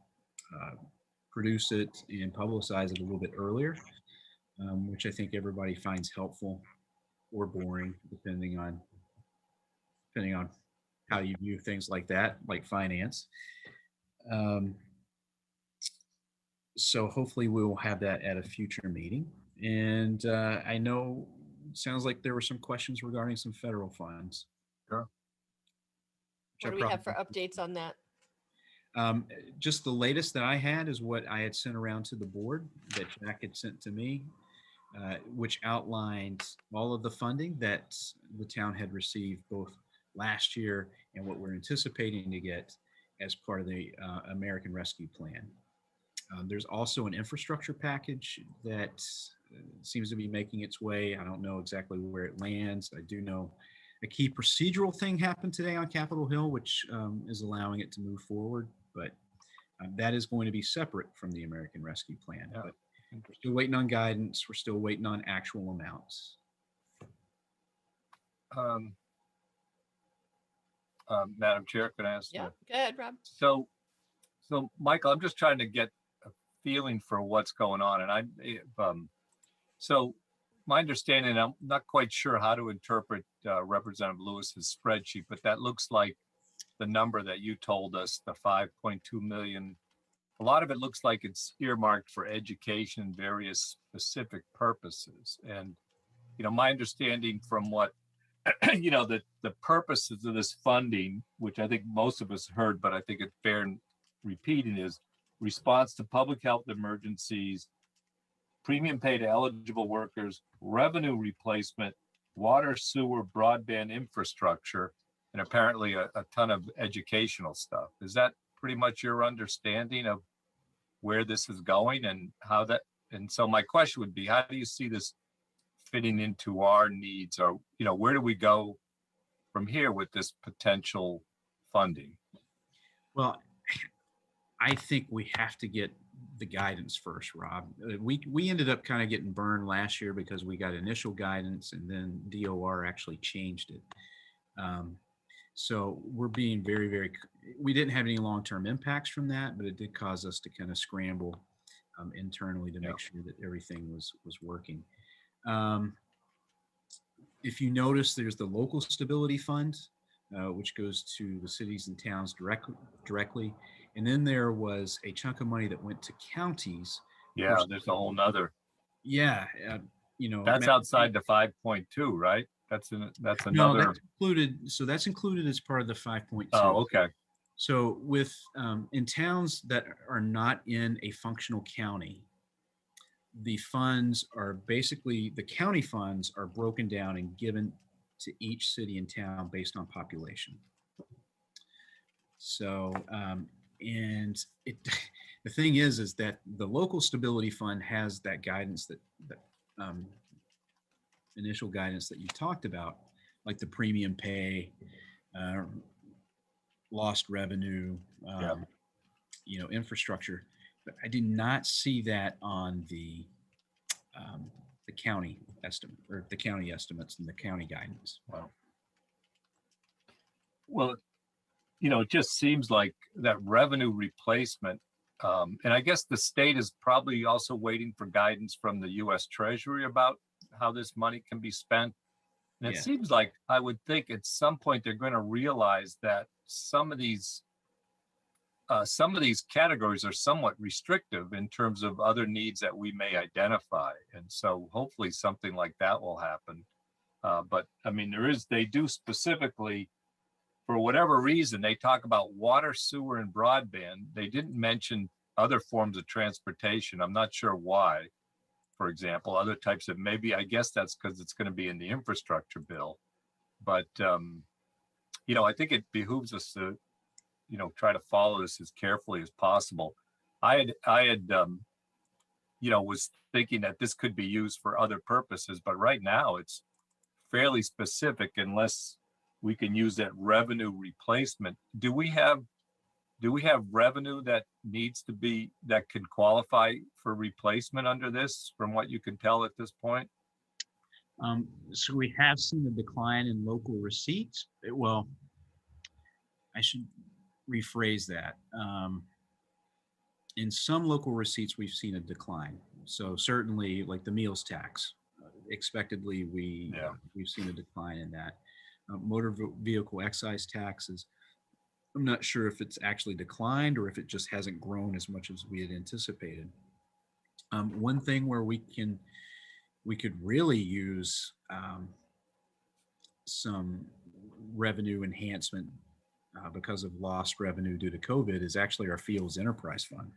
produce it and publicize it a little bit earlier, which I think everybody finds helpful or boring, depending on how you view things like that, like finance. So hopefully we will have that at a future meeting. And I know it sounds like there were some questions regarding some federal funds. Sure. What do we have for updates on that? Just the latest that I had is what I had sent around to the board that Jack had sent to me, which outlined all of the funding that the town had received both last year and what we're anticipating to get as part of the American Rescue Plan. There's also an infrastructure package that seems to be making its way. I don't know exactly where it lands. I do know a key procedural thing happened today on Capitol Hill, which is allowing it to move forward, but that is going to be separate from the American Rescue Plan. Yeah. But we're still waiting on guidance. We're still waiting on actual amounts. Madam Chair, can I ask? Yeah, go ahead, Rob. So Michael, I'm just trying to get a feeling for what's going on. And so my understanding, I'm not quite sure how to interpret Representative Lewis's spreadsheet, but that looks like the number that you told us, the 5.2 million. A lot of it looks like it's earmarked for education and various specific purposes. And, my understanding from what, the purposes of this funding, which I think most of us heard, but I think it's fair in repeating, is response to public health emergencies, premium pay to eligible workers, revenue replacement, water, sewer, broadband infrastructure, and apparently a ton of educational stuff. Is that pretty much your understanding of where this is going and how that? And so my question would be, how do you see this fitting into our needs, or where do we go from here with this potential funding? Well, I think we have to get the guidance first, Rob. We ended up kind of getting burned last year because we got initial guidance and then DOR actually changed it. So we're being very, very, we didn't have any long-term impacts from that, but it did cause us to kind of scramble internally to Yeah. make sure that everything was working. If you notice, there's the local stability fund, which goes to the cities and towns directly. And then there was a chunk of money that went to counties. Yeah, there's a whole nother. Yeah, That's outside the 5.2, right? That's No, another. that's included. So that's included as part of the 5.2. Oh, okay. So with in towns that are not in a functional county, the funds are basically, the county funds are broken down and given to each city and town based on population. So, and it, the thing is that the local stability fund has that guidance that initial guidance that you talked about, like the premium pay, lost revenue, infrastructure. But I did not see that on the county estimate, or the county estimates and the county guidance. Wow. Well, it just seems like that revenue replacement, and I guess the state is probably also waiting for guidance from the U.S. Treasury about how this money can be spent. And it Yeah. seems like, I would think at some point they're going to realize that some of these categories are somewhat restrictive in terms of other needs that we may identify. And so hopefully something like that will happen. But I mean, they do specifically, for whatever reason, they talk about water, sewer, and broadband. They didn't mention other forms of transportation. I'm not sure why. For example, other types of, maybe, I guess that's because it's going to be in the infrastructure bill. But, I think it behooves us to, try to follow this as carefully as possible. I had was thinking that this could be used for other purposes, but right now it's fairly specific unless we can use that revenue replacement. Do we have revenue that can qualify for replacement under this, from what you can tell at this point? So we have seen a decline in local receipts. Well, I should rephrase that. In some local receipts, we've seen a decline. So certainly, like the meals tax, expectedly, we've seen a decline in that. Motor vehicle excise taxes, I'm not sure if it's actually declined or if it just hasn't grown as much as we had anticipated. One thing where we could really use some revenue enhancement because of lost revenue due to COVID is actually our Fields Enterprise Fund.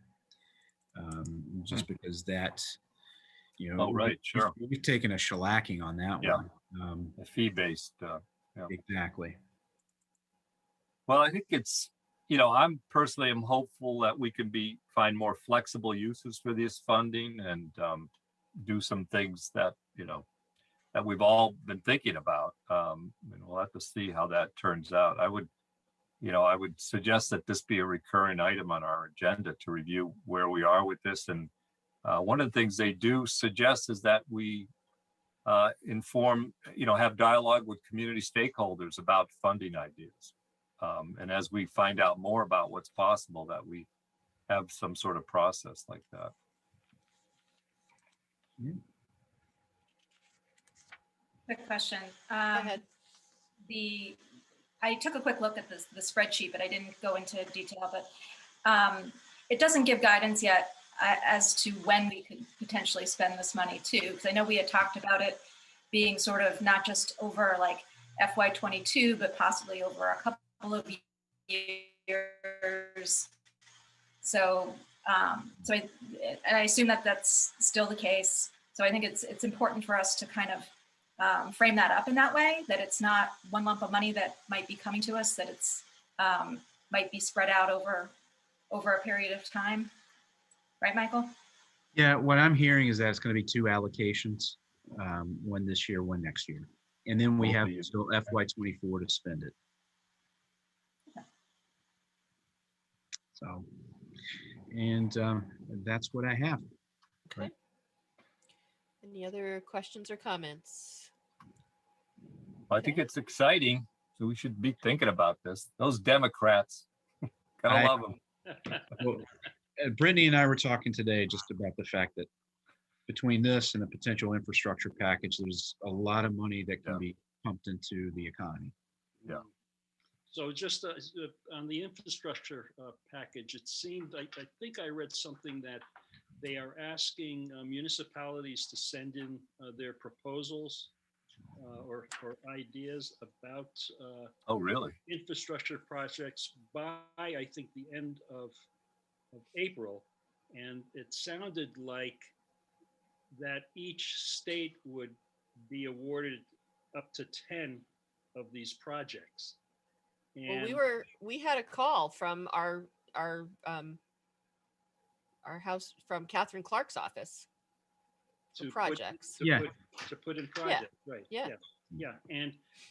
Just because that, Oh, right, sure. we've taken a shellacking on that one. A fee-based. Exactly. Well, I think it's, I'm personally am hopeful that we can find more flexible uses for this funding and do some things that, that we've all been thinking about. And we'll have to see how that turns out. I would suggest that this be a recurring item on our agenda to review where we are with this. And one of the things they do suggest is that we inform, have dialogue with community stakeholders about funding ideas. And as we find out more about what's possible, that we have some sort of process like that. Quick question. Go ahead. I took a quick look at the spreadsheet, but I didn't go into detail, but it doesn't give guidance yet as to when we could potentially spend this money too. Because I know we had talked about it being sort of not just over like FY22, but possibly over a couple of years. So, I assume that that's still the case. So I think it's important for us to kind of frame that up in that way, that it's not one lump of money that might be coming to us, that it's might be spread out over a period of time. Right, Michael? Yeah, what I'm hearing is that it's going to be 2 allocations, one this year, one next year. And then we have still FY24 to spend it. Okay. So, and that's what I have. Okay. Any other questions or comments? I think it's exciting. So we should be thinking about this. Those Democrats, gotta love them. Well, Brittany and I were talking today just about the fact that between this and a potential infrastructure package, there's a lot of money that can be pumped into the economy. Yeah. So just on the infrastructure package, it seemed, I think I read something that they are asking municipalities to send in their proposals or ideas about Oh, really? infrastructure projects by, I think, the end of April. And it sounded like that each state would be awarded up to 10 of these projects. Well, And we had a call from our house, from Catherine Clark's office. to For put- projects. to Yeah. To put in projects, right? Yeah. Yeah,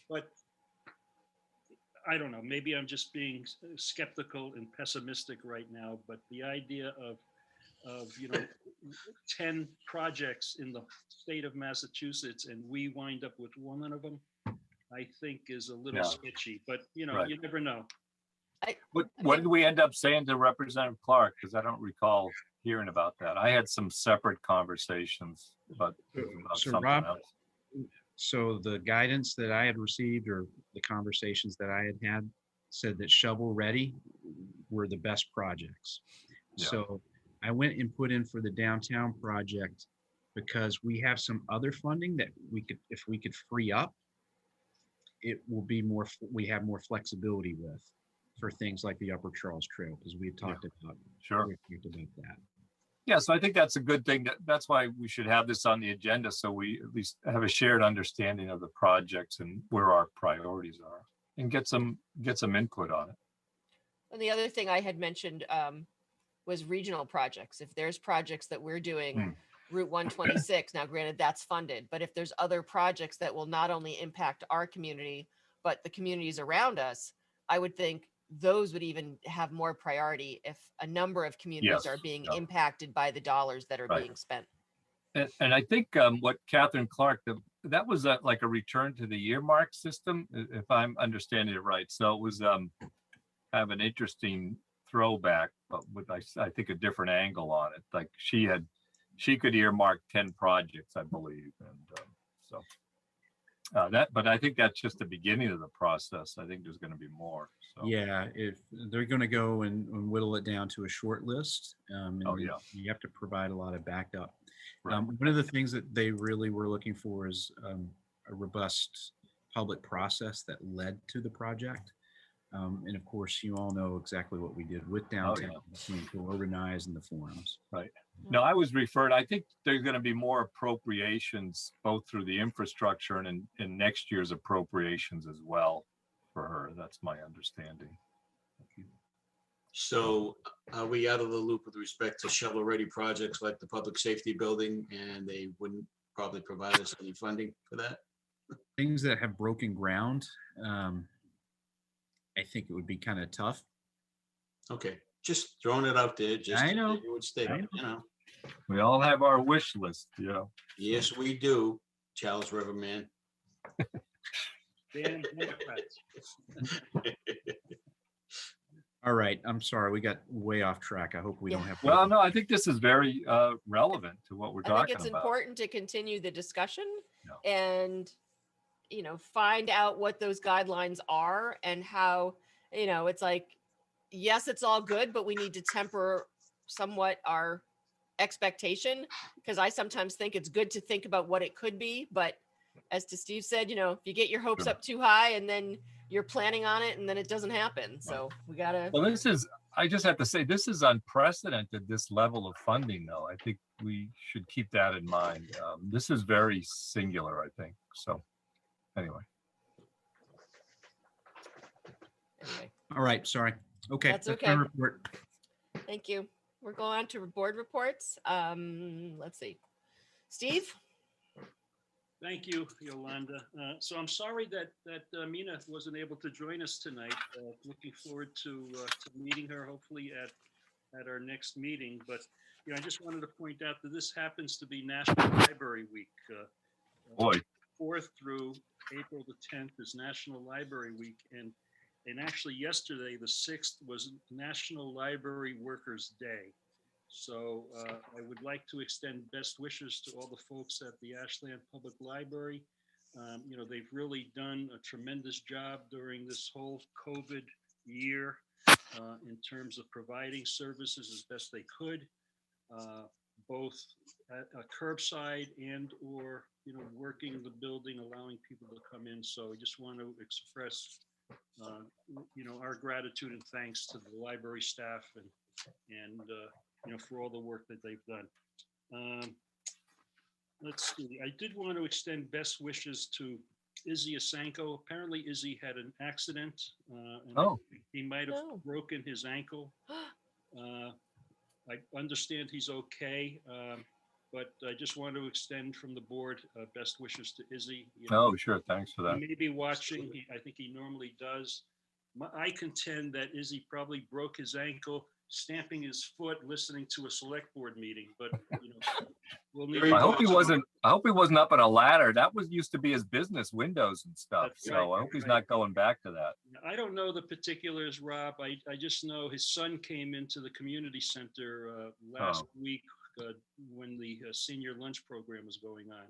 but I don't know, maybe I'm just being skeptical and pessimistic right now, but the idea of 10 projects in the state of Massachusetts and we wind up with one of them, I think is a little Yeah. sketchy, but you Right. never know. What did we end up saying to Representative Clark? Because I don't recall hearing about that. I had some separate conversations, about So something Rob, else. so the guidance that I had received or the conversations that I had said that shovel ready were the best projects. Yeah. So I went and put in for the downtown project because we have some other funding that we could, if we could free up, it will be more, we have more flexibility with for things like the Upper Charles Trail, because we've talked about, Sure. we talked about that. Yeah, so I think that's a good thing. That's why we should have this on the agenda, so we at least have a shared understanding of the projects and where our priorities are, and get some input on it. And the other thing I had mentioned was regional projects. If there's projects that we're doing, Route 126, now granted that's funded, but if there's other projects that will not only impact our community, but the communities around us, I would think those would even have more priority if a number of communities Yes, are being yeah. impacted by the dollars that are Right. being spent. And I think what Catherine Clark, that was like a return to the earmark system, if I'm understanding it right. So it was kind of an interesting throwback, but with I think a different angle on it. Like she could earmark 10 projects, I believe, and so. But I think that's just the beginning of the process. I think there's going to be more. So. Yeah, if they're going to go and whittle it down to a short list, and Oh, yeah. you have to provide a lot of backup. Right. One of the things that they really were looking for is a robust public process that led to the project. And of course, you all know exactly what we did with downtown, to organize in the forums. Right. No, I was referred, I think there's going to be more appropriations, both through the infrastructure and in next year's appropriations as well for her. That's my understanding. So are we out of the loop with respect to shovel-ready projects like the public safety building, and they wouldn't probably provide us any funding for that? Things that have broken ground, I think it would be kind of tough. Okay, just throwing it out there, just. I know. It would stay, you know. We all have our wish list, you know. Yes, we do, Charles Riverman. Damn Democrats. All right, I'm sorry, we got way off track. I hope we don't have. Well, no, I think this is very relevant to what we're I talking think it's about. important to continue the discussion Yeah. and, find out what those guidelines are and how, it's like, yes, it's all good, but we need to temper somewhat our expectation, because I sometimes think it's good to think about what it could be. But as to Steve said, if you get your hopes Sure. up too high and then you're planning on it and then it doesn't happen. So we gotta. Well, I just have to say, this is unprecedented, this level of funding, though. I think we should keep that in mind. This is very singular, I think. So anyway. Anyway, All right, sorry. Okay. That's my okay. report. thank you. We're going on to board reports. Let's see. Steve? Thank you, Yolanda. So I'm sorry that Mina wasn't able to join us tonight. Looking forward to meeting her, hopefully at our next meeting. But I just wanted to point out that this happens to be National Library Week. Boy. 4th through April the 10th is National Library Week, and actually yesterday, the 6th, was National Library Workers' Day. So I would like to extend best wishes to all the folks at the Ashland Public Library. They've really done a tremendous job during this whole COVID year in terms of providing services as best they could, both at a curbside and or, working the building, allowing people to come in. So I just want to express, our gratitude and thanks to the library staff and for all the work that they've done. Let's see, I did want to extend best wishes to Izzy Asanko. Apparently Izzy had an accident. And he might have broken his ankle. I understand he's okay, but I just want to extend from the board best wishes to Izzy. Oh, sure. Thanks for that. He may be watching. I think he normally does. I contend that Izzy probably broke his ankle stamping his foot, listening to a select board meeting, but we'll need. I hope he wasn't up on a ladder. That used to be his business, windows and stuff. That's So right, I hope he's right. not going back to that. I don't know the particulars, Rob. I just know his son came into the community center last week when the senior lunch program was going on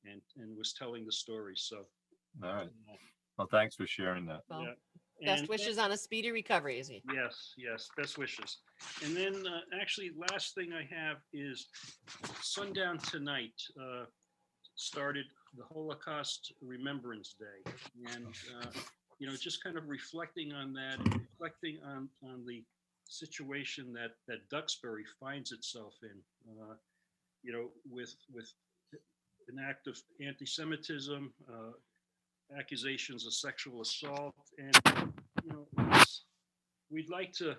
and was telling the story. So. All right. Well, thanks for sharing that. Well, Yeah. best And- wishes on a speedy recovery, Izzy. Yes, best wishes. And then actually, last thing I have is sundown tonight started the Holocaust Remembrance Day. And, just kind of reflecting on that, reflecting on the situation that Duxbury finds itself in, with an act of anti-Semitism, accusations of sexual assault, and we'd like to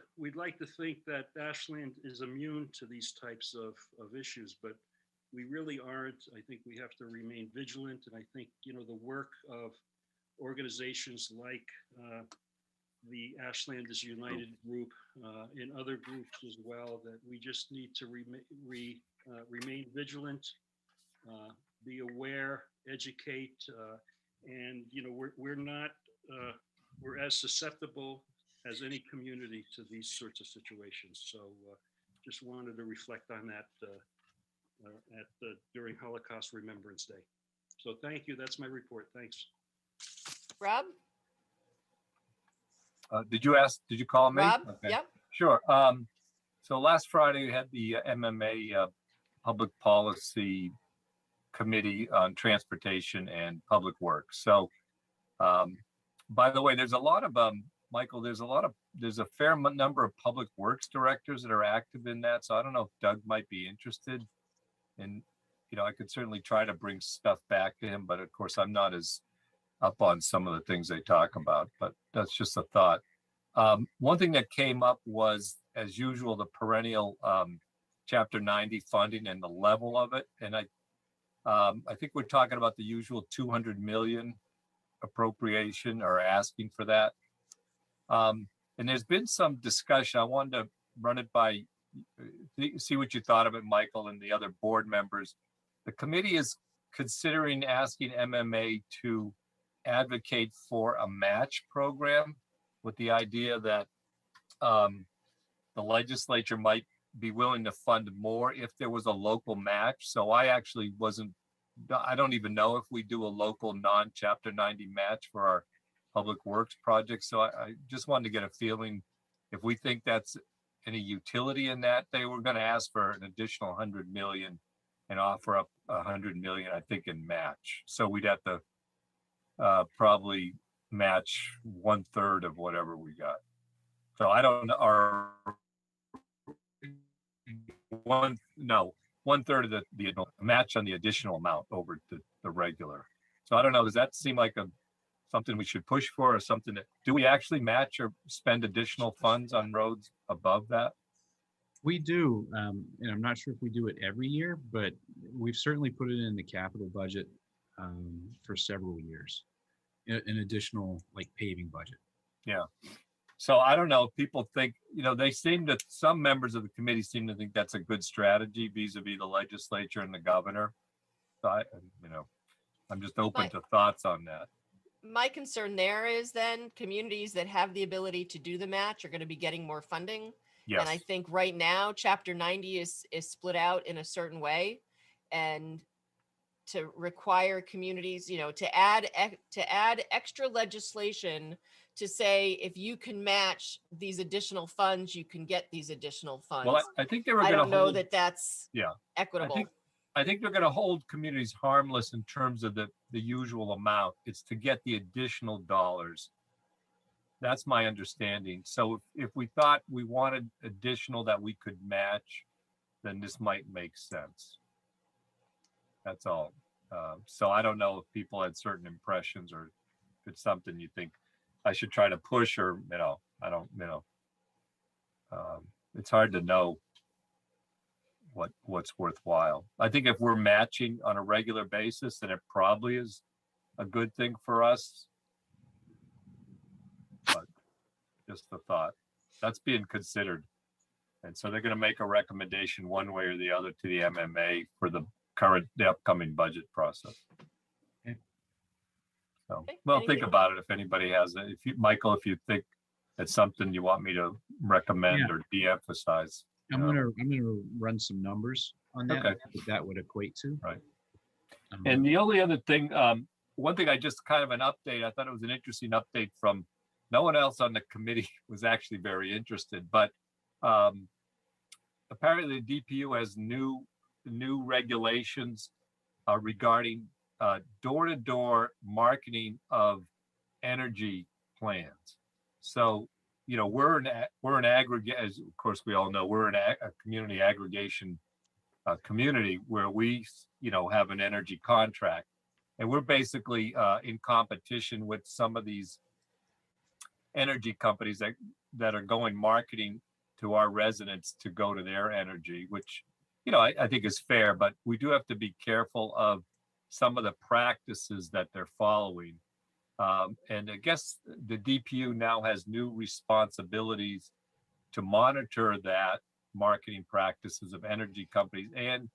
think that Ashland is immune to these types of issues, but we really aren't. I think we have to remain vigilant, and I think the work of organizations like the Ashland is United group and other groups as well, that we just need to remain vigilant, be aware, educate. And we're as susceptible as any community to these sorts of situations. So just wanted to reflect on that during Holocaust Remembrance Day. So thank you. That's my report. Thanks. Rob? Did you call me? Rob? Okay. Yep. Sure. So last Friday we had the MMA Public Policy Committee on Transportation and Public Works. So, by the way, there's a lot of Michael. There's a fair number of public works directors that are active in that. So I don't know if Doug might be interested. And I could certainly try to bring stuff back to him, but of course I'm not as up on some of the things they talk about. But that's just a thought. One thing that came up was, as usual, the perennial Chapter 90 funding and the level of it. And I think we're talking about the usual 200 million appropriation or asking for that. And there's been some discussion. I wanted to run it by, see what you thought of it, Michael, and the other board members. The committee is considering asking MMA to advocate for a match program with the idea that the legislature might be willing to fund more if there was a local match. So I don't even know if we do a local non-Chapter 90 match for our public works project. So I just wanted to get a feeling if we think that's any utility in that. They were going to ask for an additional 100 million and offer up 100 million, I think, in match. So we'd have to probably match 1/3 of whatever we got. So I don't know, one third of the match on the additional amount over the regular. So I don't know, does that seem like something we should push for, or something that, do we actually match or spend additional funds on roads above that? We do, and I'm not sure if we do it every year, but we've certainly put it in the capital budget for several years, an additional like paving budget. Yeah. So I don't know, people think, some members of the committee seem to think that's a good strategy vis-a-vis the legislature and the governor. So I'm just open to thoughts on that. My concern there is then communities that have the ability to do the match are going to be getting more funding. And I Yes. think right now, chapter 90 is split out in a certain way. And to require communities, you know, to add extra legislation to say, if you can match these additional funds, you can get these additional funds. Well, I think they were I going to don't know hold, that that's yeah, equitable. I think they're going to hold communities harmless in terms of the usual amount. It's to get the additional dollars. That's my understanding. So if we thought we wanted additional that we could match, then this might make sense. That's all. So I don't know if people had certain impressions, or if it's something you think I should try to push, or, you know, I don't, you know, it's hard to know what's worthwhile. I think if we're matching on a regular basis, then it probably is a good thing for us. But just a thought. That's being considered. And so they're going to make a recommendation one way or the other to the MMA for the upcoming budget process. Okay. So, Okay, well, think anything- about it. If anybody has it, Michael, if you think it's something you want me to recommend Yeah. or de-emphasize. I'm gonna run some numbers on that. Okay. What that would equate to. Right. Um, And the only other thing, one thing I just kind of an update, I thought it was an interesting update from, no one else on the committee was actually very interested, but apparently the DPU has new regulations regarding door-to-door marketing of energy plans. So, you know, we're an aggregate, as of course we all know, we're a community aggregation community where we, you know, have an energy contract, and we're basically in competition with some of these energy companies that are going marketing to our residents to go to their energy, which, you know, I think is fair, but we do have to be careful of some of the practices that they're following. And I guess the DPU now has new responsibilities to monitor that marketing practices of energy companies and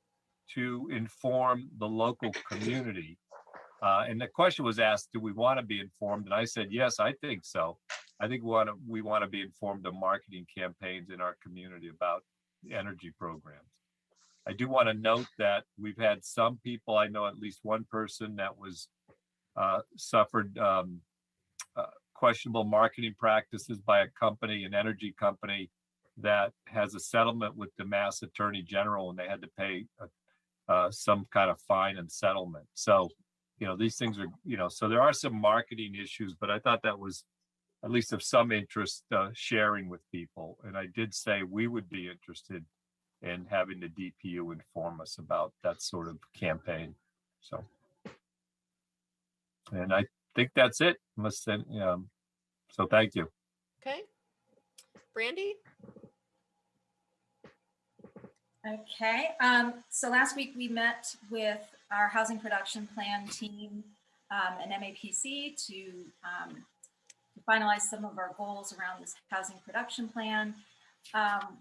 to inform the local community. And the question was asked, do we want to be informed? And I said, yes, I think so. I think we want to be informed of marketing campaigns in our community about energy programs. I do want to note that we've had some people, I know at least one person that was suffered questionable marketing practices by a company, an energy company that has a settlement with the Mass Attorney General, and they had to pay some kind of fine and settlement. So, you know, these things are, you know, so there are some marketing issues, but I thought that was at least of some interest sharing with people. And I did say we would be interested in having the DPU inform us about that sort of campaign. So, and I think that's it. Unless then, so thank you. Okay. Brandy? Okay, so last week we met with our housing production plan team and MAPC to finalize some of our goals around this housing production plan.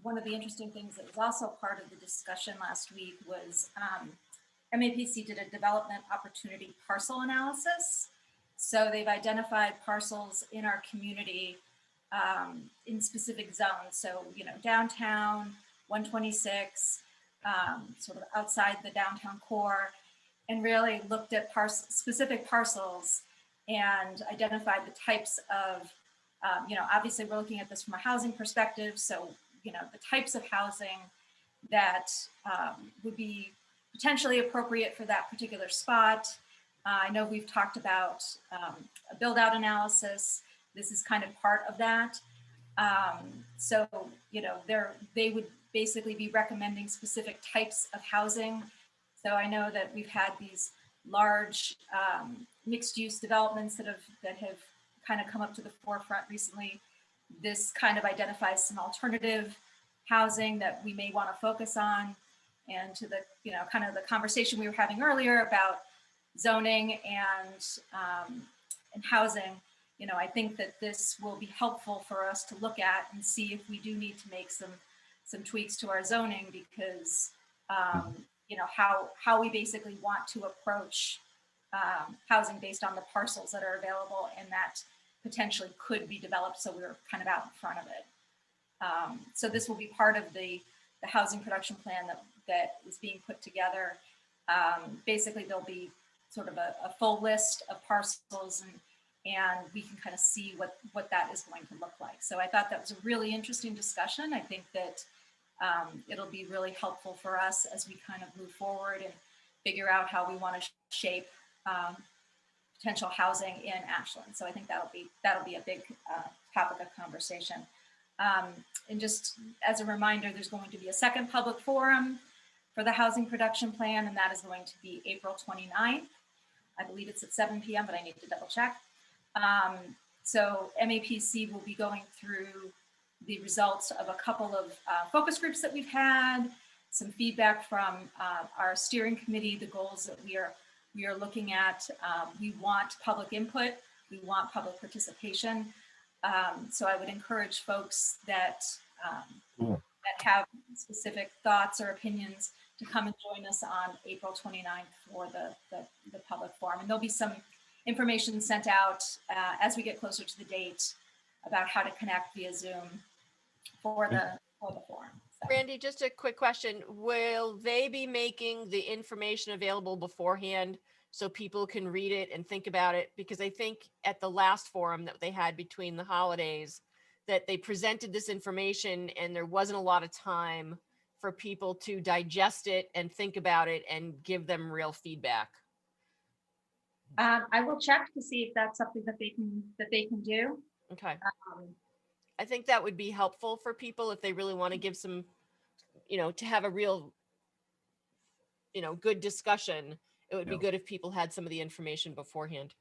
One of the interesting things that was also part of the discussion last week was MAPC did a development opportunity parcel analysis. So they've identified parcels in our community in specific zones. So, you know, downtown, 126, sort of outside the downtown core, and really looked at specific parcels and identified the types of, you know, obviously we're looking at this from a housing perspective. So, you know, the types of housing that would be potentially appropriate for that particular spot. I know we've talked about a build out analysis. This is kind of part of that. So, you know, they would basically be recommending specific types of housing. So I know that we've had these large mixed use developments that have kind of come up to the forefront recently. This kind of identifies some alternative housing that we may want to focus on. And to the, you know, kind of the conversation we were having earlier about zoning and housing, you know, I think that this will be helpful for us to look at and see if we do need to make some tweaks to our zoning, because you know, how we basically want to approach housing based on the parcels that are available and that potentially could be developed. So we're kind of out in front of it. So this will be part of the housing production plan that is being put together. Basically, there'll be sort of a full list of parcels, and we can kind of see what that is going to look like. So I thought that was a really interesting discussion. I think that it'll be really helpful for us as we kind of move forward and figure out how we want to shape potential housing in Ashland. So I think that'll be a big topic of conversation. And just as a reminder, there's going to be a second public forum for the housing production plan, and that is going to be April 29th. I believe it's at 7 p.m., but I need to double check. So MAPC will be going through the results of a couple of focus groups that we've had, some feedback from our steering committee, the goals that we are looking at. We want public input, we want public participation. So I would encourage folks that that have specific thoughts or opinions to come and join us on April 29th for the public forum. And there'll be some information sent out as we get closer to the date about how to connect via Zoom for the forum. So. Randy, just a quick question. Will they be making the information available beforehand so people can read it and think about it? Because I think at the last forum that they had between the holidays, that they presented this information and there wasn't a lot of time for people to digest it and think about it and give them real feedback. I will check to see if that's something that they can do. Okay. I think that would be helpful for people if they really want to give some, to have a real, good discussion. It would be good if people had some of the information beforehand.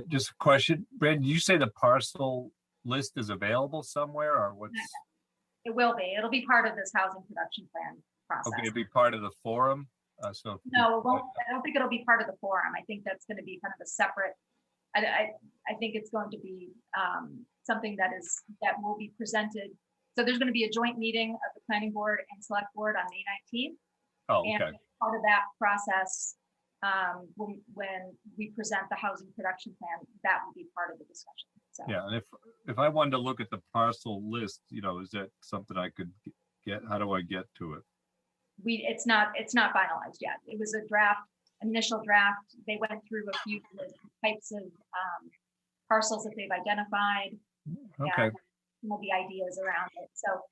Just a question, Brandon, did you say the parcel list is available somewhere, or what's? It will be. It'll be part of this housing production plan process. Okay, it'll be part of the forum. No, it won't. I don't think it'll be part of the forum. I think that's going to be kind of a separate. I think it's going to be something that will be presented. So there's going to be a joint meeting of the planning board and select board on May 19th. Oh, okay. And part of that process, when we present the housing production plan, that will be part of the discussion. So. Yeah, and if I wanted to look at the parcel list, is that something I could get? How do I get to it? It's not finalized yet. It was a draft, initial draft. They went through a few types of parcels that they've identified. Okay. And some of the ideas around it. So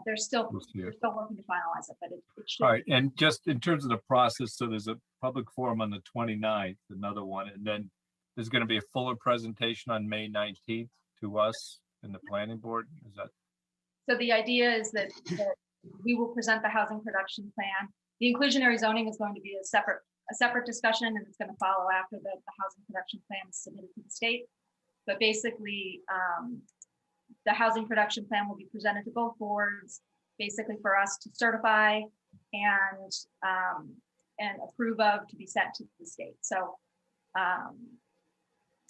they're still working to finalize it, but it should. All right, and just in terms of the process, so there's a public forum on the 29th, another one, and then there's going to be a fuller presentation on May 19th to us in the planning board. Is that? So the idea is that we will present the housing production plan. The inclusionary zoning is going to be a separate discussion, and it's going to follow after the housing production plan is submitted to the state. But basically, the housing production plan will be presented to both boards, basically for us to certify and approve of, to be sent to the state. So,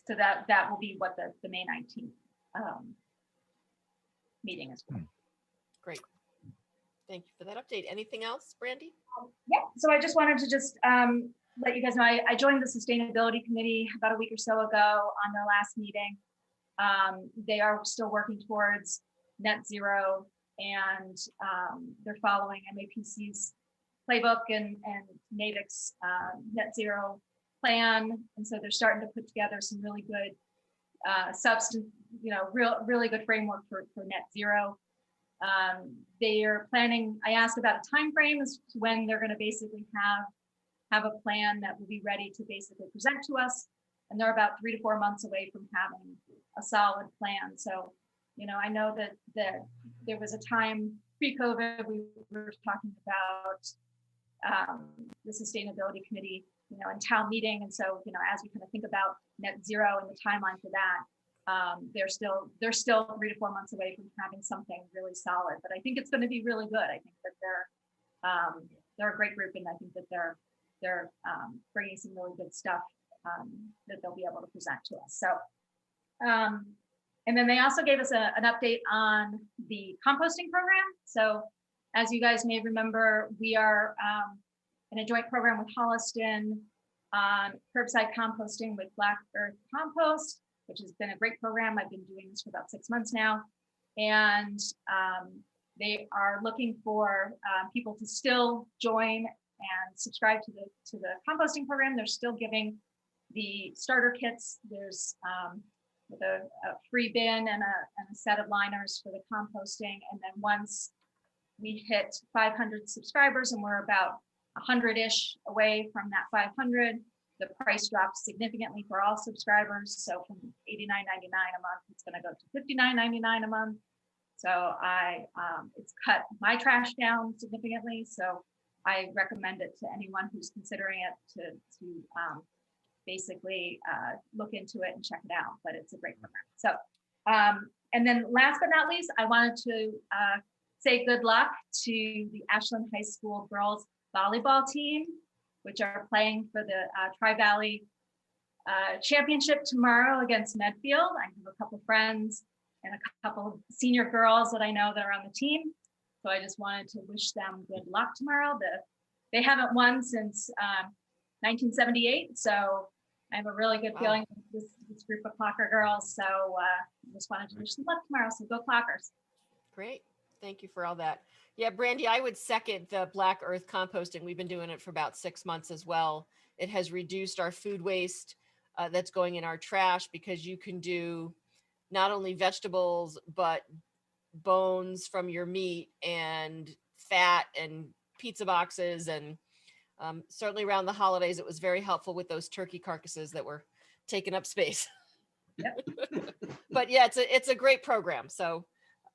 so that will be what the May 19th meeting is for. Great. Thank you for that update. Anything else, Brandy? Yeah, so I just wanted to let you guys know, I joined the sustainability committee about a week or so ago on their last meeting. They are still working towards net zero, and they're following MAPC's playbook and NATIC's net zero plan. And so they're starting to put together some really good substance, really good framework for net zero. They are planning, I asked about a time frame as to when they're going to basically have a plan that will be ready to basically present to us. And they're about 3 to 4 months away from having a solid plan. So, I know that there was a time pre-COVID, we were talking about the sustainability committee, and town meeting. And so, as we kind of think about net zero and the timeline for that, they're still 3 to 4 months away from having something really solid. But I think it's going to be really good. I think that they're a great group, and I think that they're bringing some really good stuff that they'll be able to present to us. So, and then they also gave us an update on the composting program. So, as you guys may remember, we are in a joint program with Holliston on curbside composting with Black Earth Compost, which has been a great program. I've been doing this for about 6 months now. And they are looking for people to still join and subscribe to the composting program. They're still giving the starter kits. There's with a free bin and a set of liners for the composting. And then once we hit 500 subscribers, and we're about 100-ish away from that 500, the price drops significantly for all subscribers. So from $89.99 a month, it's going to go to $59.99 a month. So it's cut my trash down significantly. So I recommend it to anyone who's considering it to basically look into it and check it out. But it's a great program. So, and then last but not least, I wanted to say good luck to the Ashland High School girls volleyball team, which are playing for the Tri-Valley Championship tomorrow against Medfield. I have a couple friends and a couple of senior girls that I know that are on the team. So I just wanted to wish them good luck tomorrow. They haven't won since 1978. So I have a really good feeling with this group of Clocker girls. So just wanted to wish them luck tomorrow. So go Clockers. Great. Thank you for all that. Yeah, Brandy, I would second the Black Earth composting. We've been doing it for about 6 months as well. It has reduced our food waste that's going in our trash, because you can do not only vegetables, but bones from your meat and fat and pizza boxes. And certainly around the holidays, it was very helpful with those turkey carcasses that were taking up space. Yep. But yeah, it's a great program. So,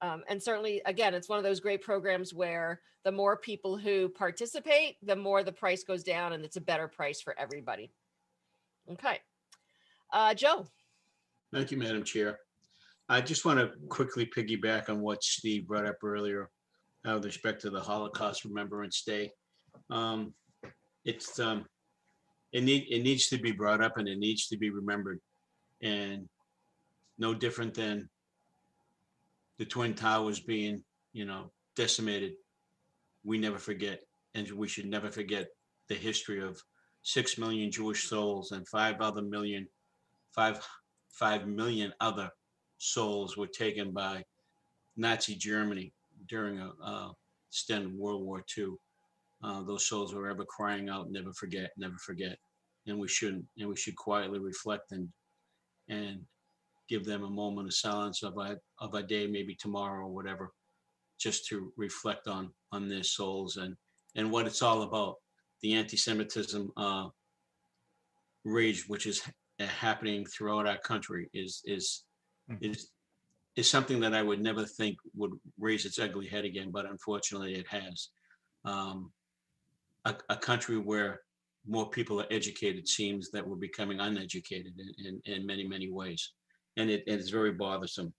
and certainly, again, it's one of those great programs where the more people who participate, the more the price goes down, and it's a better price for everybody. Okay. Joe. Thank you, Madam Chair. I just want to quickly piggyback on what Steve brought up earlier with respect to the Holocaust Remembrance Day. It needs to be brought up, and it needs to be remembered, and no different than the Twin Towers being, decimated. We never forget, and we should never forget the history of 6 million Jewish souls and 5 million other souls were taken by Nazi Germany during a stint of World War II. Those souls are ever crying out, never forget, never forget. And we shouldn't, and we should quietly reflect and give them a moment of silence of a day, maybe tomorrow or whatever, just to reflect on their souls and what it's all about. The anti-Semitism rage, which is happening throughout our country, is something that I would never think would raise its ugly head again, but unfortunately it has. A country where more people are educated seems that we're becoming uneducated in many, many ways. And it's very bothersome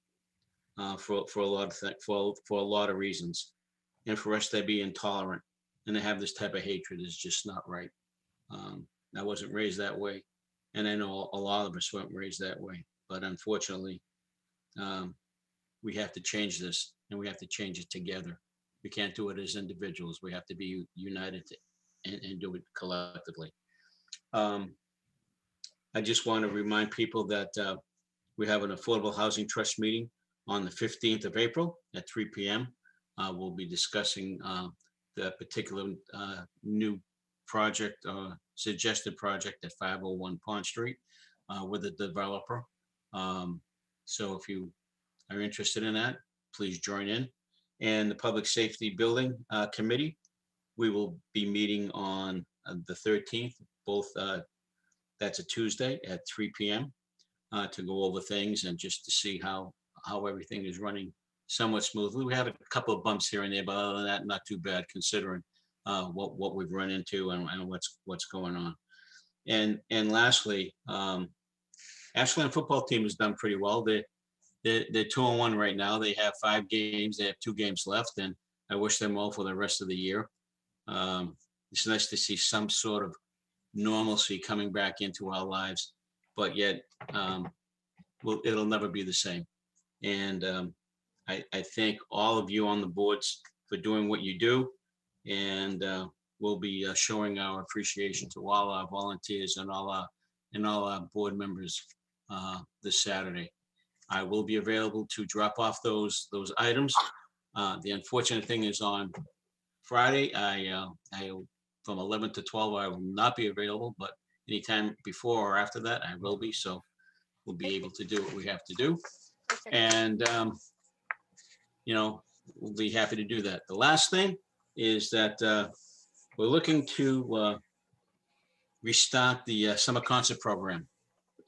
for a lot of reasons. And for us to be intolerant and to have this type of hatred is just not right. I wasn't raised that way. And I know a lot of us weren't raised that way. But unfortunately, we have to change this, and we have to change it together. We can't do it as individuals. We have to be united and do it collectively. I just want to remind people that we have an Affordable Housing Trust meeting on the 15th of April at 3 p.m. We'll be discussing the particular new project, suggested project at 501 Pond Street with the developer. So if you are interested in that, please join in. And the Public Safety Building Committee, we will be meeting on the 13th, that's a Tuesday at 3 p.m. To go over things and just to see how everything is running somewhat smoothly. We had a couple of bumps here and there, but other than that, not too bad considering what we've run into and what's going on. And lastly, Ashland football team has done pretty well. They're 2-1 right now. They have 5 games. They have 2 games left, and I wish them well for the rest of the year. It's nice to see some sort of normalcy coming back into our lives, but yet it'll never be the same. And I thank all of you on the boards for doing what you do, and we'll be showing our appreciation to all our volunteers and all our board members this Saturday. I will be available to drop off those items. The unfortunate thing is on Friday, I from 11 to 12, I will not be available, but anytime before or after that, I will be. So we'll be able to do what we have to do. Perfect. And, you know, we'll be happy to do that. The last thing is that we're looking to restart the summer concert program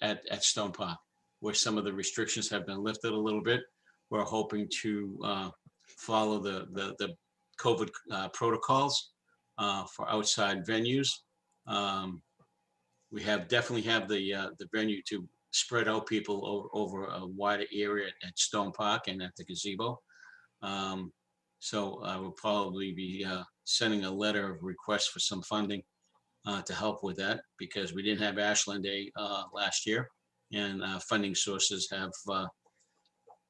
at Stone Park, where some of the restrictions have been lifted a little bit. We're hoping to follow the COVID protocols for outside venues. We definitely have the venue to spread out people over a wider area at Stone Park and at the gazebo. So I will probably be sending a letter of request for some funding to help with that, because we didn't have Ashland Day last year, and funding sources have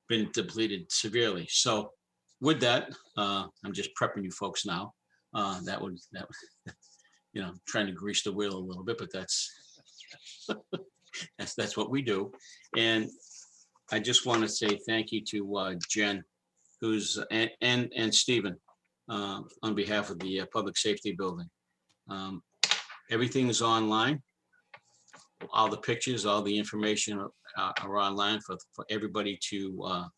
been depleted severely. So with that, I'm just prepping you folks now. That would you know, trying to grease the wheel a little bit, but that's that's what we do. And I just want to say thank you to Jen, who's and Stephen on behalf of the Public Safety Building. Everything is online. All the pictures, all the information are online for everybody to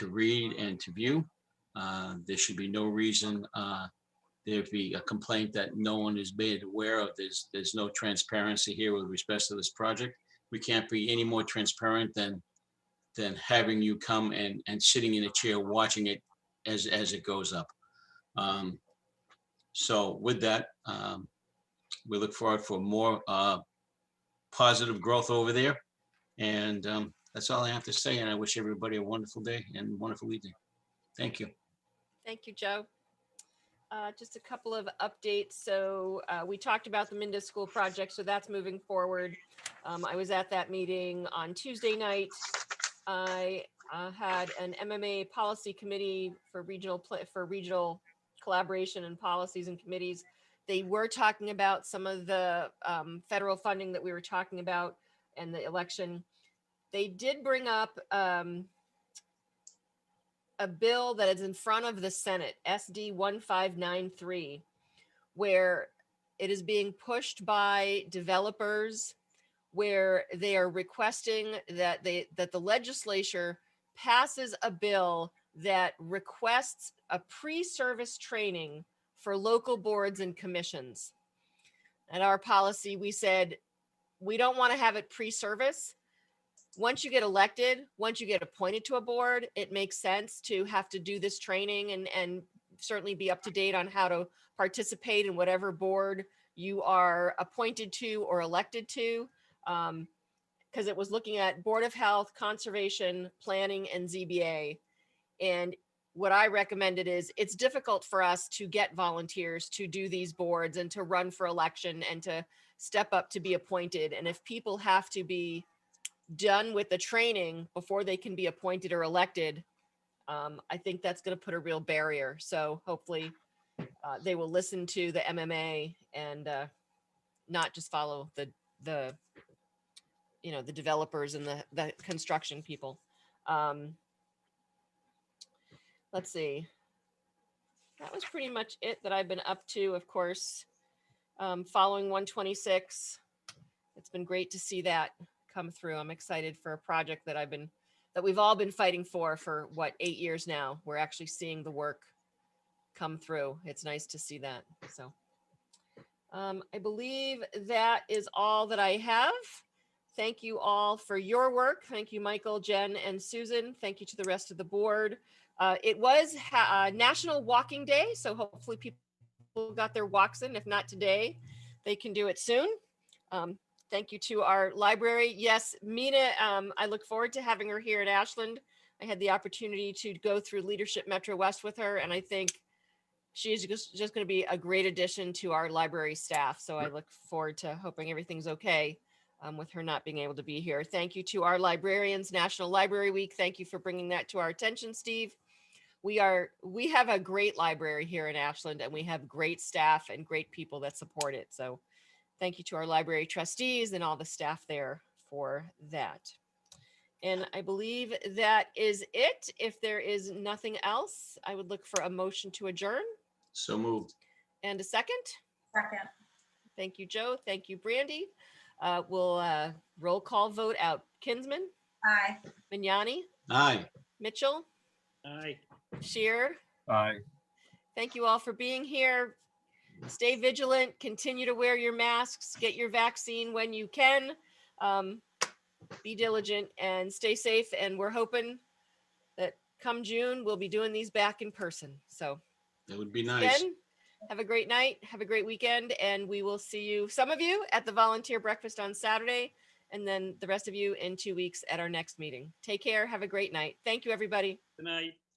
read and to view. There should be no reason there'd be a complaint that no one is made aware of. There's no transparency here with respect to this project. We can't be any more transparent than having you come and sitting in a chair watching it as it goes up. So with that, we look forward for more positive growth over there. And that's all I have to say. And I wish everybody a wonderful day and wonderful evening. Thank you. Thank you, Joe. Just a couple of updates. So we talked about the Minda School project, so that's moving forward. I was at that meeting on Tuesday night. I had an MMA policy committee for regional collaboration and policies and committees. They were talking about some of the federal funding that we were talking about and the election. They did bring up a bill that is in front of the Senate, SD 1593, where it is being pushed by developers, where they are requesting that the legislature passes a bill that requests a pre-service training for local boards and commissions. At our policy, we said, we don't want to have it pre-service. Once you get elected, once you get appointed to a board, it makes sense to have to do this training and certainly be up to date on how to participate in whatever board you are appointed to or elected to. Because it was looking at Board of Health, Conservation, Planning, and ZBA. And what I recommended is, it's difficult for us to get volunteers to do these boards and to run for election and to step up to be appointed. And if people have to be done with the training before they can be appointed or elected, I think that's going to put a real barrier. So hopefully they will listen to the MMA and not just follow the developers and the construction people. Let's see. That was pretty much it that I've been up to, of course. Following 126, it's been great to see that come through. I'm excited for a project that we've all been fighting for what, 8 years now. We're actually seeing the work come through. It's nice to see that. So I believe that is all that I have. Thank you all for your work. Thank you, Michael, Jen, and Susan. Thank you to the rest of the board. It was National Walking Day, so hopefully people got their walks in. If not today, they can do it soon. Thank you to our library. Yes, Mina, I look forward to having her here in Ashland. I had the opportunity to go through Leadership Metro West with her, and I think she's just going to be a great addition to our library staff. So I look forward to hoping everything's okay with her not being able to be here. Thank you to our librarians, National Library Week. Thank you for bringing that to our attention, Steve. We have a great library here in Ashland, and we have great staff and great people that support it. So thank you to our library trustees and all the staff there for that. And I believe that is it. If there is nothing else, I would look for a motion to adjourn So moved. and a second. Second. Thank you, Joe. Thank you, Brandy. We'll roll call vote out. Kinsman, Aye. Vignani, Aye. Mitchell, Aye. Shear. Aye. Thank you all for being here. Stay vigilant, continue to wear your masks, get your vaccine when you can. Be diligent and stay safe. And we're hoping that come June, we'll be doing these back in person. So That would be nice. again, have a great night, have a great weekend, and we will see you, some of you at the volunteer breakfast on Saturday, and then the rest of you in 2 weeks at our next meeting. Take care. Have a great night. Thank you, everybody. Good night.